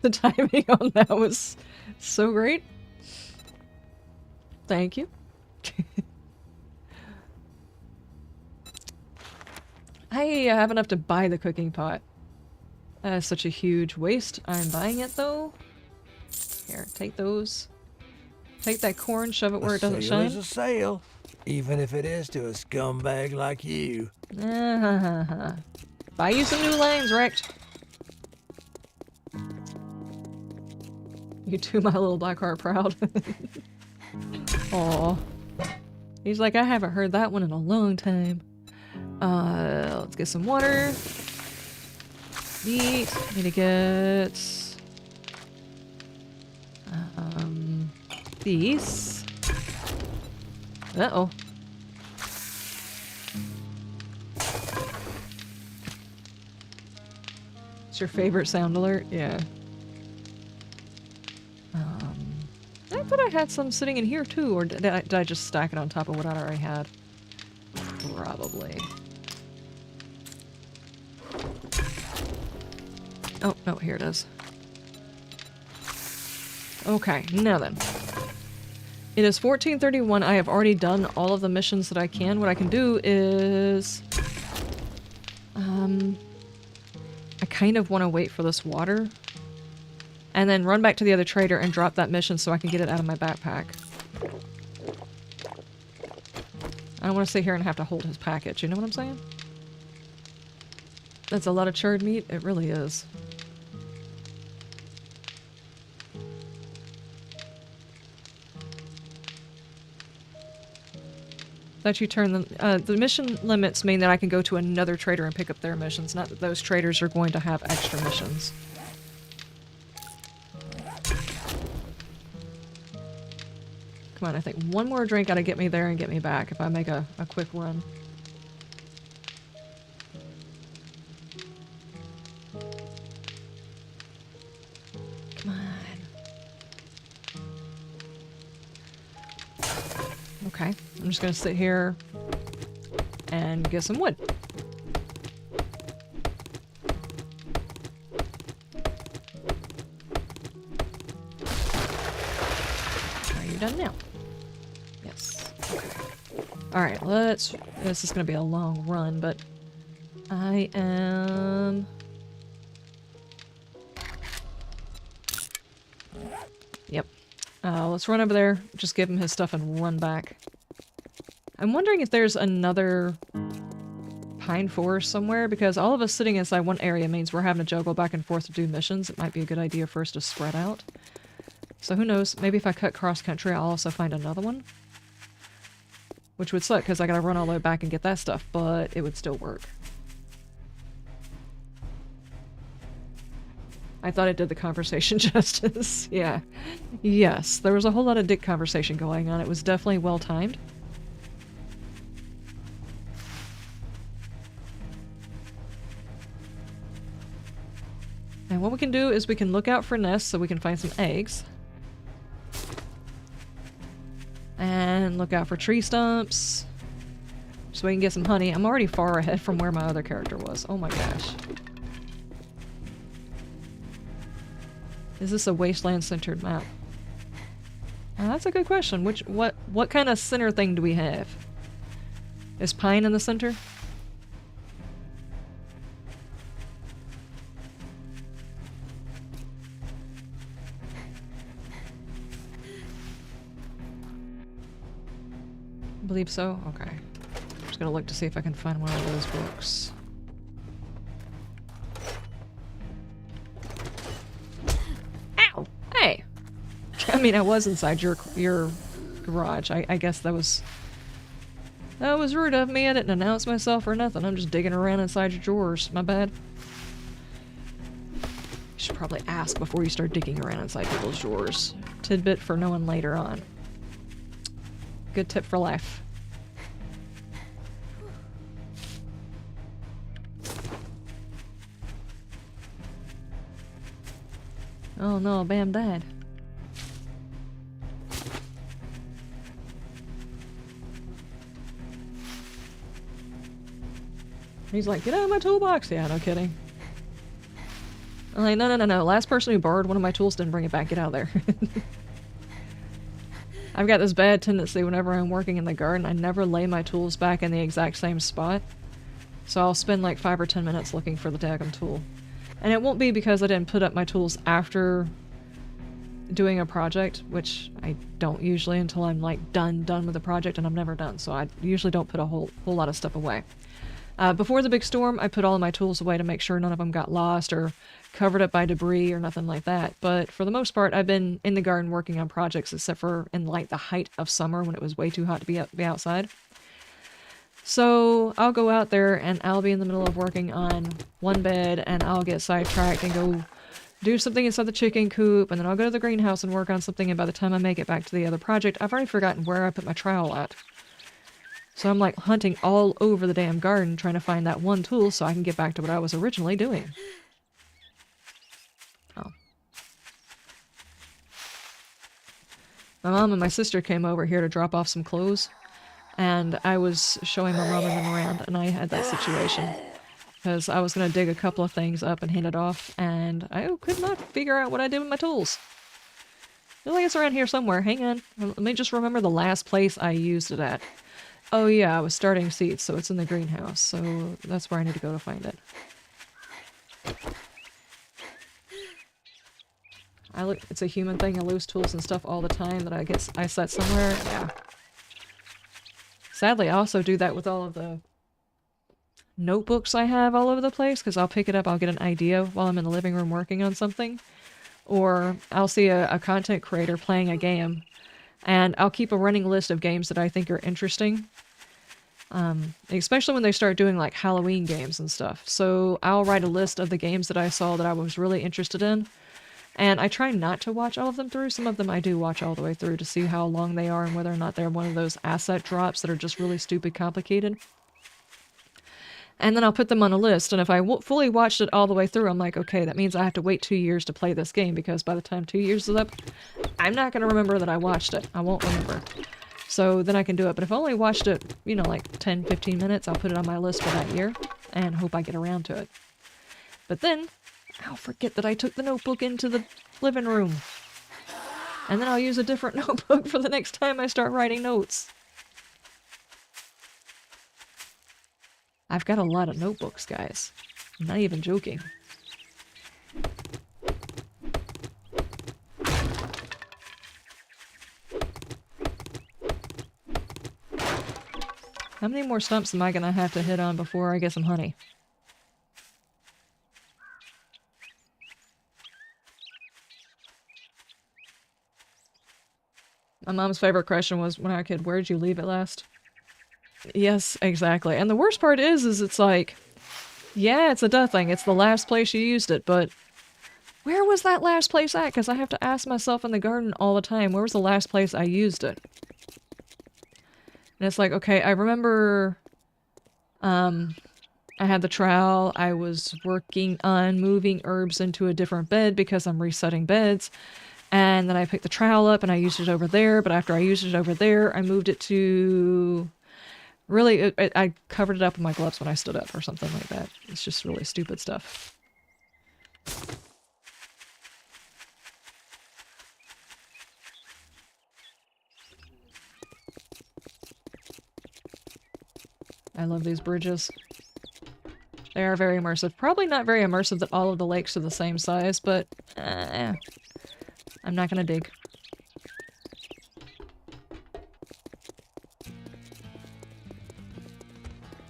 Speaker 1: The timing on that was so great. Thank you. I have enough to buy the cooking pot. That is such a huge waste. I'm buying it though. Here, take those. Take that corn, shove it where it doesn't
Speaker 2: A sale
Speaker 1: shine.
Speaker 2: is a sale, even if it is to a scumbag like you.
Speaker 1: Buy you some new lanes, Rex. You do my little black heart proud. Aw. He's like, I haven't heard that one in a long time. Let's get some water. Need to get these. Uh-oh. It's your favorite sound alert? Yeah. I thought I had some sitting in here too, or did I just stack it on top of what I already had? Probably. Oh, no, here it is. Okay, now then. It is 14:31. I have already done all of the missions that I can. What I can do is... I kind of want to wait for this water. And then run back to the other trader and drop that mission so I can get it out of my backpack. I don't want to sit here and have to hold his package, you know what I'm saying? That's a lot of charred meat. It really is. that you turn the mission limits mean that I can go to another trader and pick up their missions, not that those traders are going to have extra missions. Come on, I think one more drink gotta get me there and get me back if I make a quick run. Come on. Okay, I'm just gonna sit here and get some wood. Are you done now? Yes. Okay. Alright, this is gonna be a long run, but I am... Yep. Let's run over there, just give him his stuff and run back. I'm wondering if there's another pine forest somewhere, because all of us sitting inside one area means we're having to juggle back and forth to do missions. It might be a good idea for us to spread out. So who knows, maybe if I cut cross-country I'll also find another one. Which would suck, because I gotta run all the way back and get that stuff, but it would still work. I thought it did the conversation justice. Yeah. Yes, there was a whole lot of dick conversation going on. It was definitely well-timed. And what we can do is we can look out for nests so we can find some eggs. And look out for tree stumps so we can get some honey. I'm already far ahead from where my other character was. Oh my gosh. Is this a wasteland-centered map? That's a good question. What kind of center thing do we have? Is pine in the center? I believe so? Okay. I'm just gonna look to see if I can find one of those books. Ow! Hey! I mean, I was inside your garage. I guess that was rude of me. I didn't announce myself or nothing. I'm just digging around inside your drawers. My bad. You should probably ask before you start digging around inside people's drawers. Tidbit for knowing later on. Good tip for life. Oh no, Bam died. He's like, get out of my toolbox! Yeah, no kidding. I'm like, no. Last person who borrowed one of my tools didn't bring it back. Get out of there. I've got this bad tendency whenever I'm working in the garden, I never lay my tools back in the exact same spot. So I'll spend like 5 or 10 minutes looking for the daggum tool. And it won't be because I didn't put up my tools after doing a project, which I don't usually until I'm like done with the project, and I'm never done, so I usually don't put a whole lot of stuff away. Before the big storm, I put all of my tools away to make sure none of them got lost or covered up by debris or nothing like that. But for the most part, I've been in the garden working on projects, except for in like the height of summer when it was way too hot to be outside. So I'll go out there and I'll be in the middle of working on one bed and I'll get sidetracked and go do something inside the chicken coop, and then I'll go to the greenhouse and work on something, and by the time I make it back to the other project, I've already forgotten where I put my trowel at. So I'm like hunting all over the damn garden trying to find that one tool so I can get back to what I was originally doing. Oh. My mom and my sister came over here to drop off some clothes, and I was showing my mom them around, and I had that situation. Because I was going to dig a couple of things up and hand it off, and I could not figure out what I did with my tools. I feel like it's around here somewhere. Hang on. Let me just remember the last place I used it at. Oh yeah, I was starting seeds, so it's in the greenhouse. So that's where I need to go to find it. It's a human thing. I lose tools and stuff all the time that I set somewhere. Yeah. Sadly, I also do that with all of the notebooks I have all over the place, because I'll pick it up, I'll get an idea while I'm in the living room working on something. Or I'll see a content creator playing a game, and I'll keep a running list of games that I think are interesting. Especially when they start doing like Halloween games and stuff. So I'll write a list of the games that I saw that I was really interested in. And I try not to watch all of them through. Some of them I do watch all the way through to see how long they are and whether or not they're one of those asset drops that are just really stupid complicated. And then I'll put them on a list, and if I fully watched it all the way through, I'm like, okay, that means I have to wait 2 years to play this game, because by the time 2 years is up, I'm not going to remember that I watched it. I won't remember. So then I can do it. But if I only watched it, you know, like 10, 15 minutes, I'll put it on my list for that year, and hope I get around to it. But then, I'll forget that I took the notebook into the living room. And then I'll use a different notebook for the next time I start writing notes. I've got a lot of notebooks, guys. I'm not even joking. How many more stumps am I gonna have to hit on before I get some honey? My mom's favorite question was, when I was a kid, where'd you leave it last? Yes, exactly. And the worst part is it's like, yeah, it's a duh thing. It's the last place you used it, but where was that last place at? Because I have to ask myself in the garden all the time, where was the last place I used it? And it's like, okay, I remember, I had the trowel. I was working on moving herbs into a different bed because I'm resetting beds. And then I picked the trowel up and I used it over there. But after I used it over there, I moved it to... Really, I covered it up with my gloves when I stood up or something like that. It's just really stupid stuff. I love these bridges. They are very immersive. Probably not very immersive that all of the lakes are the same size, but I'm not gonna dig.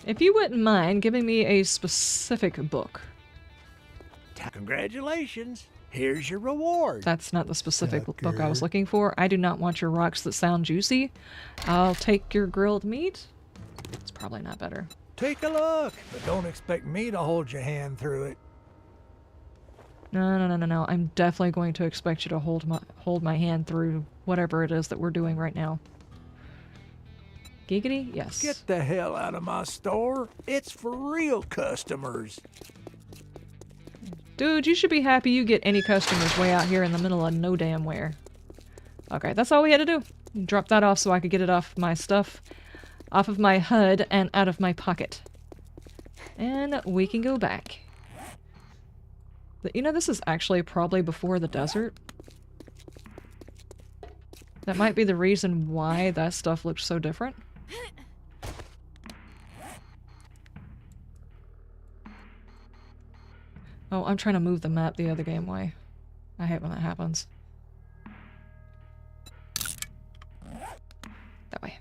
Speaker 1: If you wouldn't mind giving me a specific book.
Speaker 2: Congratulations. Here's your reward.
Speaker 1: That's not the specific book I was looking for. I do not want your rocks that sound juicy. I'll take your grilled meat. It's probably not better.
Speaker 2: Take a look, but don't expect me to hold your hand through it.
Speaker 1: No. I'm definitely going to expect you to hold my hand through whatever it is that we're doing right now. Giggity? Yes.
Speaker 2: Get the hell out of my store. It's for real customers.
Speaker 1: Dude, you should be happy you get any customers way out here in the middle of no damn where. Okay, that's all we had to do. Drop that off so I could get it off my stuff, off of my HUD, and out of my pocket. And we can go back. You know, this is actually probably before the desert. That might be the reason why that stuff looks so different. Oh, I'm trying to move the map the other game way. I hate when that happens. That way.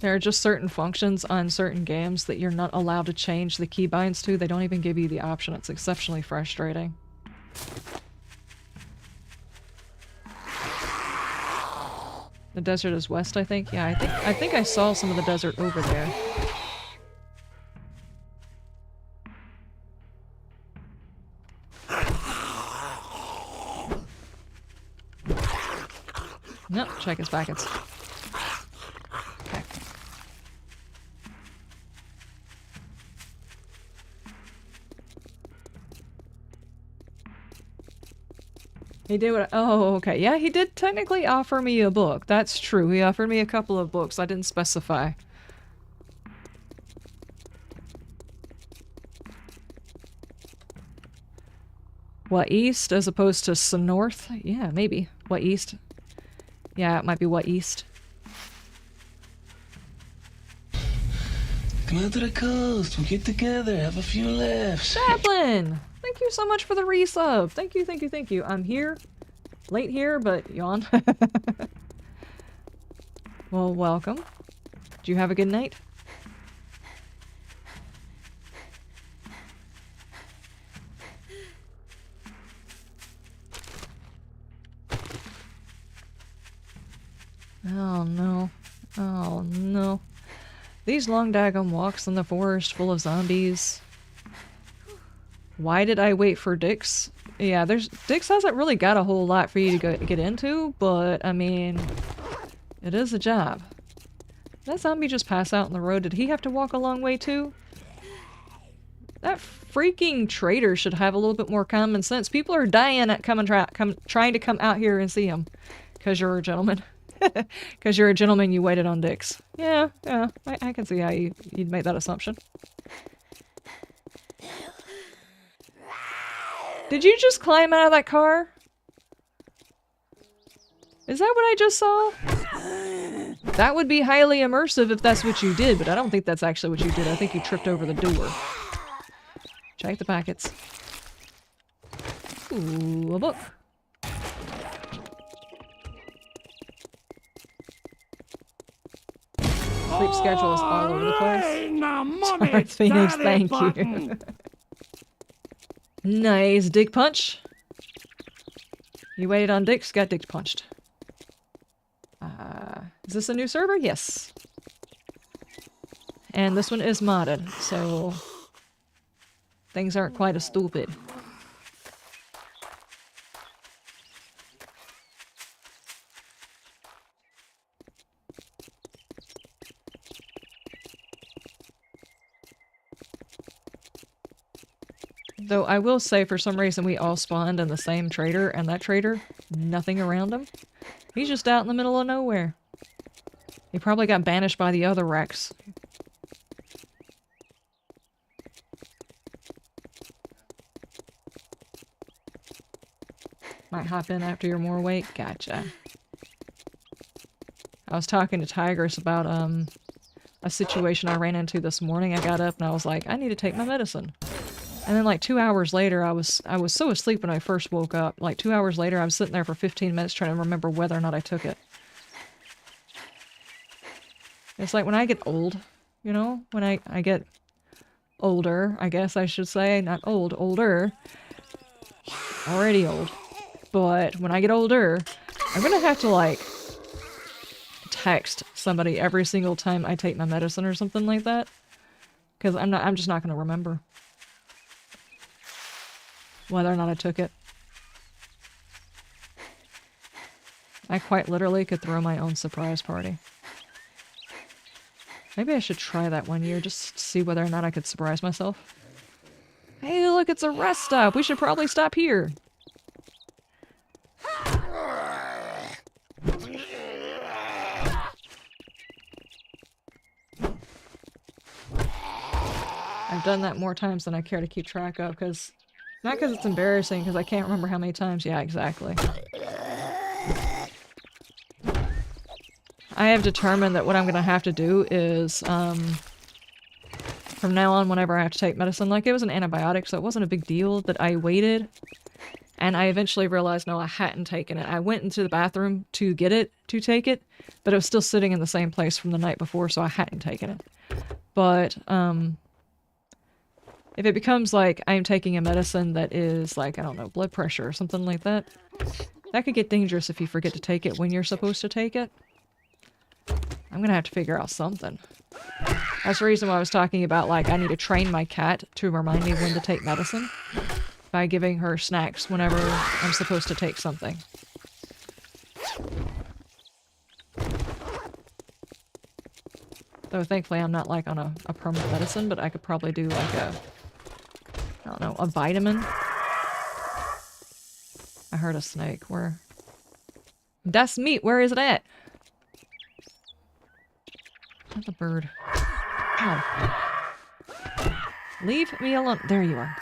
Speaker 1: There are just certain functions on certain games that you're not allowed to change the keybinds to. They don't even give you the option. It's exceptionally frustrating. The desert is west, I think. Yeah, I think I saw some of the desert over there. Nope, check his packets. Okay. He did what oh, okay. Yeah, he did technically offer me a book. That's true. He offered me a couple of books. I didn't specify. What, east as opposed to north? Yeah, maybe. What, east? Yeah, it might be what, east.
Speaker 8: Come out to the coast. We'll get together. Have a few laughs.
Speaker 1: Chaplain! Thank you so much for the resub. Thank you, thank you, thank you. I'm here. Late here, but yawn. Well, welcome. Did you have a good night? Oh no. These long daggone walks in the forest full of zombies. Why did I wait for Dix? Yeah, Dix hasn't really got a whole lot for you to get into, but I mean, it is a job. Did that zombie just pass out on the road? Did he have to walk a long way too? That freaking traitor should have a little bit more common sense. People are dying at trying to come out here and see him. Because you're a gentleman. Because you're a gentleman, you waited on Dix. Yeah, I can see how you'd make that assumption. Did you just climb out of that car? Is that what I just saw? That would be highly immersive if that's what you did, but I don't think that's actually what you did. I think you tripped over the door. Check the packets. Ooh, a book. Sleep schedule is all over the place. Dark Phoenix, thank you. Nice. Dig punch. You waited on Dix, got Dix punched. Is this a new server? Yes. And this one is modded, so things aren't quite as stupid. Though I will say, for some reason, we all spawned in the same trader, and that trader, nothing around him. He's just out in the middle of nowhere. He probably got banished by the other Rex. Might hop in after you're more awake. Gotcha. I was talking to Tigress about, a situation I ran into this morning. I got up and I was like, I need to take my medicine. And then like 2 hours later, I was so asleep when I first woke up. Like 2 hours later, I was sitting there for 15 minutes trying to remember whether or not I took it. It's like when I get old, you know? When I get older, I guess I should say. Not old, older. Already old. But when I get older, I'm gonna have to like text somebody every single time I take my medicine or something like that. Because I'm just not gonna remember whether or not I took it. I quite literally could throw my own surprise party. Maybe I should try that one year just to see whether or not I could surprise myself. Hey, look, it's a rest stop. We should probably stop here. I've done that more times than I care to keep track of, because not because it's embarrassing, because I can't remember how many times. Yeah, exactly. I have determined that what I'm going to have to do is, from now on, whenever I have to take medicine, like it was an antibiotic, so it wasn't a big deal that I waited. And I eventually realized, no, I hadn't taken it. I went into the bathroom to get it, to take it, but it was still sitting in the same place from the night before, so I hadn't taken it. But, if it becomes like I'm taking a medicine that is like, I don't know, blood pressure or something like that, that could get dangerous if you forget to take it when you're supposed to take it. I'm gonna have to figure out something. That's the reason why I was talking about, like, I need to train my cat to remind me when to take medicine by giving her snacks whenever I'm supposed to take something. Though thankfully I'm not like on a permanent medicine, but I could probably do like a, I don't know, a vitamin. I heard a snake. Where? Das meat, where is it at? Not the bird. Oh. Leave me alone. There you are.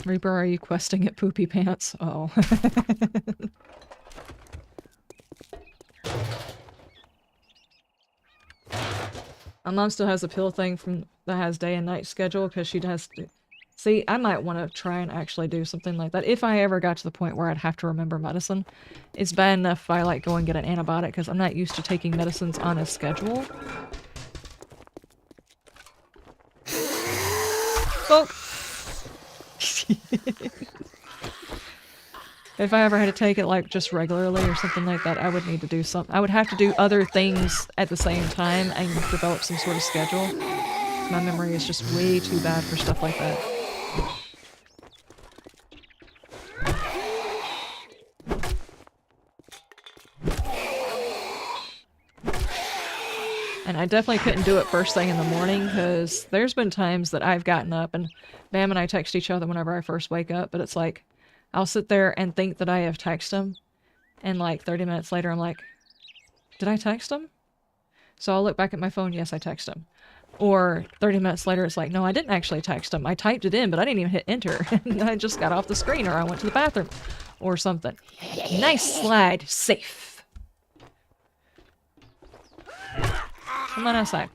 Speaker 1: Reaper, are you questing at Poopy Pants? Oh. My mom still has a pill thing from that has day and night schedule because she does. See, I might want to try and actually do something like that if I ever got to the point where I'd have to remember medicine. It's bad enough if I like go and get an antibiotic because I'm not used to taking medicines on a schedule. Bonk! If I ever had to take it like just regularly or something like that, I would need to do some. I would have to do other things at the same time and develop some sort of schedule. My memory is just way too bad for stuff like that. And I definitely couldn't do it first thing in the morning because there's been times that I've gotten up and Bam and I text each other whenever I first wake up, but it's like I'll sit there and think that I have texted him, and like 30 minutes later I'm like, did I text him? So I'll look back at my phone, yes, I texted him. Or 30 minutes later it's like, no, I didn't actually text him. I typed it in, but I didn't even hit enter. And I just got off the screen, or I went to the bathroom or something. Nice slide. Safe. Come on outside.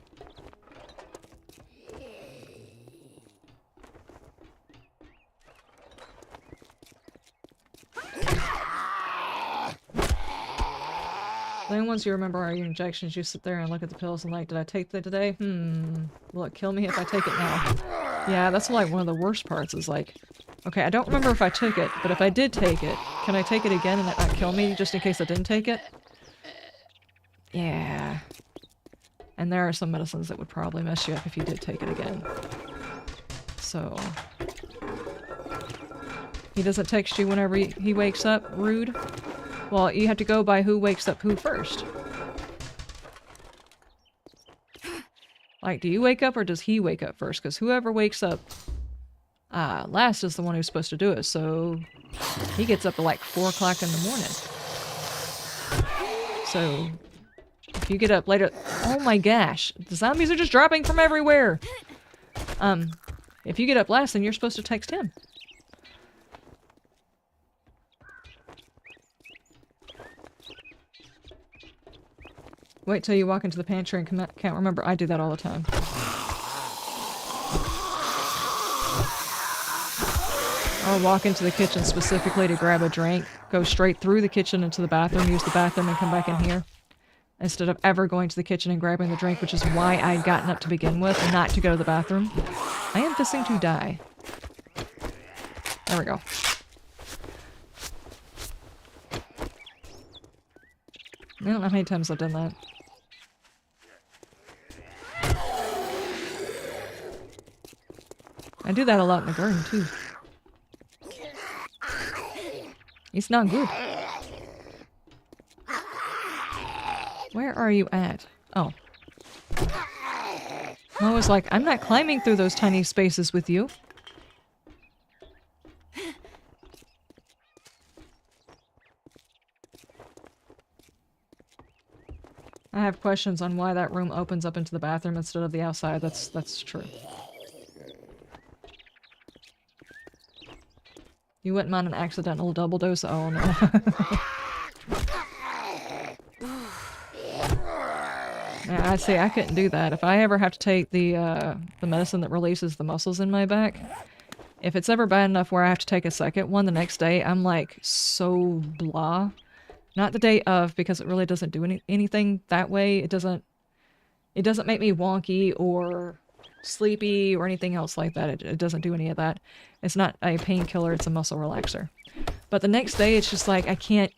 Speaker 1: Then once you remember all your injections, you sit there and look at the pills and like, did I take that today? Will it kill me if I take it now? Yeah, that's like one of the worst parts is like, okay, I don't remember if I took it, but if I did take it, can I take it again and it not kill me just in case I didn't take it? Yeah. And there are some medicines that would probably mess you up if you did take it again. So... He doesn't text you whenever he wakes up? Rude. Well, you have to go by who wakes up who first. Like, do you wake up or does he wake up first? Because whoever wakes up last is the one who's supposed to do it. So he gets up at like 4 o'clock in the morning. So if you get up later... Oh my gosh. The zombies are just dropping from everywhere. If you get up last, then you're supposed to text him. Wait till you walk into the pantry and can't remember. I do that all the time. Or walk into the kitchen specifically to grab a drink, go straight through the kitchen into the bathroom, use the bathroom, and come back in here. Instead of ever going to the kitchen and grabbing the drink, which is why I'd gotten up to begin with, not to go to the bathroom. I am fixing to die. There we go. I don't know how many times I've done that. I do that a lot in the garden, too. It's not good. Where are you at? Oh. I was like, I'm not climbing through those tiny spaces with you. I have questions on why that room opens up into the bathroom instead of the outside. That's true. You wouldn't mind an accidental double dose? Oh no. Yeah, I see. I couldn't do that. If I ever have to take the medicine that releases the muscles in my back, if it's ever bad enough where I have to take a second one the next day, I'm like so blah. Not the day of, because it really doesn't do anything that way. It doesn't make me wonky or sleepy or anything else like that. It doesn't do any of that. It's not a painkiller, it's a muscle relaxer. But the next day, it's just like I can't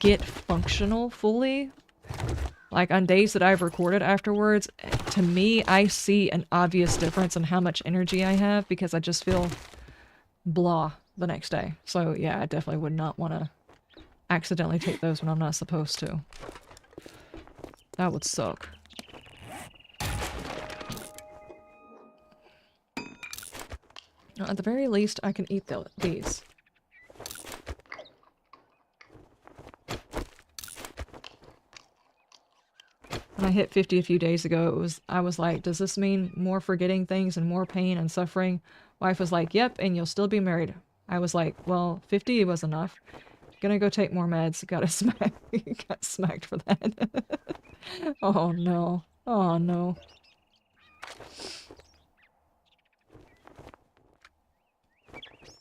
Speaker 1: get functional fully. Like on days that I've recorded afterwards, to me, I see an obvious difference in how much energy I have because I just feel blah the next day. So yeah, I definitely would not want to accidentally take those when I'm not supposed to. That would suck. At the very least, I can eat these. When I hit 50 a few days ago, I was like, does this mean more forgetting things and more pain and suffering? Wife was like, yep, and you'll still be married. I was like, well, 50 was enough. Gonna go take more meds. Got smacked for that. Oh no. Oh no.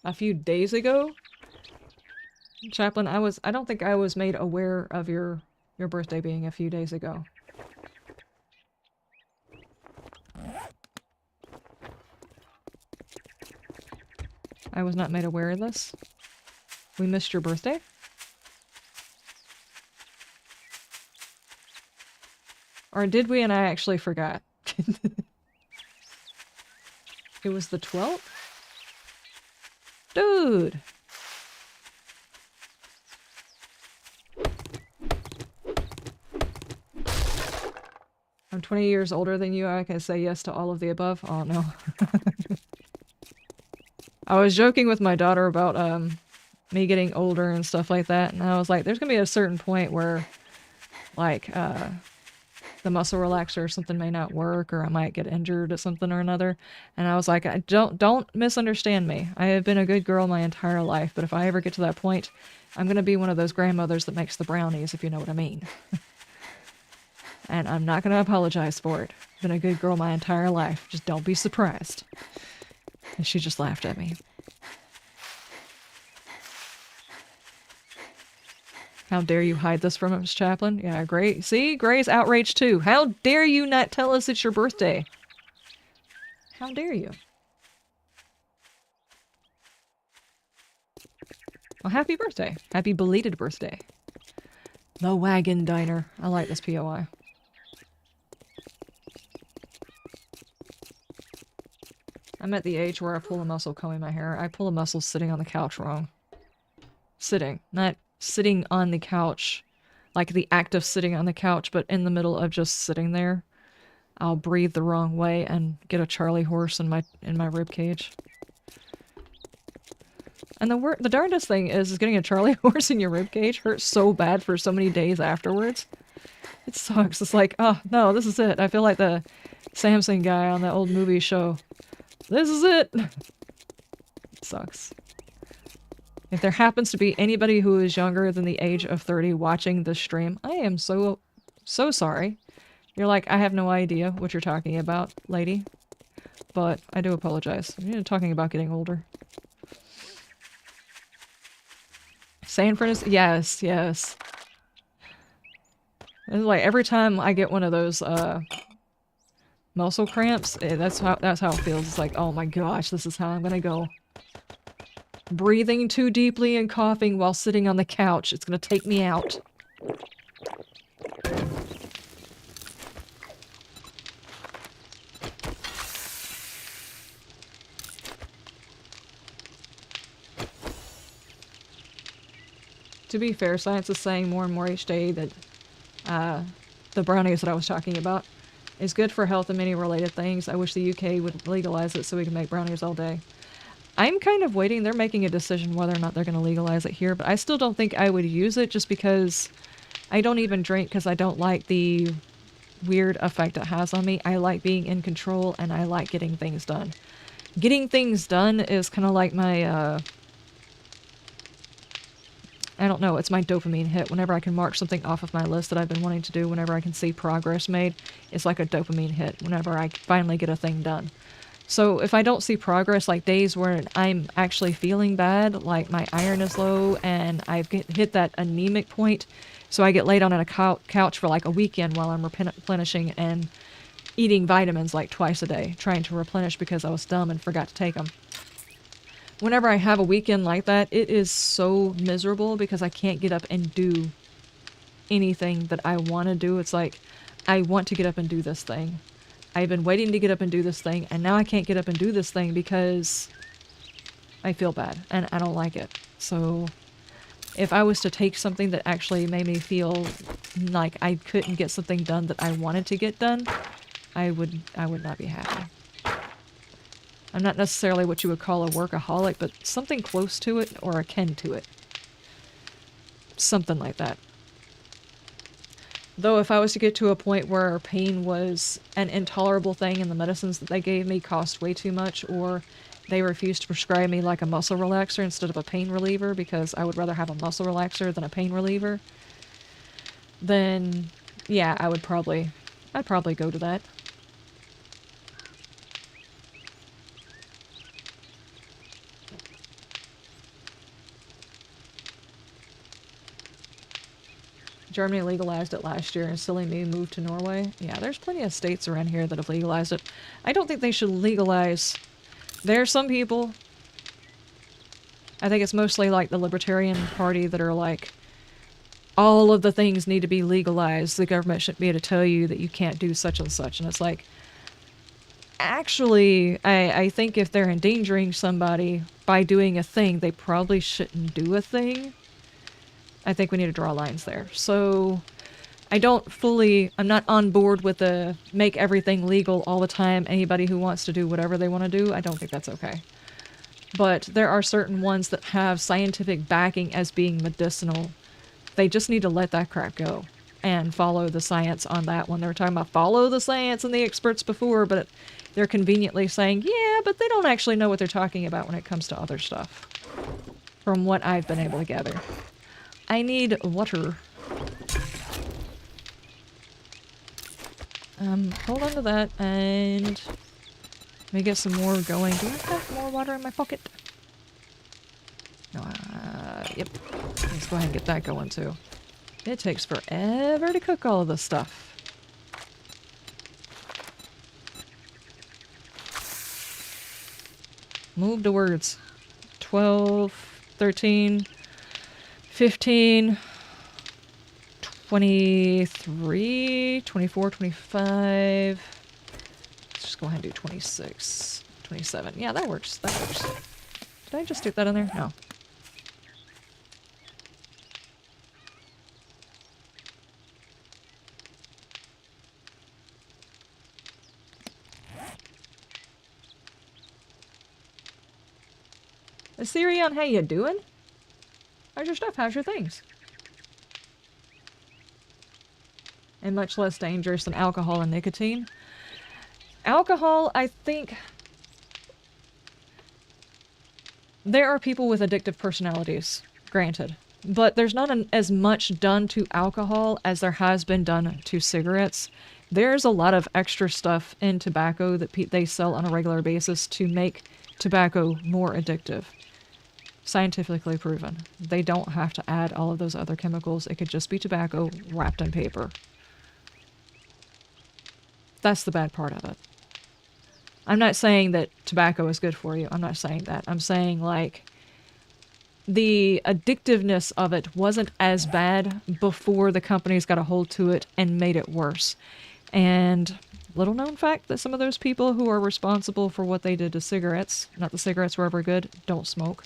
Speaker 1: A few days ago? Chaplain, I don't think I was made aware of your birthday being a few days ago. I was not made aware of this. We missed your birthday? Or did we and I actually forgot? It was the 12th? Dude! I'm 20 years older than you. I can say yes to all of the above. Oh, no. I was joking with my daughter about me getting older and stuff like that. And I was like, there's going to be a certain point where, like, the muscle relaxer or something may not work, or I might get injured at something or another. And I was like, don't misunderstand me. I have been a good girl my entire life, but if I ever get to that point, I'm going to be one of those grandmothers that makes the brownies, if you know what I mean. And I'm not going to apologize for it. I've been a good girl my entire life. Just don't be surprised. And she just laughed at me. How dare you hide this from us, Chaplain? Yeah, Gray. See? Gray's outraged too. How dare you not tell us it's your birthday? How dare you? Well, happy birthday. Happy belated birthday. The Wagon Diner. I like this POI. I'm at the age where I pull a muscle combing my hair. I pull a muscle sitting on the couch wrong. Sitting. Not sitting on the couch. Like the act of sitting on the couch, but in the middle of just sitting there. I'll breathe the wrong way and get a Charlie horse in my rib cage. And the darndest thing is getting a Charlie horse in your rib cage hurts so bad for so many days afterwards. It sucks. It's like, oh no, this is it. I feel like the Samson guy on that old movie show. This is it! It sucks. If there happens to be anybody who is younger than the age of 30 watching this stream, I am so sorry. You're like, I have no idea what you're talking about, lady. But I do apologize. You're talking about getting older. San Francisco? Yes, yes. It's like every time I get one of those, muscle cramps, that's how it feels. It's like, oh my gosh, this is how I'm gonna go. Breathing too deeply and coughing while sitting on the couch. It's gonna take me out. To be fair, science is saying more and more each day that the brownies that I was talking about is good for health and many related things. I wish the UK would legalize it so we can make brownies all day. I'm kind of waiting. They're making a decision whether or not they're going to legalize it here, but I still don't think I would use it just because I don't even drink because I don't like the weird effect it has on me. I like being in control and I like getting things done. Getting things done is kind of like my, I don't know, it's my dopamine hit. Whenever I can mark something off of my list that I've been wanting to do, whenever I can see progress made, it's like a dopamine hit whenever I finally get a thing done. So if I don't see progress, like days where I'm actually feeling bad, like my iron is low and I've hit that anemic point, so I get laid on a couch for like a weekend while I'm replenishing and eating vitamins like twice a day, trying to replenish because I was dumb and forgot to take them. Whenever I have a weekend like that, it is so miserable because I can't get up and do anything that I want to do. It's like, I want to get up and do this thing. I've been waiting to get up and do this thing, and now I can't get up and do this thing because I feel bad, and I don't like it. So, if I was to take something that actually made me feel like I couldn't get something done that I wanted to get done, I would not be happy. I'm not necessarily what you would call a workaholic, but something close to it or akin to it. Something like that. Though if I was to get to a point where pain was an intolerable thing and the medicines that they gave me cost way too much, or they refused to prescribe me like a muscle relaxer instead of a pain reliever because I would rather have a muscle relaxer than a pain reliever, then yeah, I'd probably go to that. Germany legalized it last year and silly me moved to Norway. Yeah, there's plenty of states around here that have legalized it. I don't think they should legalize. There are some people I think it's mostly like the Libertarian Party that are like, all of the things need to be legalized. The government shouldn't be able to tell you that you can't do such and such. And it's like, actually, I think if they're endangering somebody by doing a thing, they probably shouldn't do a thing. I think we need to draw lines there. So I'm not on board with the make everything legal all the time. Anybody who wants to do whatever they want to do, I don't think that's okay. But there are certain ones that have scientific backing as being medicinal. They just need to let that crap go and follow the science on that one. They were talking about follow the science and the experts before, but they're conveniently saying, yeah, but they don't actually know what they're talking about when it comes to other stuff. From what I've been able to gather. I need water. Hold on to that, and let me get some more going. Do I have more water in my pocket? No, yep. Let's go ahead and get that going too. It takes forever to cook all of this stuff. Move the words. 12, 13, 15, 23, 24, 25. Let's just go ahead and do 26, 27. Yeah, that works. That works. Did I just stick that in there? No. Assyrian, how you doing? How's your stuff? How's your things? And much less dangerous than alcohol and nicotine. Alcohol, I think... There are people with addictive personalities, granted. But there's not as much done to alcohol as there has been done to cigarettes. There's a lot of extra stuff in tobacco that they sell on a regular basis to make tobacco more addictive. Scientifically proven. They don't have to add all of those other chemicals. It could just be tobacco wrapped in paper. That's the bad part of it. I'm not saying that tobacco is good for you. I'm not saying that. I'm saying, like, the addictiveness of it wasn't as bad before the companies got a hold to it and made it worse. And little known fact that some of those people who are responsible for what they did to cigarettes, not the cigarettes were ever good, don't smoke,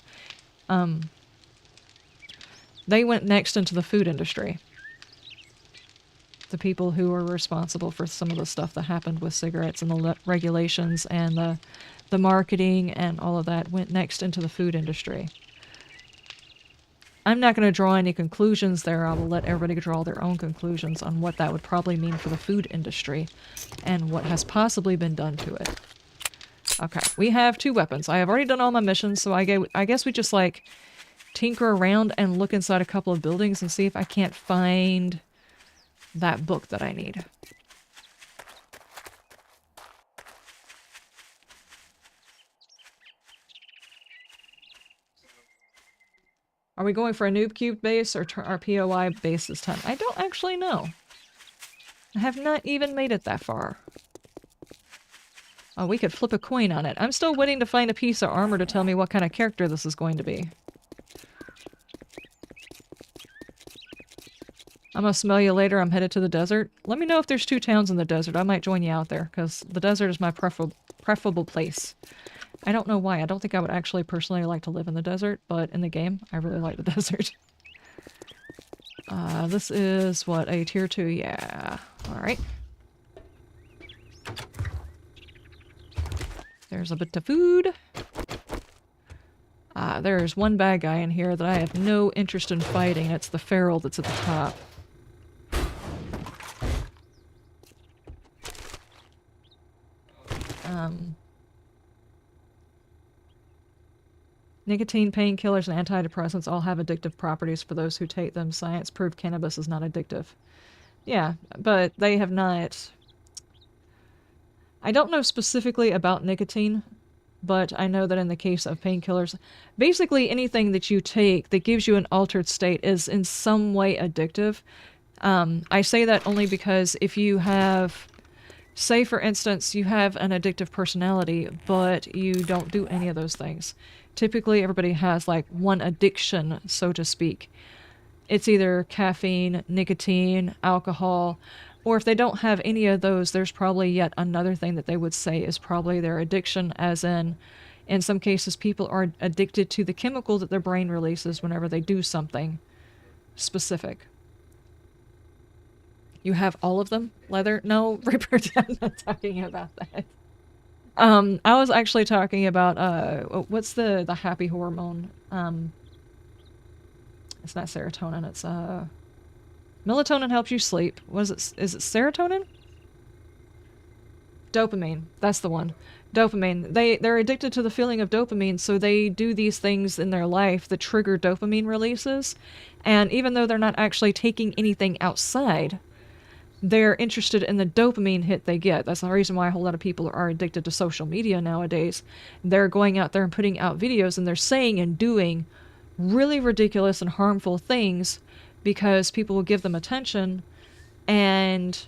Speaker 1: they went next into the food industry. The people who were responsible for some of the stuff that happened with cigarettes and the regulations and the marketing and all of that went next into the food industry. I'm not going to draw any conclusions there. I will let everybody draw their own conclusions on what that would probably mean for the food industry and what has possibly been done to it. Okay, we have 2 weapons. I have already done all my missions, so I guess we just, like, tinker around and look inside a couple of buildings and see if I can't find that book that I need. Are we going for a noob cube base or our POI base this time? I don't actually know. I have not even made it that far. Oh, we could flip a coin on it. I'm still waiting to find a piece of armor to tell me what kind of character this is going to be. I'm gonna smell you later. I'm headed to the desert. Let me know if there's 2 towns in the desert. I might join you out there, because the desert is my preferable place. I don't know why. I don't think I would actually personally like to live in the desert, but in the game, I really like the desert. This is, what, a tier 2? Yeah. Alright. There's a bit of food. There's one bad guy in here that I have no interest in fighting. It's the feral that's at the top. Nicotine, painkillers, and antidepressants all have addictive properties for those who take them. Science proved cannabis is not addictive. Yeah, but they have not... I don't know specifically about nicotine, but I know that in the case of painkillers, basically anything that you take that gives you an altered state is in some way addictive. I say that only because if you have Say, for instance, you have an addictive personality, but you don't do any of those things. Typically, everybody has like one addiction, so to speak. It's either caffeine, nicotine, alcohol, or if they don't have any of those, there's probably yet another thing that they would say is probably their addiction, as in some cases, people are addicted to the chemical that their brain releases whenever they do something specific. You have all of them? Leather? No, Ripper, I'm not talking about that. I was actually talking about, what's the happy hormone? It's not serotonin, it's, melatonin helps you sleep. Is it serotonin? Dopamine, that's the one. Dopamine. They're addicted to the feeling of dopamine, so they do these things in their life that trigger dopamine releases. And even though they're not actually taking anything outside, they're interested in the dopamine hit they get. That's the reason why a whole lot of people are addicted to social media nowadays. They're going out there and putting out videos, and they're saying and doing really ridiculous and harmful things because people will give them attention, and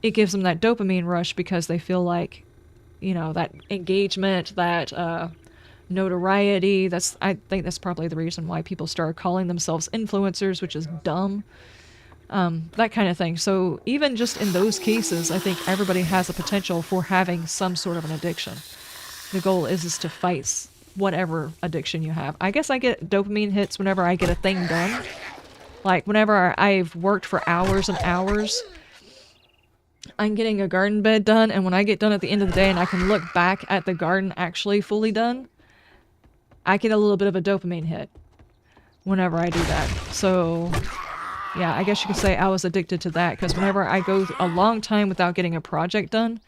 Speaker 1: it gives them that dopamine rush because they feel like, you know, that engagement, that notoriety. I think that's probably the reason why people start calling themselves influencers, which is dumb. That kind of thing. So even just in those cases, I think everybody has a potential for having some sort of an addiction. The goal is to fight whatever addiction you have. I guess I get dopamine hits whenever I get a thing done. Like whenever I've worked for hours and hours, I'm getting a garden bed done, and when I get done at the end of the day and I can look back at the garden actually fully done, I get a little bit of a dopamine hit whenever I do that. So yeah, I guess you could say I was addicted to that, because whenever I go a long time without getting a project done,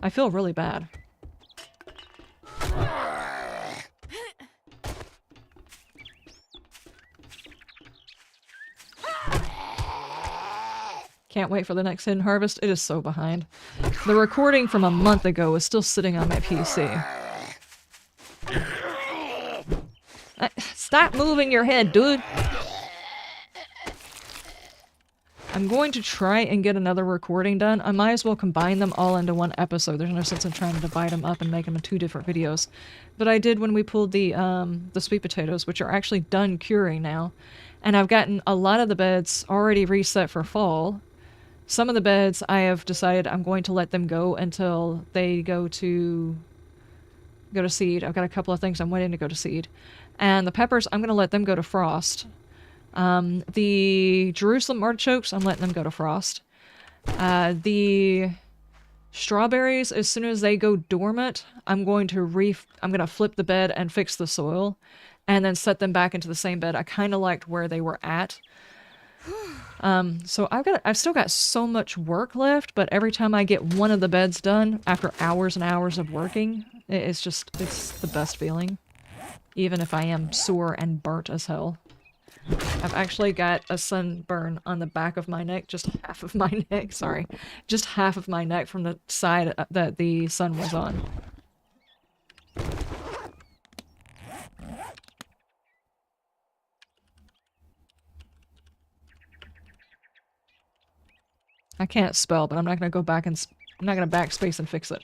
Speaker 1: I feel really bad. Can't wait for the next hidden harvest. It is so behind. The recording from a month ago is still sitting on my PC. Stop moving your head, dude! I'm going to try and get another recording done. I might as well combine them all into one episode. There's no sense in trying to divide them up and make them in 2 different videos. But I did when we pulled the sweet potatoes, which are actually done curing now. And I've gotten a lot of the beds already reset for fall. Some of the beds I have decided I'm going to let them go until they go to seed. I've got a couple of things I'm waiting to go to seed. And the peppers, I'm going to let them go to frost. The Jerusalem artichokes, I'm letting them go to frost. The strawberries, as soon as they go dormant, I'm going to flip the bed and fix the soil, and then set them back into the same bed. I kind of liked where they were at. So I've still got so much work left, but every time I get one of the beds done, after hours and hours of working, it's the best feeling. Even if I am sore and burnt as hell. I've actually got a sunburn on the back of my neck, just half of my neck, sorry. Just half of my neck from the side that the sun was on. I can't spell, but I'm not gonna go back and I'm not gonna backspace and fix it.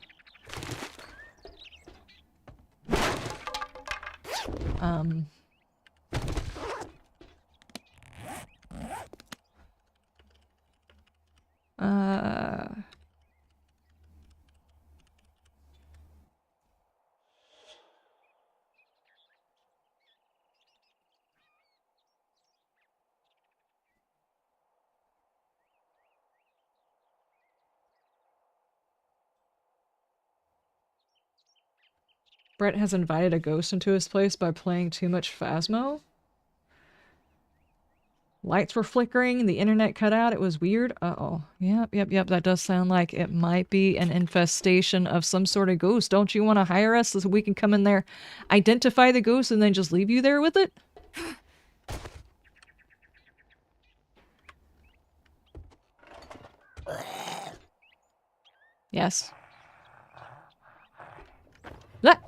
Speaker 1: Brett has invited a ghost into his place by playing too much Phasmo. Lights were flickering, the internet cut out, it was weird. Uh-oh. Yep, that does sound like it might be an infestation of some sort of ghost. Don't you want to hire us so we can come in there, identify the ghost, and then just leave you there with it? Yes. That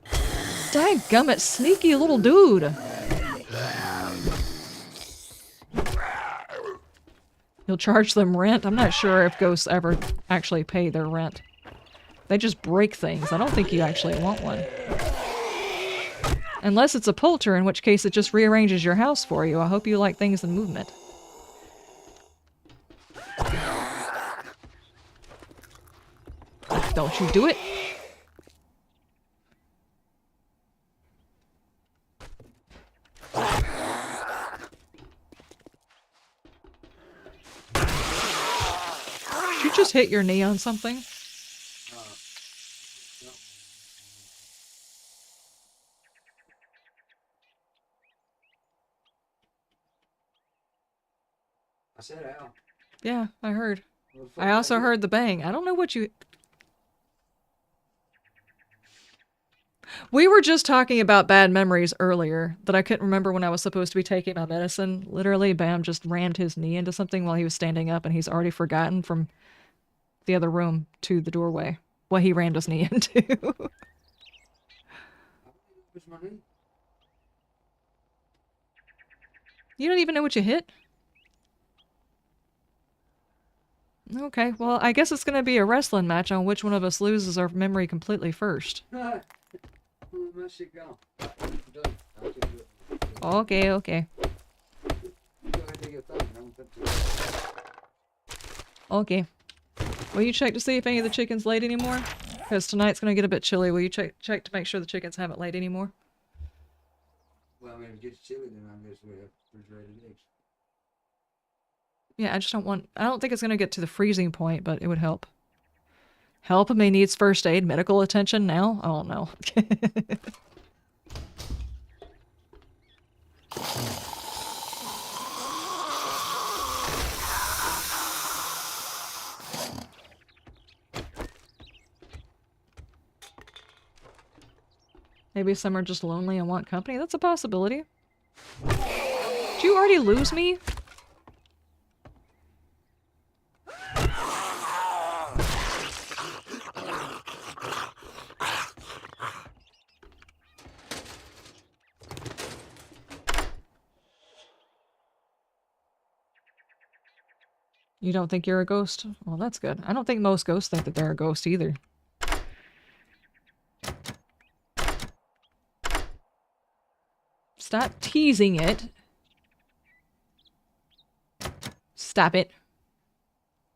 Speaker 1: dadgummit, sneaky little dude. You'll charge them rent? I'm not sure if ghosts ever actually pay their rent. They just break things. I don't think you actually want one. Unless it's a poulter, in which case it just rearranges your house for you. I hope you like things in movement. Don't you do it. Did you just hit your knee on something?
Speaker 6: I said ow.
Speaker 1: Yeah, I heard.
Speaker 6: What the fuck
Speaker 1: I
Speaker 6: did
Speaker 1: also
Speaker 6: do?
Speaker 1: heard the bang. I don't know what you... We were just talking about bad memories earlier that I couldn't remember when I was supposed to be taking my medicine. Literally, Bam just rammed his knee into something while he was standing up, and he's already forgotten from the other room to the doorway what he rammed his knee into.
Speaker 6: Where's my knee?
Speaker 1: You don't even know what you hit? Okay, well, I guess it's gonna be a wrestling match on which one of us loses our memory completely first.
Speaker 6: Where's my shit gone? I'm done. I'll take it.
Speaker 1: Okay, okay.
Speaker 6: Go ahead and take your thumb, and I'm gonna put it.
Speaker 1: Okay. Will you check to see if any of the chickens laid anymore? Because tonight's gonna get a bit chilly. Will you check to make sure the chickens haven't laid anymore?
Speaker 6: Well, I mean, if it gets chilly, then I guess we have refrigerated eggs.
Speaker 1: Yeah, I just don't want... I don't think it's gonna get to the freezing point, but it would help. Help him, he needs first aid, medical attention now? Oh, no. Maybe some are just lonely and want company. That's a possibility. Did you already lose me? You don't think you're a ghost? Well, that's good. I don't think most ghosts think that they're a ghost either. Stop teasing it. Stop it.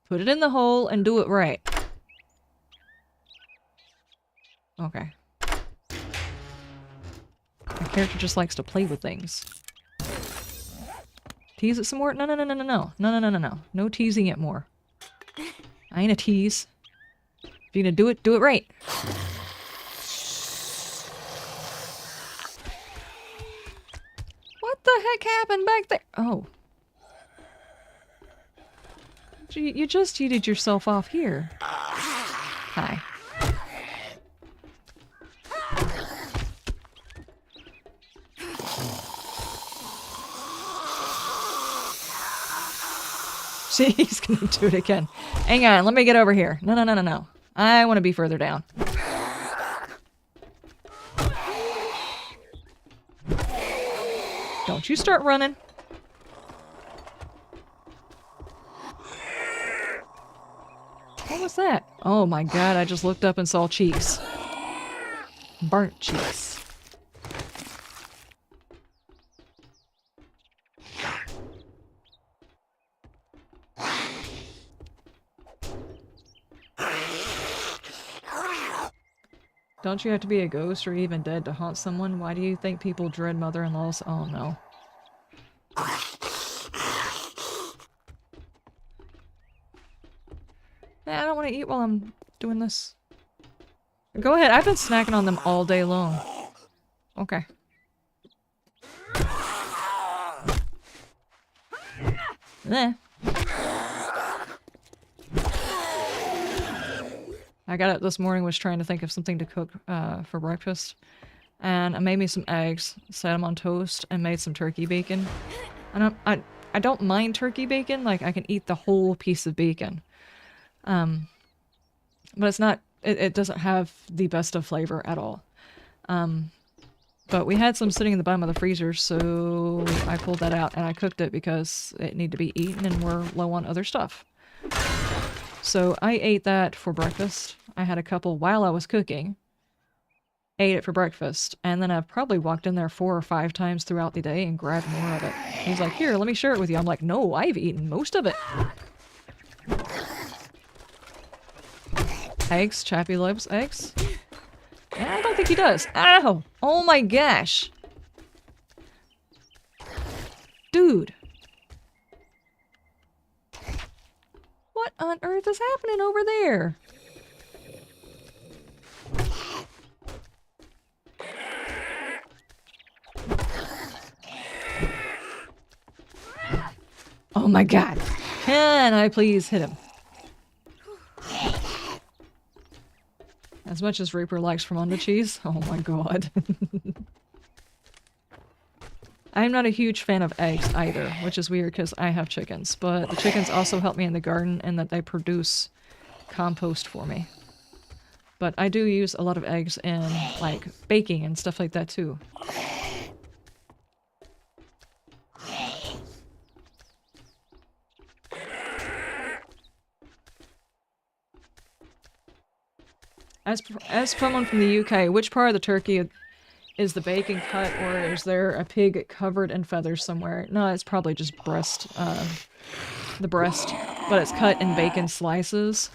Speaker 1: Put it in the hole and do it right. Okay. My character just likes to play with things. Tease it some more? No, no, no, no, no, no. No, no, no, no, no. No teasing it more. I ain't a tease. If you're gonna do it right. What the heck happened back there? Oh. You just yeeted yourself off here. Hi. See, he's gonna do it again. Hang on, let me get over here. No, no, no, no, no. I want to be further down. Don't you start running. What was that? Oh my god, I just looked up and saw cheeks. Burnt cheeks. Don't you have to be a ghost or even dead to haunt someone? Why do you think people dread mother-in-laws? Oh no. I don't want to eat while I'm doing this. Go ahead, I've been snacking on them all day long. Okay. Eh. I got up this morning, was trying to think of something to cook for breakfast. And I made me some eggs, set them on toast, and made some turkey bacon. And I don't mind turkey bacon, like I can eat the whole piece of bacon. But it's not, it doesn't have the best of flavor at all. But we had some sitting in the bottom of the freezer, so I pulled that out and I cooked it because it needed to be eaten and we're low on other stuff. So I ate that for breakfast. I had a couple while I was cooking. Ate it for breakfast. And then I've probably walked in there 4 or 5 times throughout the day and grabbed more of it. He's like, here, let me share it with you. I'm like, no, I've eaten most of it. Eggs? Chappie loves eggs? I don't think he does. Ow! Oh my gosh! Dude! What on earth is happening over there? Oh my god! Can I please hit him? As much as Reaper likes Fromonda cheese. Oh my god. I'm not a huge fan of eggs either, which is weird because I have chickens, but the chickens also help me in the garden in that they produce compost for me. But I do use a lot of eggs in, like, baking and stuff like that too. As someone from the UK, which part of the turkey is the bacon cut, or is there a pig covered in feathers somewhere? No, it's probably just breast, the breast, but it's cut in bacon slices.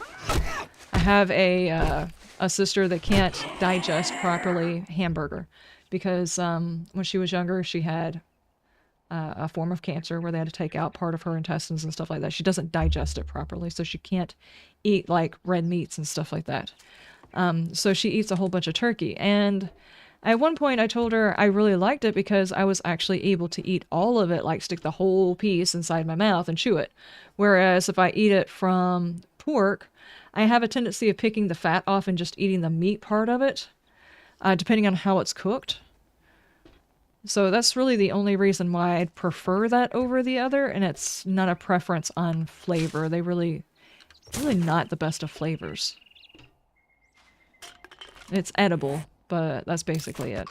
Speaker 1: I have a sister that can't digest properly hamburger because when she was younger, she had a form of cancer where they had to take out part of her intestines and stuff like that. She doesn't digest it properly, so she can't eat like red meats and stuff like that. So she eats a whole bunch of turkey, and at one point I told her I really liked it because I was actually able to eat all of it, like stick the whole piece inside my mouth and chew it. Whereas if I eat it from pork, I have a tendency of picking the fat off and just eating the meat part of it, depending on how it's cooked. So that's really the only reason why I'd prefer that over the other, and it's not a preference on flavor. They really not the best of flavors. It's edible, but that's basically it.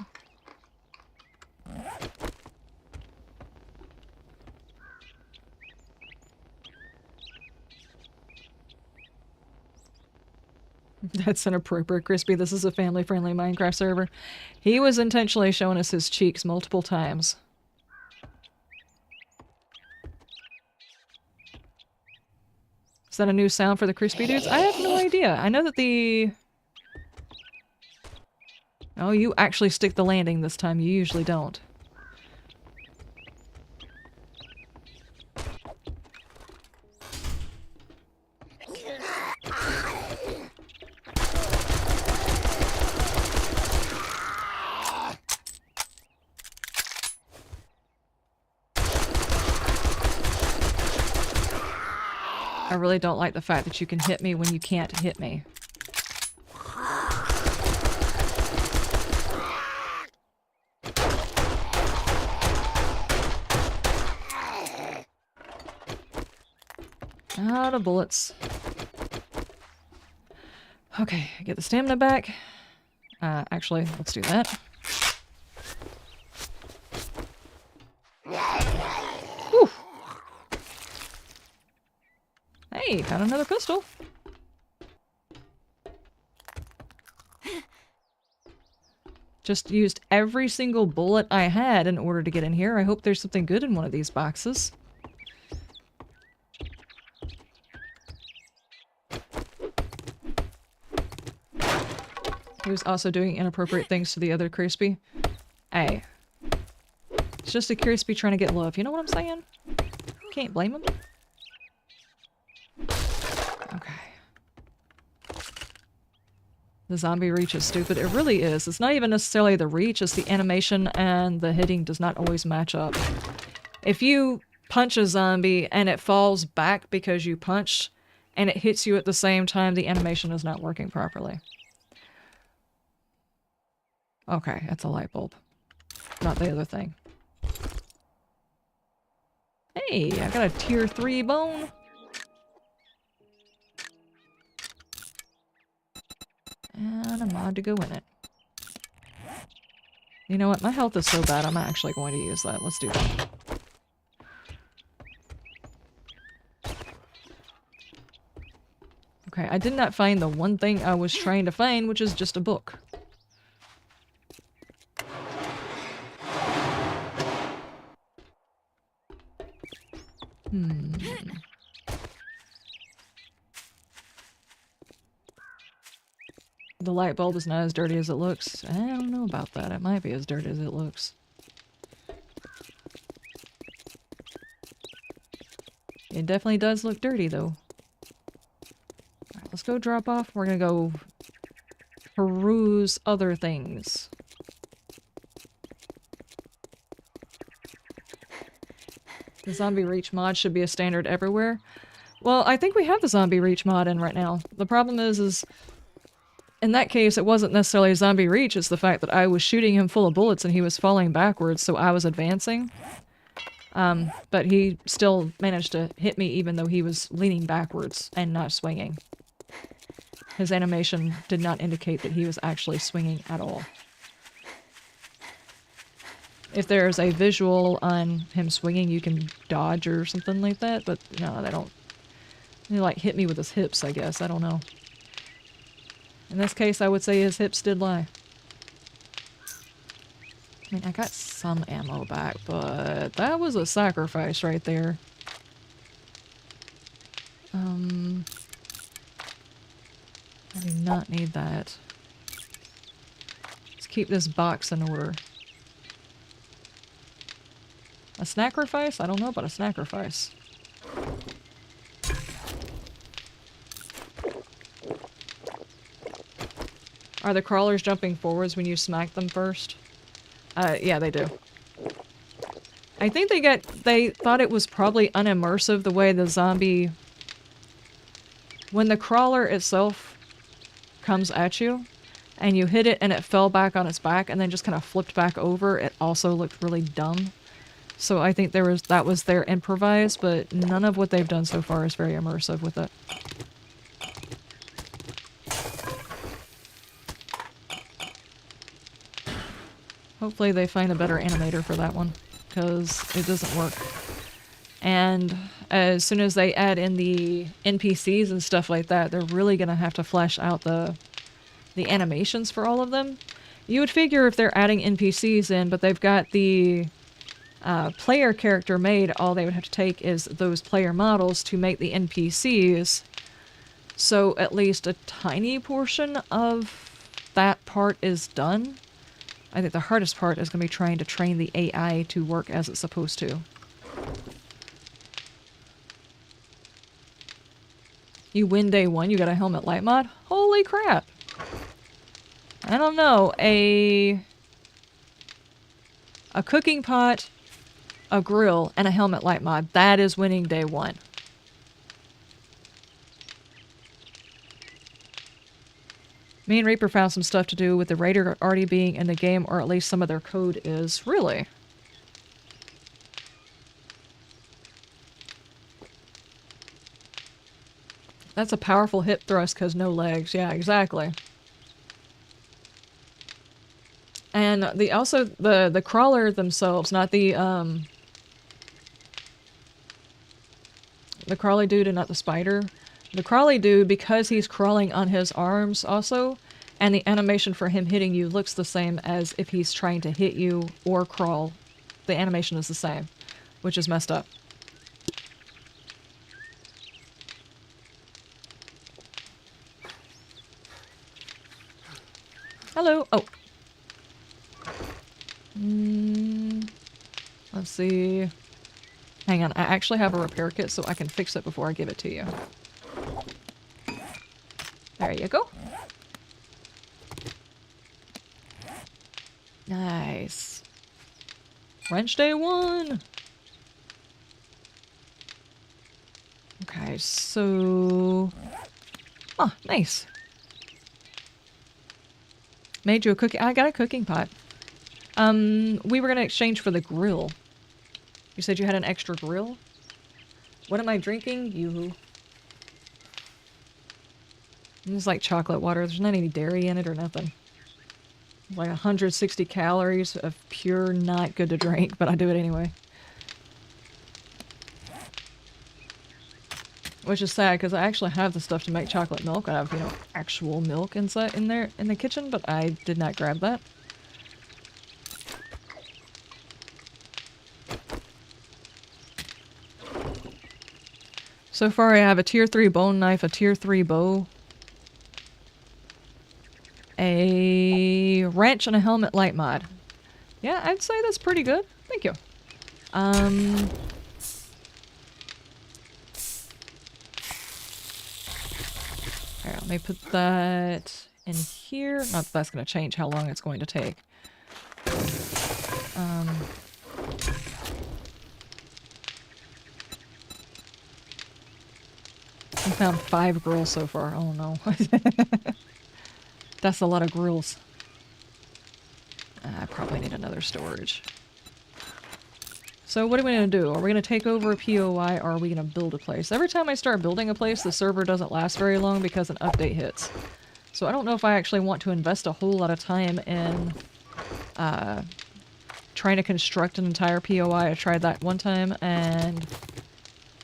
Speaker 1: That's inappropriate, Crispy. This is a family-friendly Minecraft server. He was intentionally showing us his cheeks multiple times. Is that a new sound for the Crispy dudes? I have no idea. I know that the... Oh, you actually stick the landing this time. You usually don't. I really don't like the fact that you can hit me when you can't hit me. Out of bullets. Okay, get the stamina back. Actually, let's do that. Whew. Hey, found another pistol. Just used every single bullet I had in order to get in here. I hope there's something good in one of these boxes. He was also doing inappropriate things to the other Crispy. Hey. It's just a Crispy trying to get love. You know what I'm saying? Can't blame him. Okay. The zombie reach is stupid. It really is. It's not even necessarily the reach, it's the animation and the hitting does not always match up. If you punch a zombie and it falls back because you punched and it hits you at the same time, the animation is not working properly. Okay, that's a light bulb. Not the other thing. Hey, I got a tier 3 bone. And a mod to go in it. You know what? My health is so bad, I'm actually going to use that. Let's do that. Okay, I did not find the one thing I was trying to find, which is just a book. The light bulb is not as dirty as it looks. I don't know about that. It might be as dirty as it looks. It definitely does look dirty, though. Alright, let's go drop off. We're gonna go peruse other things. The zombie reach mod should be a standard everywhere. Well, I think we have the zombie reach mod in right now. The problem is in that case, it wasn't necessarily a zombie reach, it's the fact that I was shooting him full of bullets and he was falling backwards, so I was advancing. But he still managed to hit me even though he was leaning backwards and not swinging. His animation did not indicate that he was actually swinging at all. If there's a visual on him swinging, you can dodge or something like that, but no, they don't. He like hit me with his hips, I guess. I don't know. In this case, I would say his hips did lie. I mean, I got some ammo back, but that was a sacrifice right there. I do not need that. Let's keep this box in order. A sacrifice? I don't know about a sacrifice. Are the crawlers jumping forwards when you smack them first? Yeah, they do. I think they thought it was probably unimmersive the way the zombie... When the crawler itself comes at you, and you hit it and it fell back on its back and then just kind of flipped back over, it also looked really dumb. So I think that was their improvised, but none of what they've done so far is very immersive with it. Hopefully they find a better animator for that one, because it doesn't work. And as soon as they add in the NPCs and stuff like that, they're really going to have to flesh out the animations for all of them. You would figure if they're adding NPCs in, but they've got the player character made, all they would have to take is those player models to make the NPCs. So at least a tiny portion of that part is done. I think the hardest part is going to be trying to train the AI to work as it's supposed to. You win day one, you got a helmet light mod? Holy crap! I don't know, a cooking pot, a grill, and a helmet light mod. That is winning day one. Me and Reaper found some stuff to do with the Raider already being in the game, or at least some of their code is. Really? That's a powerful hip thrust because no legs. Yeah, exactly. And the crawler themselves, not the crawly dude and not the spider. The crawly dude, because he's crawling on his arms also, and the animation for him hitting you looks the same as if he's trying to hit you or crawl. The animation is the same, which is messed up. Hello. Oh. Let's see. Hang on, I actually have a repair kit so I can fix it before I give it to you. There you go. Nice. Wrench day one! Okay, so... Oh, nice. Made you a cookie. I got a cooking pot. We were gonna exchange for the grill. You said you had an extra grill? What am I drinking? Yoo-hoo. It's like chocolate water. There's not any dairy in it or nothing. It's like 160 calories of pure not good to drink, but I do it anyway. Which is sad because I actually have the stuff to make chocolate milk. I have, you know, actual milk inside in there in the kitchen, but I did not grab that. So far I have a tier 3 bone knife, a tier 3 bow, a wrench, and a helmet light mod. Yeah, I'd say that's pretty good. Thank you. Here, let me put that in here. Not that that's going to change how long it's going to take. I found 5 grills so far. Oh no. That's a lot of grills. I probably need another storage. So what are we going to do? Are we going to take over a POI or are we going to build a place? Every time I start building a place, the server doesn't last very long because an update hits. So I don't know if I actually want to invest a whole lot of time in trying to construct an entire POI. I tried that one time, and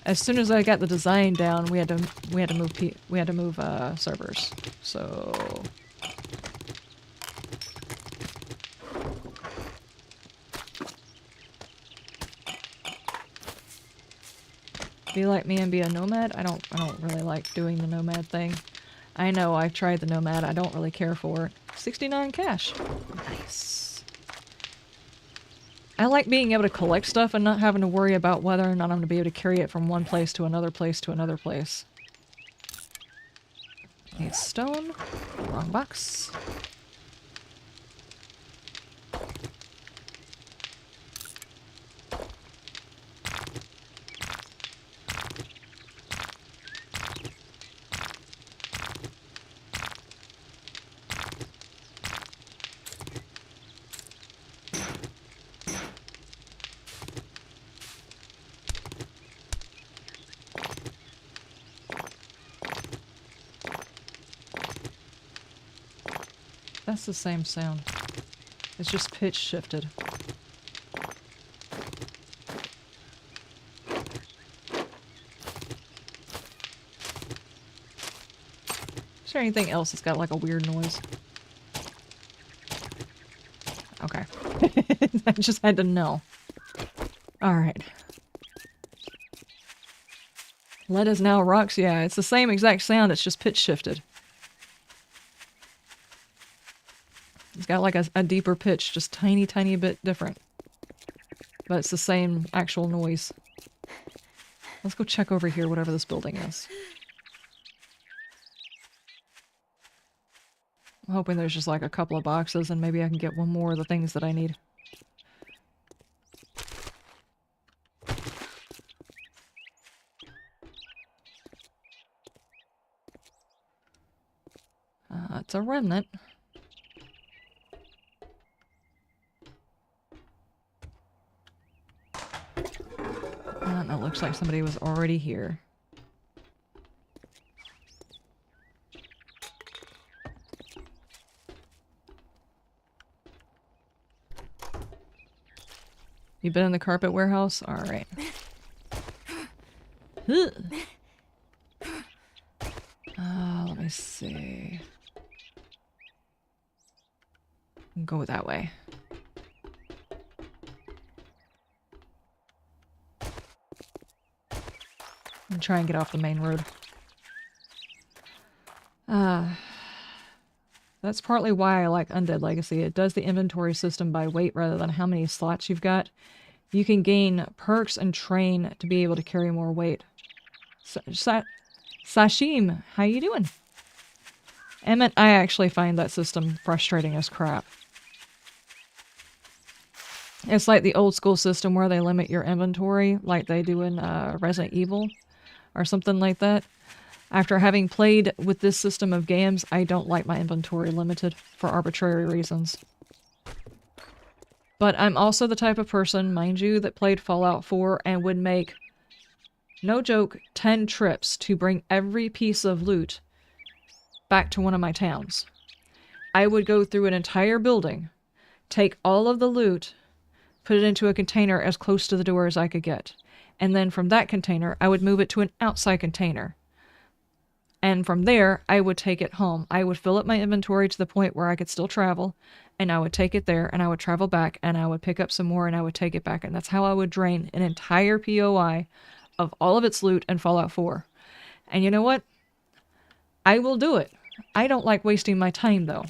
Speaker 1: as soon as I got the design down, we had to move servers. So be like me and be a nomad? I don't really like doing the nomad thing. I know I've tried the nomad. I don't really care for it. 69 cash. Nice. I like being able to collect stuff and not having to worry about whether or not I'm going to be able to carry it from one place to another place to another place. Need stone. Wrong box. That's the same sound. It's just pitch shifted. Is there anything else that's got like a weird noise? Okay. I just had to know. Alright. Lead is now rocks. Yeah, it's the same exact sound, it's just pitch shifted. It's got like a deeper pitch, just tiny bit different. But it's the same actual noise. Let's go check over here, whatever this building is. I'm hoping there's just like a couple of boxes and maybe I can get one more of the things that I need. It's a remnant. And it looks like somebody was already here. You been in the carpet warehouse? Alright. Let me see. Go that way. And try and get off the main road. That's partly why I like Undead Legacy. It does the inventory system by weight rather than how many slots you've got. You can gain perks and train to be able to carry more weight. Sashim, how you doing? Emmett, I actually find that system frustrating as crap. It's like the old school system where they limit your inventory like they do in Resident Evil or something like that. After having played with this system of games, I don't like my inventory limited for arbitrary reasons. But I'm also the type of person, mind you, that played Fallout 4 and would make, no joke, 10 trips to bring every piece of loot back to one of my towns. I would go through an entire building, take all of the loot, put it into a container as close to the door as I could get, And then from that container, I would move it to an outside container. And from there, I would take it home. I would fill up my inventory to the point where I could still travel, and I would take it there, and I would travel back, and I would pick up some more, and I would take it back. And that's how I would drain an entire POI of all of its loot in Fallout 4. And you know what? I will do it. I don't like wasting my time, though.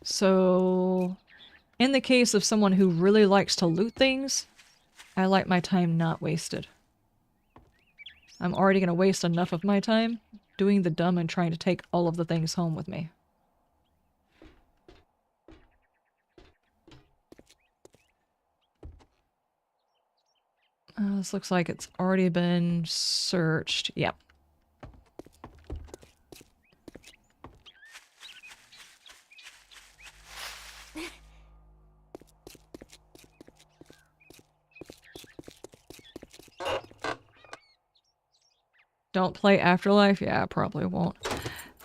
Speaker 1: So, in the case of someone who really likes to loot things, I like my time not wasted. I'm already going to waste enough of my time doing the dumb and trying to take all of the things home with me. This looks like it's already been searched. Yep. Don't play Afterlife? Yeah, I probably won't.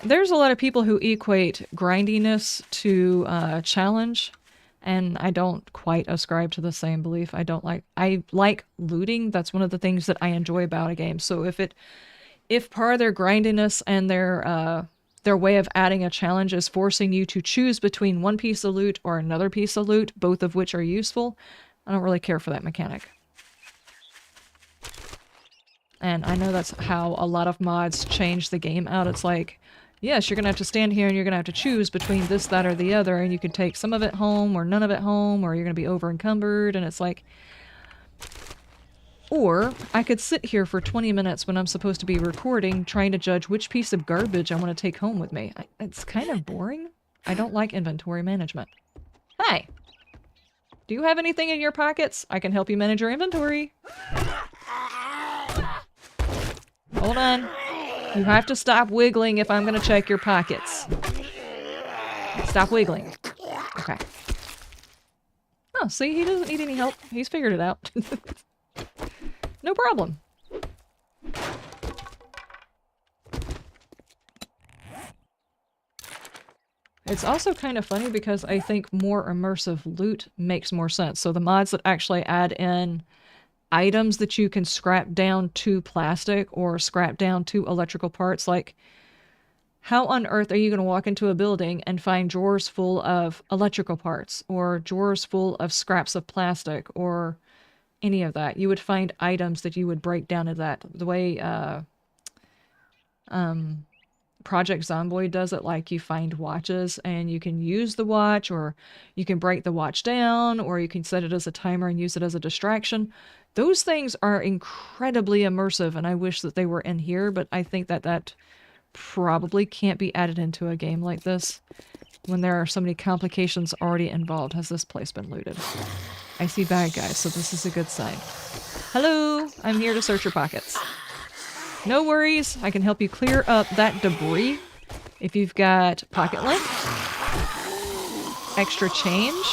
Speaker 1: There's a lot of people who equate grindiness to challenge, and I don't quite ascribe to the same belief. I like looting. That's one of the things that I enjoy about a game. So if part of their grindiness and their way of adding a challenge is forcing you to choose between one piece of loot or another piece of loot, both of which are useful, I don't really care for that mechanic. And I know that's how a lot of mods change the game out. It's like, yes, you're going to have to stand here and you're going to have to choose between this, that, or the other, and you could take some of it home or none of it home, or you're going to be over encumbered, and it's like... Or, I could sit here for 20 minutes when I'm supposed to be recording, trying to judge which piece of garbage I want to take home with me. It's kind of boring. I don't like inventory management. Hi! Do you have anything in your pockets? I can help you manage your inventory. Hold on. You have to stop wiggling if I'm going to check your pockets. Stop wiggling. Okay. Oh, see? He doesn't need any help. He's figured it out. No problem. It's also kind of funny because I think more immersive loot makes more sense. So the mods that actually add in items that you can scrap down to plastic or scrap down to electrical parts, like how on earth are you going to walk into a building and find drawers full of electrical parts or drawers full of scraps of plastic or any of that? You would find items that you would break down into that. The way Project Zomboid does it, like you find watches and you can use the watch, or you can break the watch down, or you can set it as a timer and use it as a distraction. Those things are incredibly immersive, and I wish that they were in here, but I think that probably can't be added into a game like this when there are so many complications already involved. Has this place been looted? I see bad guys, so this is a good sign. Hello! I'm here to search your pockets. No worries, I can help you clear up that debris. If you've got pocket lint, extra change.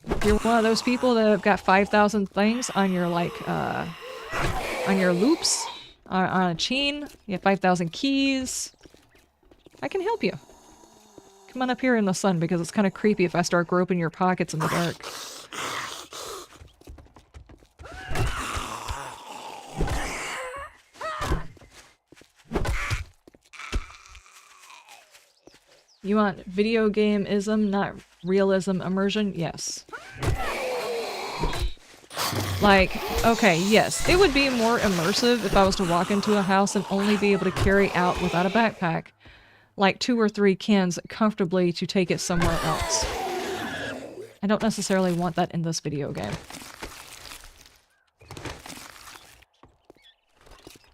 Speaker 1: If you're one of those people that have got 5,000 things on your, like, on your loops, on a chain, you have 5,000 keys, I can help you. Come on up here in the sun, because it's kind of creepy if I start groping your pockets in the dark. You want video game-ism, not realism immersion? Yes. Like, okay, yes, it would be more immersive if I was to walk into a house and only be able to carry out, without a backpack, like 2 or 3 cans comfortably to take it somewhere else. I don't necessarily want that in this video game.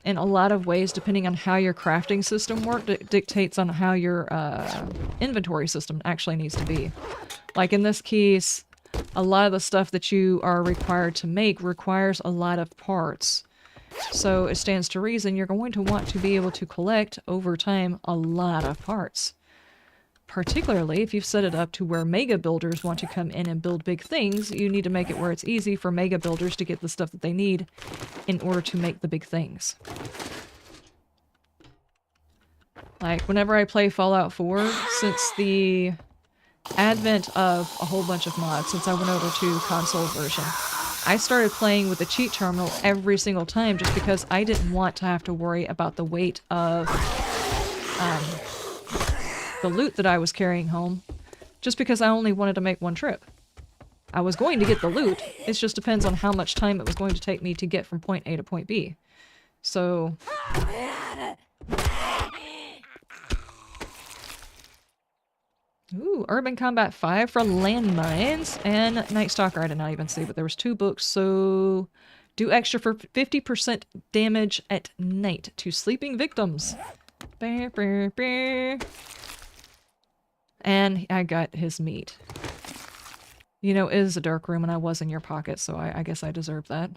Speaker 1: In a lot of ways, depending on how your crafting system works, it dictates on how your inventory system actually needs to be. Like in this case, a lot of the stuff that you are required to make requires a lot of parts. So it stands to reason you're going to want to be able to collect, over time, a lot of parts. Particularly if you've set it up to where mega builders want to come in and build big things, you need to make it where it's easy for mega builders to get the stuff that they need in order to make the big things. Like, whenever I play Fallout 4, since the advent of a whole bunch of mods, since I went over to console version, I started playing with the cheat terminal every single time just because I didn't want to have to worry about the weight of the loot that I was carrying home, just because I only wanted to make one trip. I was going to get the loot, it just depends on how much time it was going to take me to get from point A to point B. So... Ooh, Urban Combat 5 for landmines, and Night Stalker I did not even see, but there was 2 books, so... Do extra for 50% damage at night to sleeping victims. Bah, bah, bah. And I got his meat. You know, it is a dark room and I was in your pocket, so I guess I deserve that.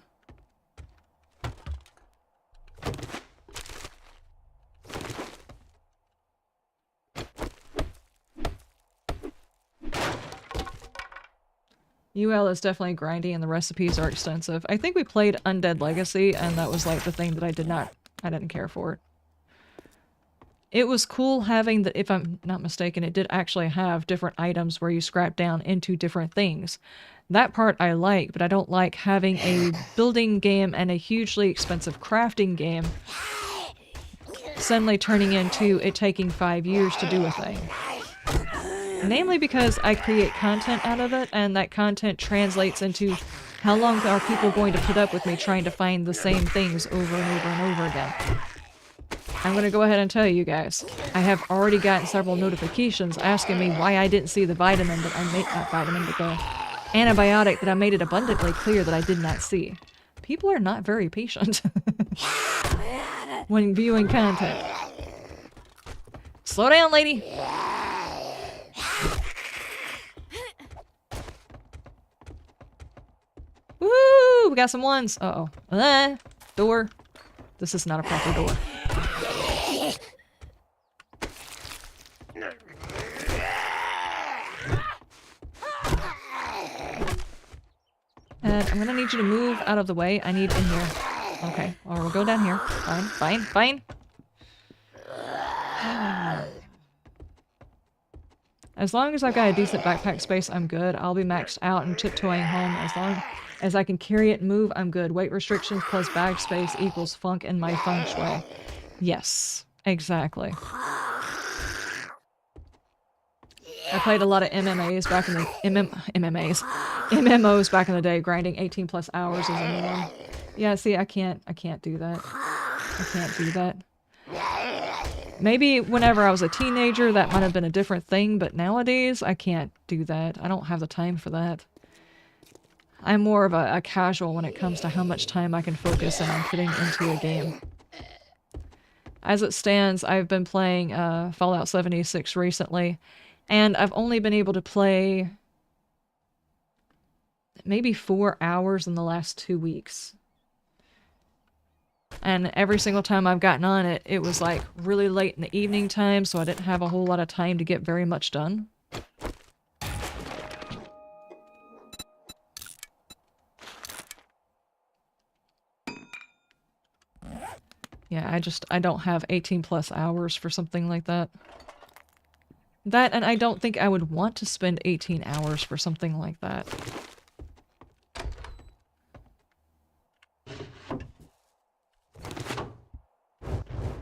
Speaker 1: UL is definitely grindy and the recipes are extensive. I think we played Undead Legacy and that was like the thing that I didn't care for it. It was cool having that, if I'm not mistaken, it did actually have different items where you scrap down into different things. That part I like, but I don't like having a building game and a hugely expensive crafting game suddenly turning into it taking 5 years to do a thing. Namely because I create content out of it, and that content translates into how long are people going to put up with me trying to find the same things over and over and over again. I'm going to go ahead and tell you guys, I have already gotten several notifications asking me why I didn't see the vitamin that I made, not vitamin, but the antibiotic that I made it abundantly clear that I did not see. People are not very patient when viewing content. Slow down, lady! Woo! We got some ones! Uh-oh. Door. This is not a proper door. And I'm gonna need you to move out of the way. I need in here. Okay, or we'll go down here. Fine, fine, fine. As long as I've got a decent backpack space, I'm good. I'll be maxed out and tiptoeing home. As long as I can carry it and move, I'm good. Weight restrictions plus bag space equals funk in my feng shui. Yes, exactly. I played a lot of MMAs back in the MMOs back in the day, grinding 18 plus hours as a minimum. Yeah, see, I can't do that. I can't do that. Maybe whenever I was a teenager that might have been a different thing, but nowadays I can't do that. I don't have the time for that. I'm more of a casual when it comes to how much time I can focus and I'm fitting into a game. As it stands, I've been playing Fallout 76 recently, and I've only been able to play maybe 4 hours in the last 2 weeks. And every single time I've gotten on it, it was like really late in the evening time, so I didn't have a whole lot of time to get very much done. Yeah, I don't have 18 plus hours for something like that. That, and I don't think I would want to spend 18 hours for something like that.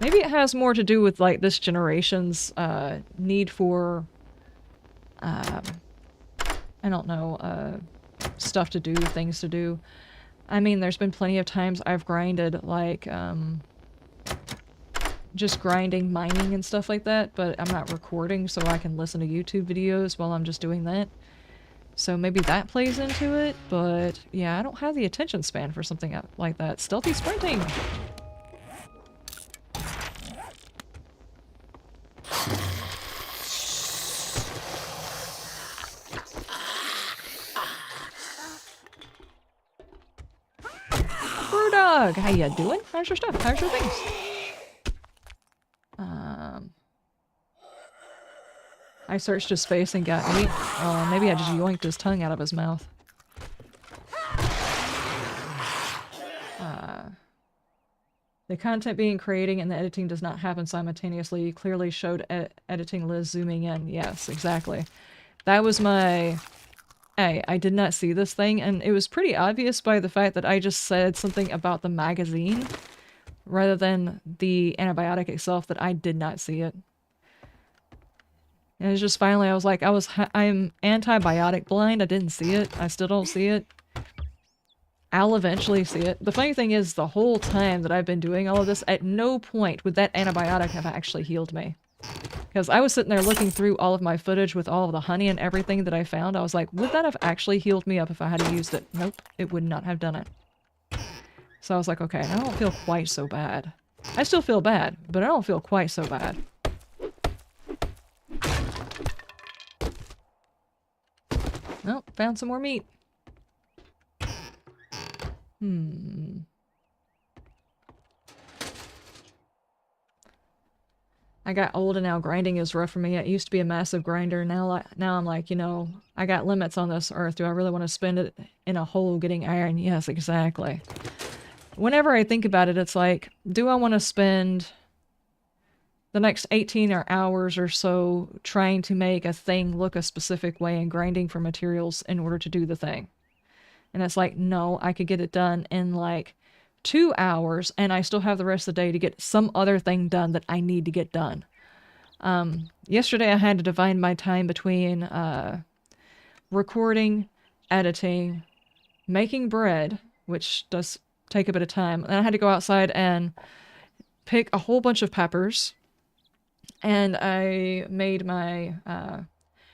Speaker 1: Maybe it has more to do with, like, this generation's, need for, I don't know, stuff to do, things to do. I mean, there's been plenty of times I've grinded, like, just grinding, mining and stuff like that, but I'm not recording so I can listen to YouTube videos while I'm just doing that. So maybe that plays into it, but yeah, I don't have the attention span for something like that. Stealthy sprinting! Brewdog! How ya doing? How's your stuff? How's your things? I searched his face and got meat. Oh, maybe I just yoinked his tongue out of his mouth. The content being creating and the editing does not happen simultaneously. You clearly showed editing Liz zooming in. Yes, exactly. That was my... Hey, I did not see this thing, and it was pretty obvious by the fact that I just said something about the magazine rather than the antibiotic itself that I did not see it. And it was just finally, I was like, I'm antibiotic blind. I didn't see it. I still don't see it. I'll eventually see it. The funny thing is, the whole time that I've been doing all of this, at no point would that antibiotic have actually healed me. Because I was sitting there looking through all of my footage with all of the honey and everything that I found. I was like, would that have actually healed me up if I had used it? Nope, it would not have done it. So I was like, okay, I don't feel quite so bad. I still feel bad, but I don't feel quite so bad. Nope, found some more meat. I got old and now grinding is rough for me. It used to be a massive grinder. Now I'm like, you know, I got limits on this earth. Do I really want to spend it in a hole getting iron? Yes, exactly. Whenever I think about it, it's like, do I want to spend the next 18 hours or so trying to make a thing look a specific way and grinding for materials in order to do the thing? And it's like, no, I could get it done in like 2 hours and I still have the rest of the day to get some other thing done that I need to get done. Yesterday I had to divide my time between recording, editing, making bread, which does take a bit of time. And I had to go outside and pick a whole bunch of peppers. And I made my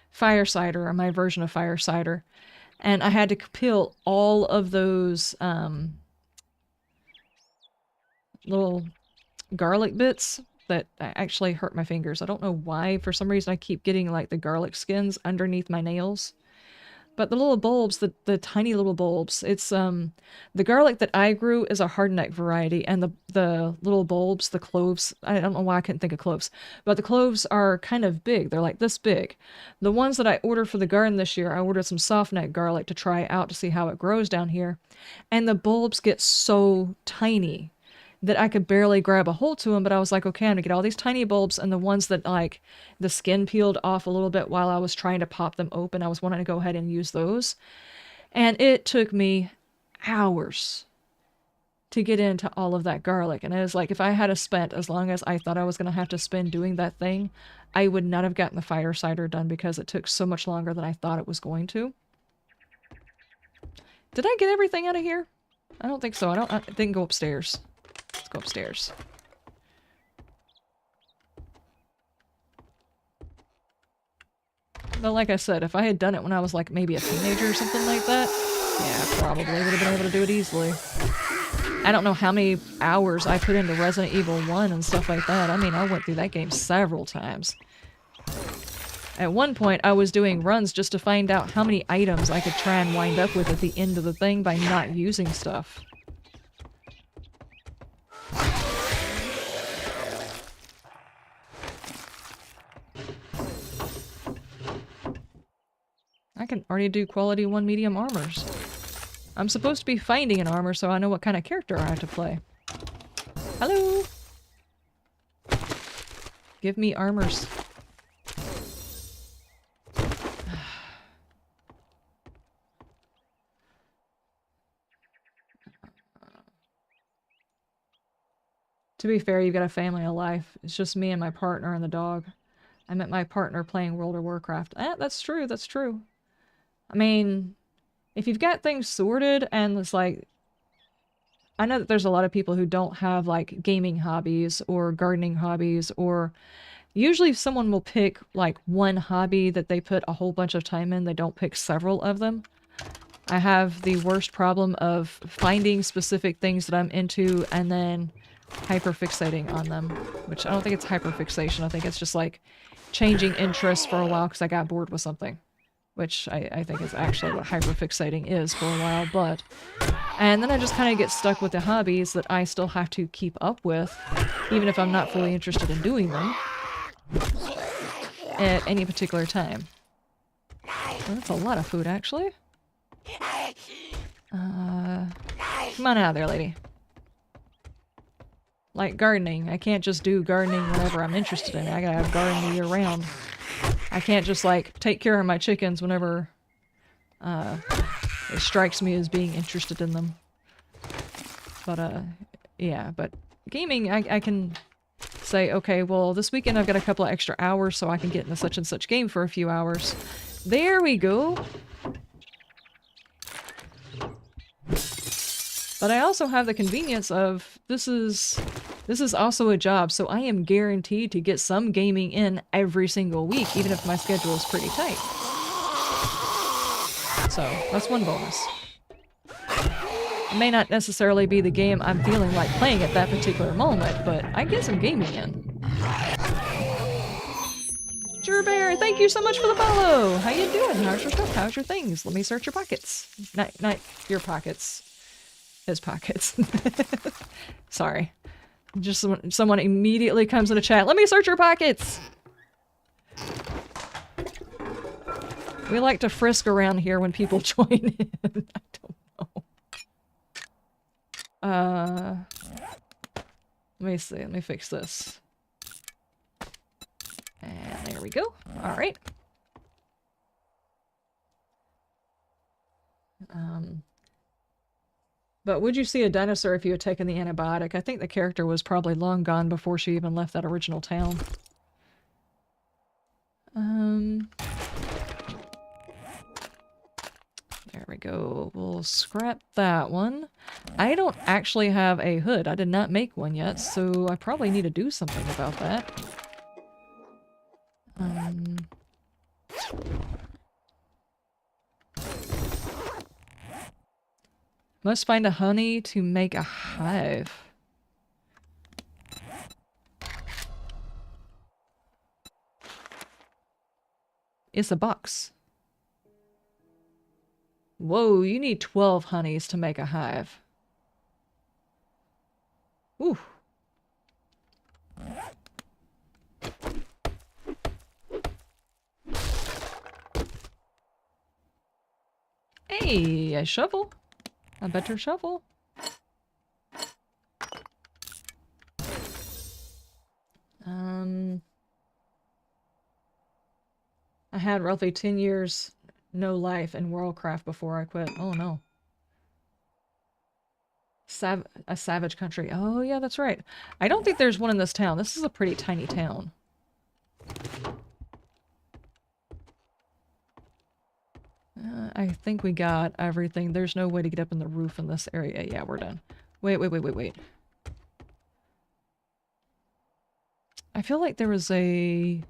Speaker 1: fire cider, or my version of fire cider. And I had to peel all of those little garlic bits that actually hurt my fingers. I don't know why. For some reason I keep getting like the garlic skins underneath my nails. But the little bulbs, the tiny little bulbs, it's the garlic that I grew is a hardneck variety, and the little bulbs, the cloves, I don't know why I couldn't think of cloves, but the cloves are kind of big. They're like this big. The ones that I ordered for the garden this year, I ordered some softneck garlic to try out to see how it grows down here, and the bulbs get so tiny that I could barely grab a hold to them, but I was like, okay, I'm gonna get all these tiny bulbs, and the ones that, like, the skin peeled off a little bit while I was trying to pop them open, I was wanting to go ahead and use those. And it took me hours to get into all of that garlic. And it was like, if I had spent as long as I thought I was gonna have to spend doing that thing, I would not have gotten the fire cider done because it took so much longer than I thought it was going to. Did I get everything out of here? I don't think so. I didn't go upstairs. Let's go upstairs. But like I said, if I had done it when I was like maybe a teenager or something like that, yeah, probably would have been able to do it easily. I don't know how many hours I put into Resident Evil 1 and stuff like that. I mean, I went through that game several times. At one point, I was doing runs just to find out how many items I could try and wind up with at the end of the thing by not using stuff. I can already do quality 1 medium armors. I'm supposed to be finding an armor so I know what kind of character I have to play. Hello! Give me armors. To be fair, you've got a family and a life. It's just me and my partner and the dog. I met my partner playing World of Warcraft. That's true, that's true. I mean, if you've got things sorted and it's like... I know that there's a lot of people who don't have, like, gaming hobbies or gardening hobbies, or... Usually someone will pick, like, one hobby that they put a whole bunch of time in. They don't pick several of them. I have the worst problem of finding specific things that I'm into and then hyperfixating on them. Which I don't think it's hyperfixation. I think it's just, like, changing interests for a while because I got bored with something. Which I think is actually what hyperfixating is for a while, but... And then I just kind of get stuck with the hobbies that I still have to keep up with, even if I'm not fully interested in doing them, at any particular time. Well, that's a lot of food, actually. Come on out there, lady. Like gardening. I can't just do gardening whenever I'm interested in it. I gotta have gardening year round. I can't just like take care of my chickens whenever it strikes me as being interested in them. But yeah, but gaming, I can say, okay, well, this weekend I've got a couple of extra hours so I can get into such and such game for a few hours. There we go. But I also have the convenience of this is also a job, so I am guaranteed to get some gaming in every single week, even if my schedule is pretty tight. So that's one bonus. It may not necessarily be the game I'm feeling like playing at that particular moment, but I get some gaming in. Bear, thank you so much for the follow! How you doing? How's your stuff? How's your things? Let me search your pockets. Not your pockets. His pockets. Sorry. Just someone immediately comes in the chat. Let me search your pockets! We like to frisk around here when people join in. I don't know. Let me see. Let me fix this. And there we go. Alright. But would you see a dinosaur if you had taken the antibiotic? I think the character was probably long gone before she even left that original town. There we go. We'll scrap that one. I don't actually have a hood. I did not make one yet, so I probably need to do something about that. Must find a honey to make a hive. It's a box. Whoa, you need 12 honeys to make a hive. Ooh. Hey, a shovel. A better shovel. I had roughly 10 years no life in Worldcraft before I quit. Oh no. A savage country. Oh yeah, that's right. I don't think there's one in this town. This is a pretty tiny town. I think we got everything. There's no way to get up in the roof in this area. Yeah, we're done. Wait. I feel like there was a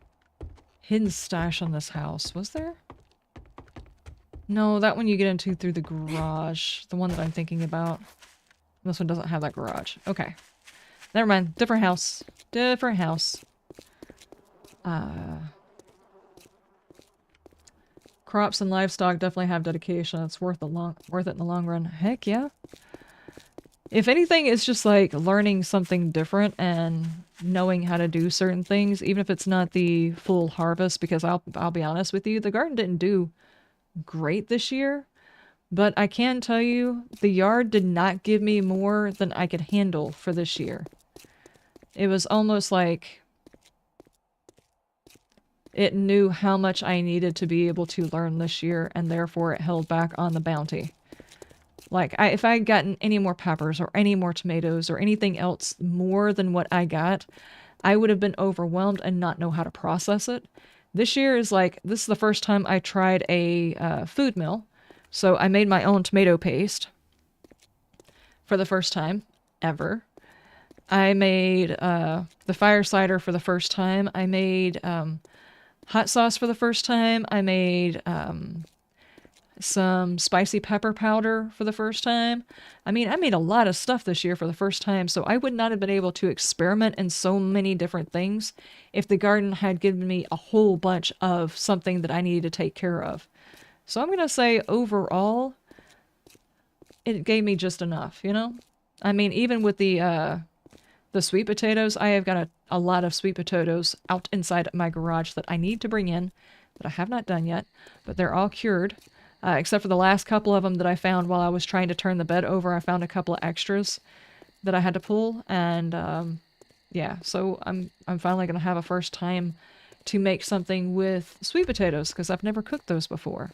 Speaker 1: hidden stash on this house. Was there? No, that one you get into through the garage. The one that I'm thinking about. This one doesn't have that garage. Okay. Never mind. Different house. Different house. Crops and livestock definitely have dedication. It's worth it in the long run. Heck yeah. If anything, it's just like learning something different and knowing how to do certain things, even if it's not the full harvest, because I'll be honest with you, the garden didn't do great this year, but I can tell you the yard did not give me more than I could handle for this year. It was almost like it knew how much I needed to be able to learn this year, and therefore it held back on the bounty. Like, if I had gotten any more peppers or any more tomatoes or anything else more than what I got, I would have been overwhelmed and not know how to process it. This year is like, this is the first time I tried a food mill. So I made my own tomato paste for the first time ever. I made the fire cider for the first time. I made hot sauce for the first time. I made some spicy pepper powder for the first time. I mean, I made a lot of stuff this year for the first time, so I would not have been able to experiment in so many different things if the garden had given me a whole bunch of something that I needed to take care of. So I'm going to say overall, it gave me just enough, you know? I mean, even with the sweet potatoes, I have got a lot of sweet potatoes out inside my garage that I need to bring in, that I have not done yet, but they're all cured. Except for the last couple of them that I found while I was trying to turn the bed over. I found a couple of extras. that I had to pull, and yeah, so I'm finally gonna have a first time to make something with sweet potatoes because I've never cooked those before,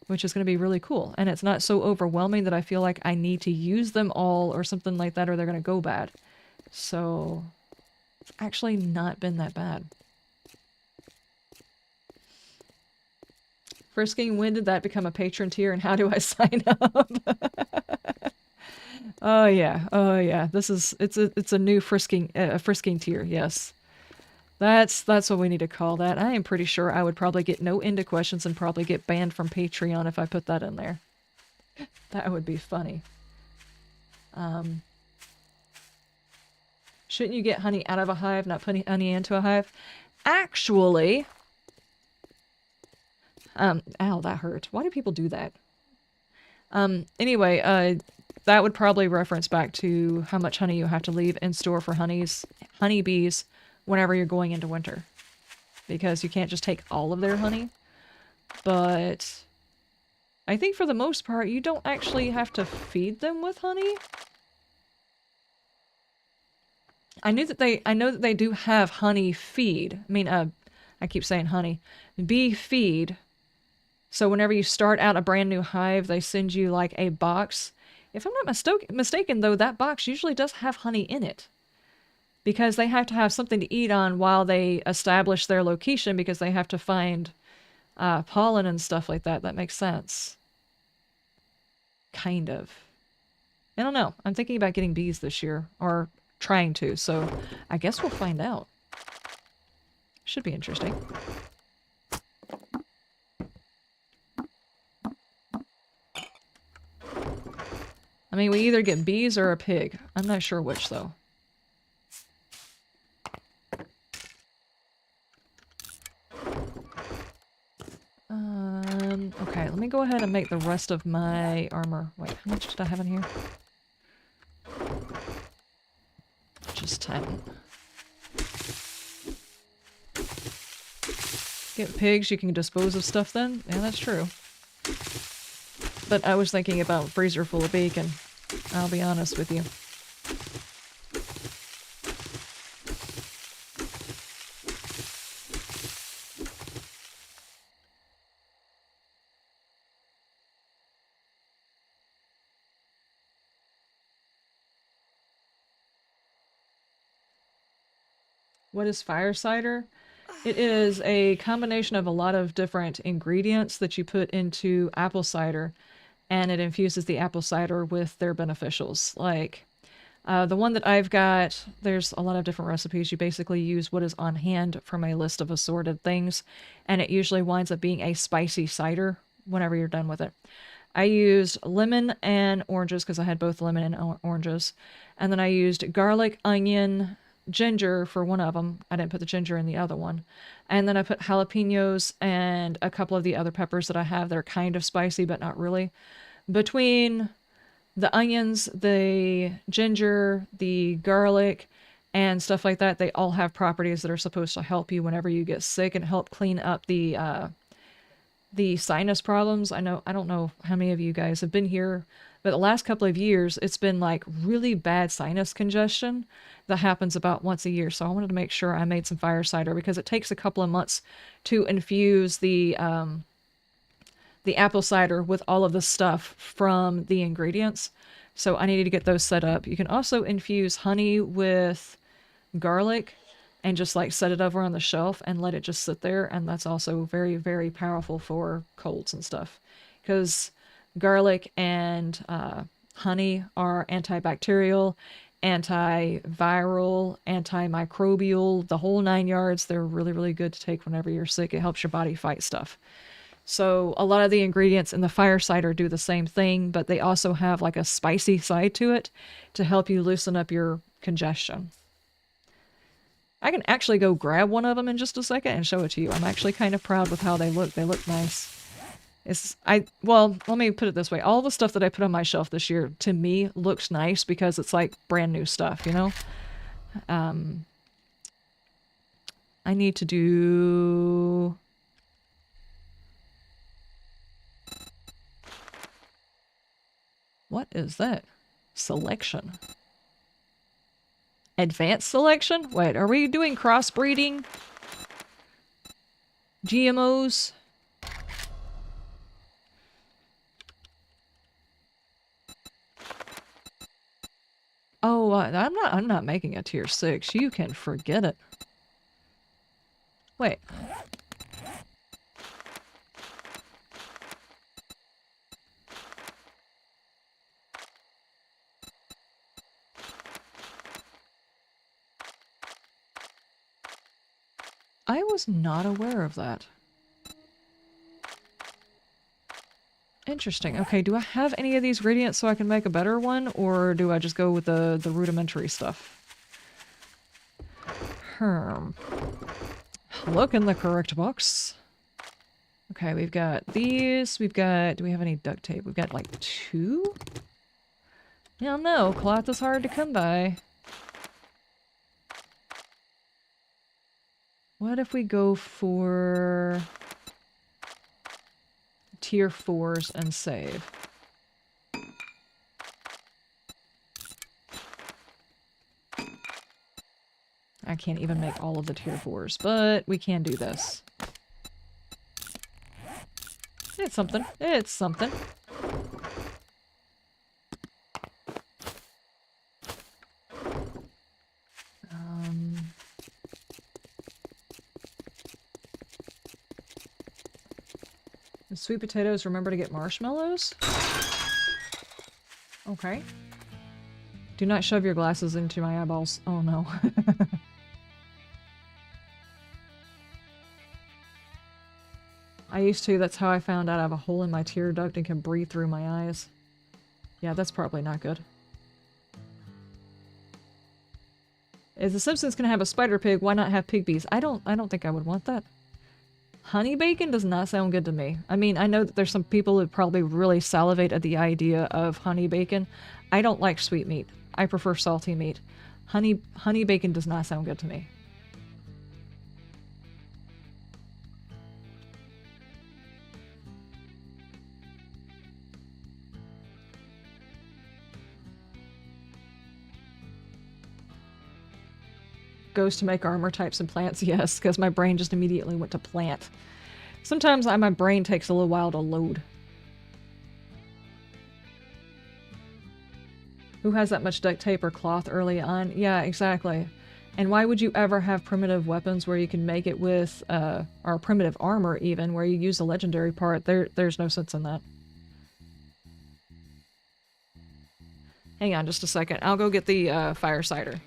Speaker 1: which is gonna be really cool. And it's not so overwhelming that I feel like I need to use them all or something like that, or they're gonna go bad. So it's actually not been that bad. Frisking, when did that become a patron tier and how do I sign up? Oh yeah, oh yeah. It's a new frisking tier. Yes, that's what we need to call that. I am pretty sure I would probably get no into questions and probably get banned from Patreon if I put that in there. That would be funny. Shouldn't you get honey out of a hive, not putting honey into a hive? Actually, ow, that hurt. Why do people do that? Anyway, that would probably reference back to how much honey you have to leave in store for honeybees whenever you're going into winter. Because you can't just take all of their honey. But I think for the most part, you don't actually have to feed them with honey. I know that they do have honey feed. I mean, I keep saying honey. Bee feed. So whenever you start out a brand new hive, they send you like a box. If I'm not mistaken, though, that box usually does have honey in it. Because they have to have something to eat on while they establish their location because they have to find pollen and stuff like that. That makes sense. Kind of. I don't know. I'm thinking about getting bees this year. Or trying to. So I guess we'll find out. Should be interesting. I mean, we either get bees or a pig. I'm not sure which, though. Okay, let me go ahead and make the rest of my armor. Wait, how much did I have in here? Just 10. Get pigs, you can dispose of stuff then? Yeah, that's true. But I was thinking about freezer full of bacon. I'll be honest with you. What is fire cider? It is a combination of a lot of different ingredients that you put into apple cider, and it infuses the apple cider with their beneficials. Like, the one that I've got, there's a lot of different recipes. You basically use what is on hand from a list of assorted things, and it usually winds up being a spicy cider whenever you're done with it. I used lemon and oranges because I had both lemon and oranges. And then I used garlic, onion, ginger for one of them. I didn't put the ginger in the other one. And then I put jalapenos and a couple of the other peppers that I have that are kind of spicy, but not really. Between the onions, the ginger, the garlic, and stuff like that, they all have properties that are supposed to help you whenever you get sick and help clean up the sinus problems. I don't know how many of you guys have been here, but the last couple of years, it's been like really bad sinus congestion that happens about once a year. So I wanted to make sure I made some fire cider because it takes a couple of months to infuse the apple cider with all of the stuff from the ingredients. So I needed to get those set up. You can also infuse honey with garlic and just like set it over on the shelf and let it just sit there. And that's also very, very powerful for colds and stuff. Because garlic and honey are antibacterial, antiviral, antimicrobial, the whole 9 yards. They're really, really good to take whenever you're sick. It helps your body fight stuff. So a lot of the ingredients in the fire cider do the same thing, but they also have like a spicy side to it to help you loosen up your congestion. I can actually go grab one of them in just a second and show it to you. I'm actually kind of proud with how they look. They look nice. Well, let me put it this way. All the stuff that I put on my shelf this year, to me, looks nice because it's like brand new stuff, you know? I need to do... What is that? Selection. Advanced selection? Wait, are we doing crossbreeding? GMOs? Oh, I'm not making a tier 6. You can forget it. Wait. I was not aware of that. Interesting. Okay, do I have any of these radiants so I can make a better one, or do I just go with the rudimentary stuff? Look in the correct box. Okay, we've got these. We've got... Do we have any duct tape? We've got like 2? Yeah, no. Cloth is hard to come by. What if we go for... tier 4s and save? I can't even make all of the tier 4s, but we can do this. It's something. It's something. The sweet potatoes, remember to get marshmallows? Okay. Do not shove your glasses into my eyeballs. Oh no. I used to, that's how I found out I have a hole in my tear duct and can breathe through my eyes. Yeah, that's probably not good. If The Simpsons can have a spider pig, why not have pig bees? I don't think I would want that. Honey bacon does not sound good to me. I mean, I know that there's some people who probably really salivate at the idea of honey bacon. I don't like sweet meat. I prefer salty meat. Honey bacon does not sound good to me. Goes to make armor types and plants, yes, because my brain just immediately went to plant. Sometimes my brain takes a little while to load. Who has that much duct tape or cloth early on? Yeah, exactly. And why would you ever have primitive weapons where you can make it with, or primitive armor even, where you use a legendary part? There's no sense in that. Hang on just a second. I'll go get the fire cider.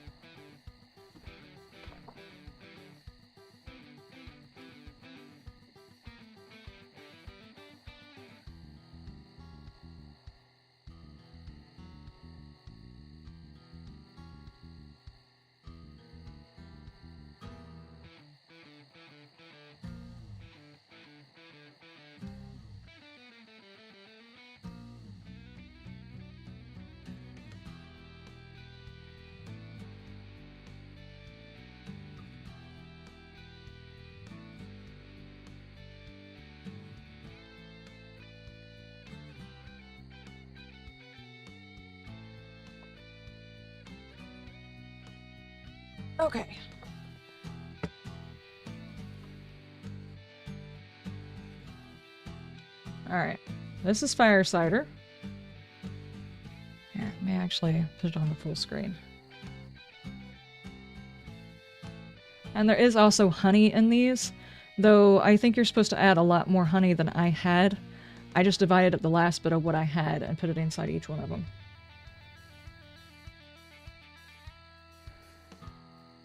Speaker 1: Okay. Alright. This is fire cider. Here, let me actually put it on the full screen. And there is also honey in these, though I think you're supposed to add a lot more honey than I had. I just divided up the last bit of what I had and put it inside each one of them.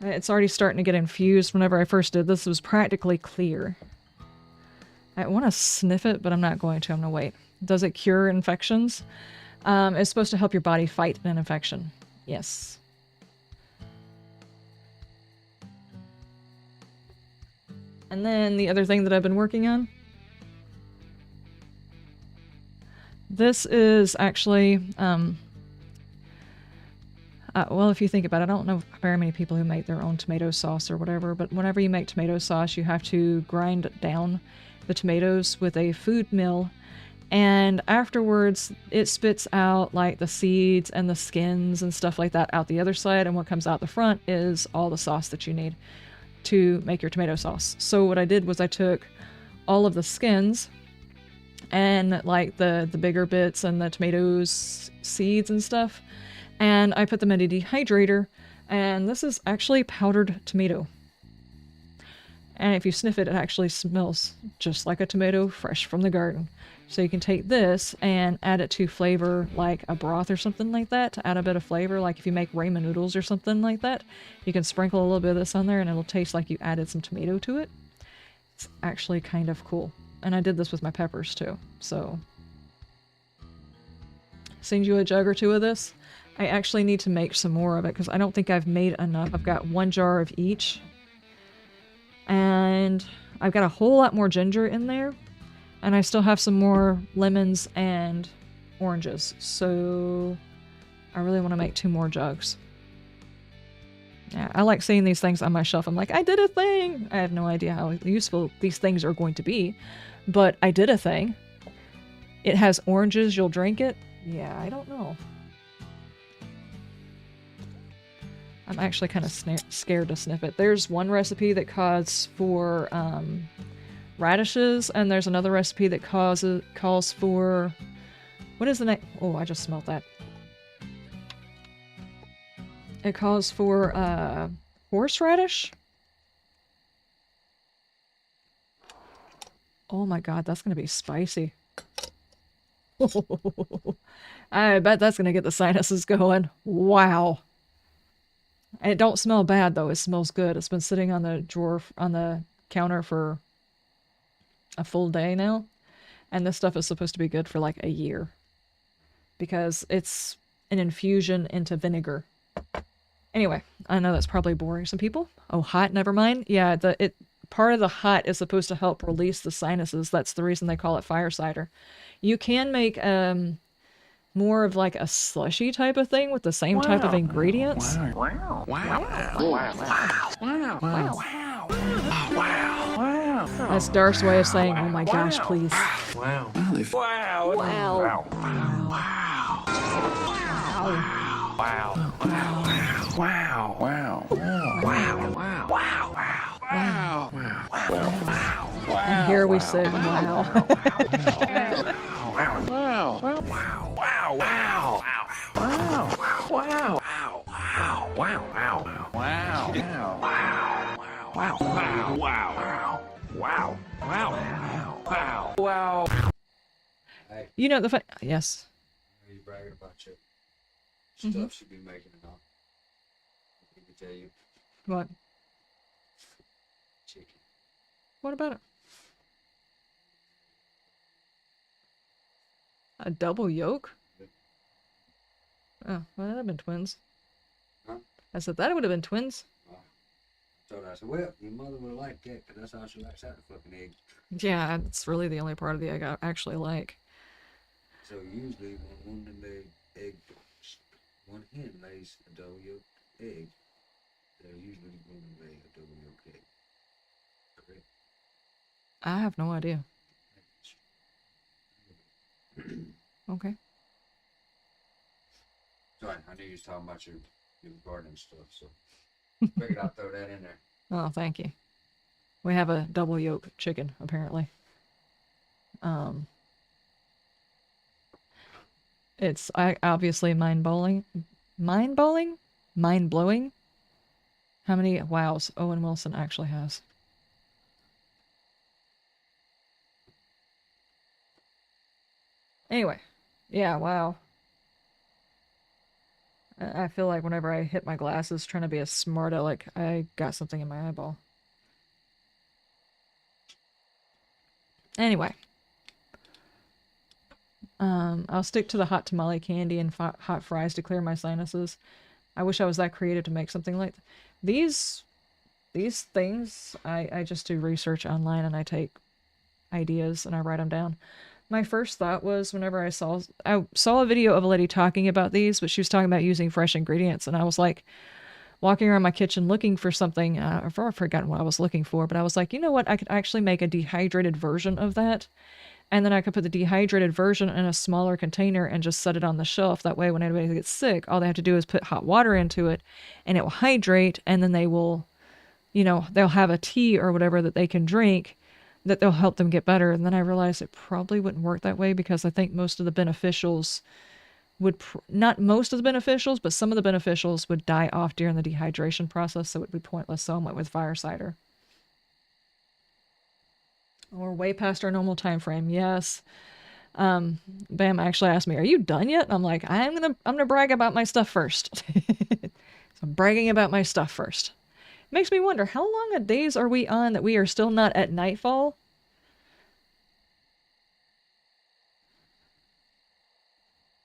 Speaker 1: It's already starting to get infused. Whenever I first did this, it was practically clear. I want to sniff it, but I'm not going to. I'm going to wait. Does it cure infections? It's supposed to help your body fight an infection. Yes. And then the other thing that I've been working on. This is actually... well, if you think about it, I don't know very many people who make their own tomato sauce or whatever, but whenever you make tomato sauce, you have to grind down the tomatoes with a food mill And afterwards, it spits out like the seeds and the skins and stuff like that out the other side. And what comes out the front is all the sauce that you need to make your tomato sauce. So what I did was I took all of the skins and like the bigger bits and the tomatoes, seeds and stuff, and I put them in a dehydrator. And this is actually powdered tomato. And if you sniff it, it actually smells just like a tomato fresh from the garden. So you can take this and add it to flavor like a broth or something like that, to add a bit of flavor. Like if you make ramen noodles or something like that, you can sprinkle a little bit of this on there and it'll taste like you added some tomato to it. It's actually kind of cool. And I did this with my peppers too. So send you a jug or two of this. I actually need to make some more of it because I don't think I've made enough. I've got 1 jar of each. And I've got a whole lot more ginger in there. And I still have some more lemons and oranges. So I really want to make 2 more jugs. Yeah, I like seeing these things on my shelf. I'm like, I did a thing! I have no idea how useful these things are going to be. But I did a thing. It has oranges, you'll drink it? Yeah, I don't know. I'm actually kind of scared to sniff it. There's one recipe that calls for radishes, and there's another recipe that calls for... What is the name? Oh, I just smelled that. It calls for horseradish? Oh my god, that's gonna be spicy. I bet that's gonna get the sinuses going. Wow. And it don't smell bad though, it smells good. It's been sitting on the drawer, on the counter for a full day now. And this stuff is supposed to be good for like a year. Because it's an infusion into vinegar. Anyway, I know that's probably boring some people. Oh, hot, never mind. Yeah, part of the hot is supposed to help release the sinuses. That's the reason they call it fire cider. You can make more of like a slushy type of thing with the same type of ingredients. That's Darth's way of saying, oh my gosh, please.
Speaker 8: Wow.
Speaker 1: And here we sit, wow. You know the yes.
Speaker 6: Are you bragging about your stuff you've been making and all? Let me tell you.
Speaker 1: What?
Speaker 6: Chicken.
Speaker 1: What about it? A double yolk? Oh, well, that'd have been twins.
Speaker 6: Huh?
Speaker 1: I said that would have been twins.
Speaker 6: So I said, well, your mother would have liked that because that's how she likes that fucking egg.
Speaker 1: Yeah, it's really the only part of the egg I actually like.
Speaker 6: So usually when one hen lays a double yolk egg, they're usually going to lay a double yolk egg. Correct?
Speaker 1: I have no idea. Okay.
Speaker 6: Sorry, I knew you was talking about your gardening stuff, so figured I'd throw that in there.
Speaker 1: Oh, thank you. We have a double yolk chicken, apparently. It's obviously mind-blowing. Mind-blowing? How many wows Owen Wilson actually has. Anyway. Yeah, wow. I feel like whenever I hit my glasses trying to be a smart aleck, I got something in my eyeball. Anyway. I'll stick to the hot tamale candy and hot fries to clear my sinuses. I wish I was that creative to make something like these things. I just do research online and I take ideas and I write them down. My first thought was whenever I saw a video of a lady talking about these, but she was talking about using fresh ingredients, and I was like walking around my kitchen looking for something. I've forgotten what I was looking for, but I was like, you know what? I could actually make a dehydrated version of that And then I could put the dehydrated version in a smaller container and just set it on the shelf. That way when anybody gets sick, all they have to do is put hot water into it and it will hydrate, and then they will, you know, they'll have a tea or whatever that they can drink that they'll help them get better. And then I realized it probably wouldn't work that way because I think most of the beneficials would, not most of the beneficials, but some of the beneficials would die off during the dehydration process, so it would be pointless. So I went with fire cider. We're way past our normal time frame. Yes. Bam actually asked me, "Are you done yet?" And I'm like, I'm gonna brag about my stuff first. So I'm bragging about my stuff first. Makes me wonder, how long a days are we on that we are still not at nightfall?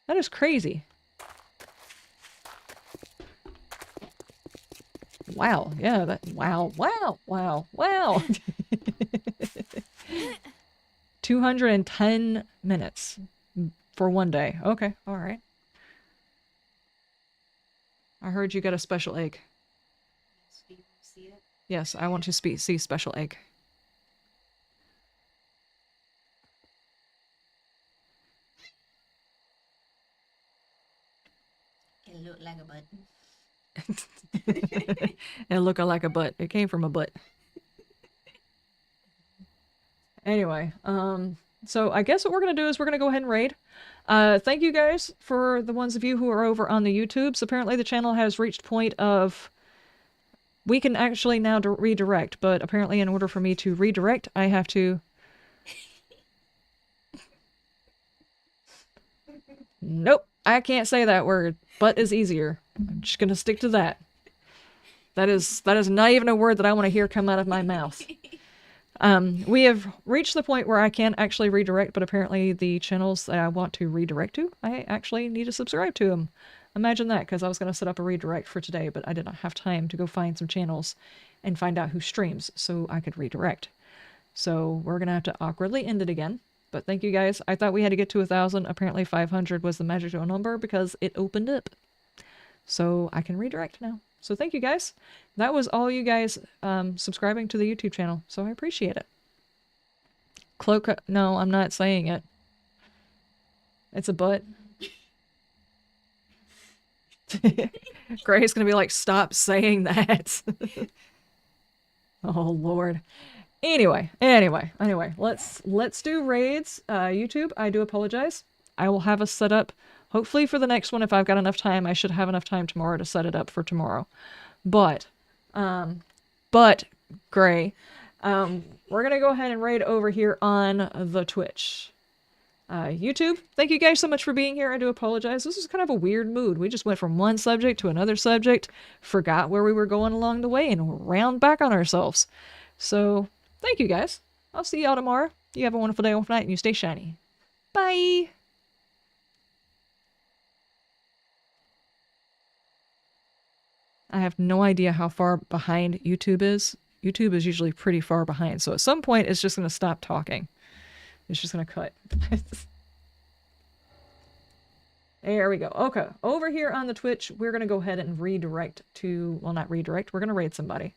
Speaker 1: That is crazy. Wow. Yeah. That. Wow. Wow. Wow. Wow. 210 minutes for one day. Okay. All right. I heard you got a special egg. Yes, I want to see special egg.
Speaker 9: It looked like a button.
Speaker 1: It looked like a butt. It came from a butt. Anyway, so I guess what we're going to do is we're going to go ahead and raid. Thank you guys for the ones of you who are over on the YouTubes. Apparently the channel has reached point of... We can actually now redirect, but apparently in order for me to redirect, I have to... Nope, I can't say that word. But is easier. I'm just gonna stick to that. That is not even a word that I want to hear come out of my mouth. We have reached the point where I can actually redirect, but apparently the channels that I want to redirect to, I actually need to subscribe to them. Imagine that, because I was going to set up a redirect for today, but I did not have time to go find some channels and find out who streams so I could redirect. So we're going to have to awkwardly end it again. But thank you guys. I thought we had to get to 1,000. Apparently 500 was the magical number because it opened up. So I can redirect now. So thank you guys. That was all you guys subscribing to the YouTube channel. So I appreciate it. Cloak... No, I'm not saying it. It's a butt. Gray's gonna be like, stop saying that. Oh Lord. Anyway, let's do raids. YouTube, I do apologize. I will have us set up hopefully for the next one if I've got enough time. I should have enough time tomorrow to set it up for tomorrow. But Gray, we're gonna go ahead and raid over here on the Twitch. YouTube, thank you guys so much for being here. I do apologize. This is kind of a weird mood. We just went from one subject to another subject, forgot where we were going along the way, and round back on ourselves. So, thank you guys. I'll see y'all tomorrow. You have a wonderful day, wonderful night, and you stay shiny. Bye! I have no idea how far behind YouTube is. YouTube is usually pretty far behind, so at some point it's just going to stop talking. It's just going to cut. There we go. Okay, over here on the Twitch, we're going to go ahead and redirect to... Well, not redirect. We're going to raid somebody.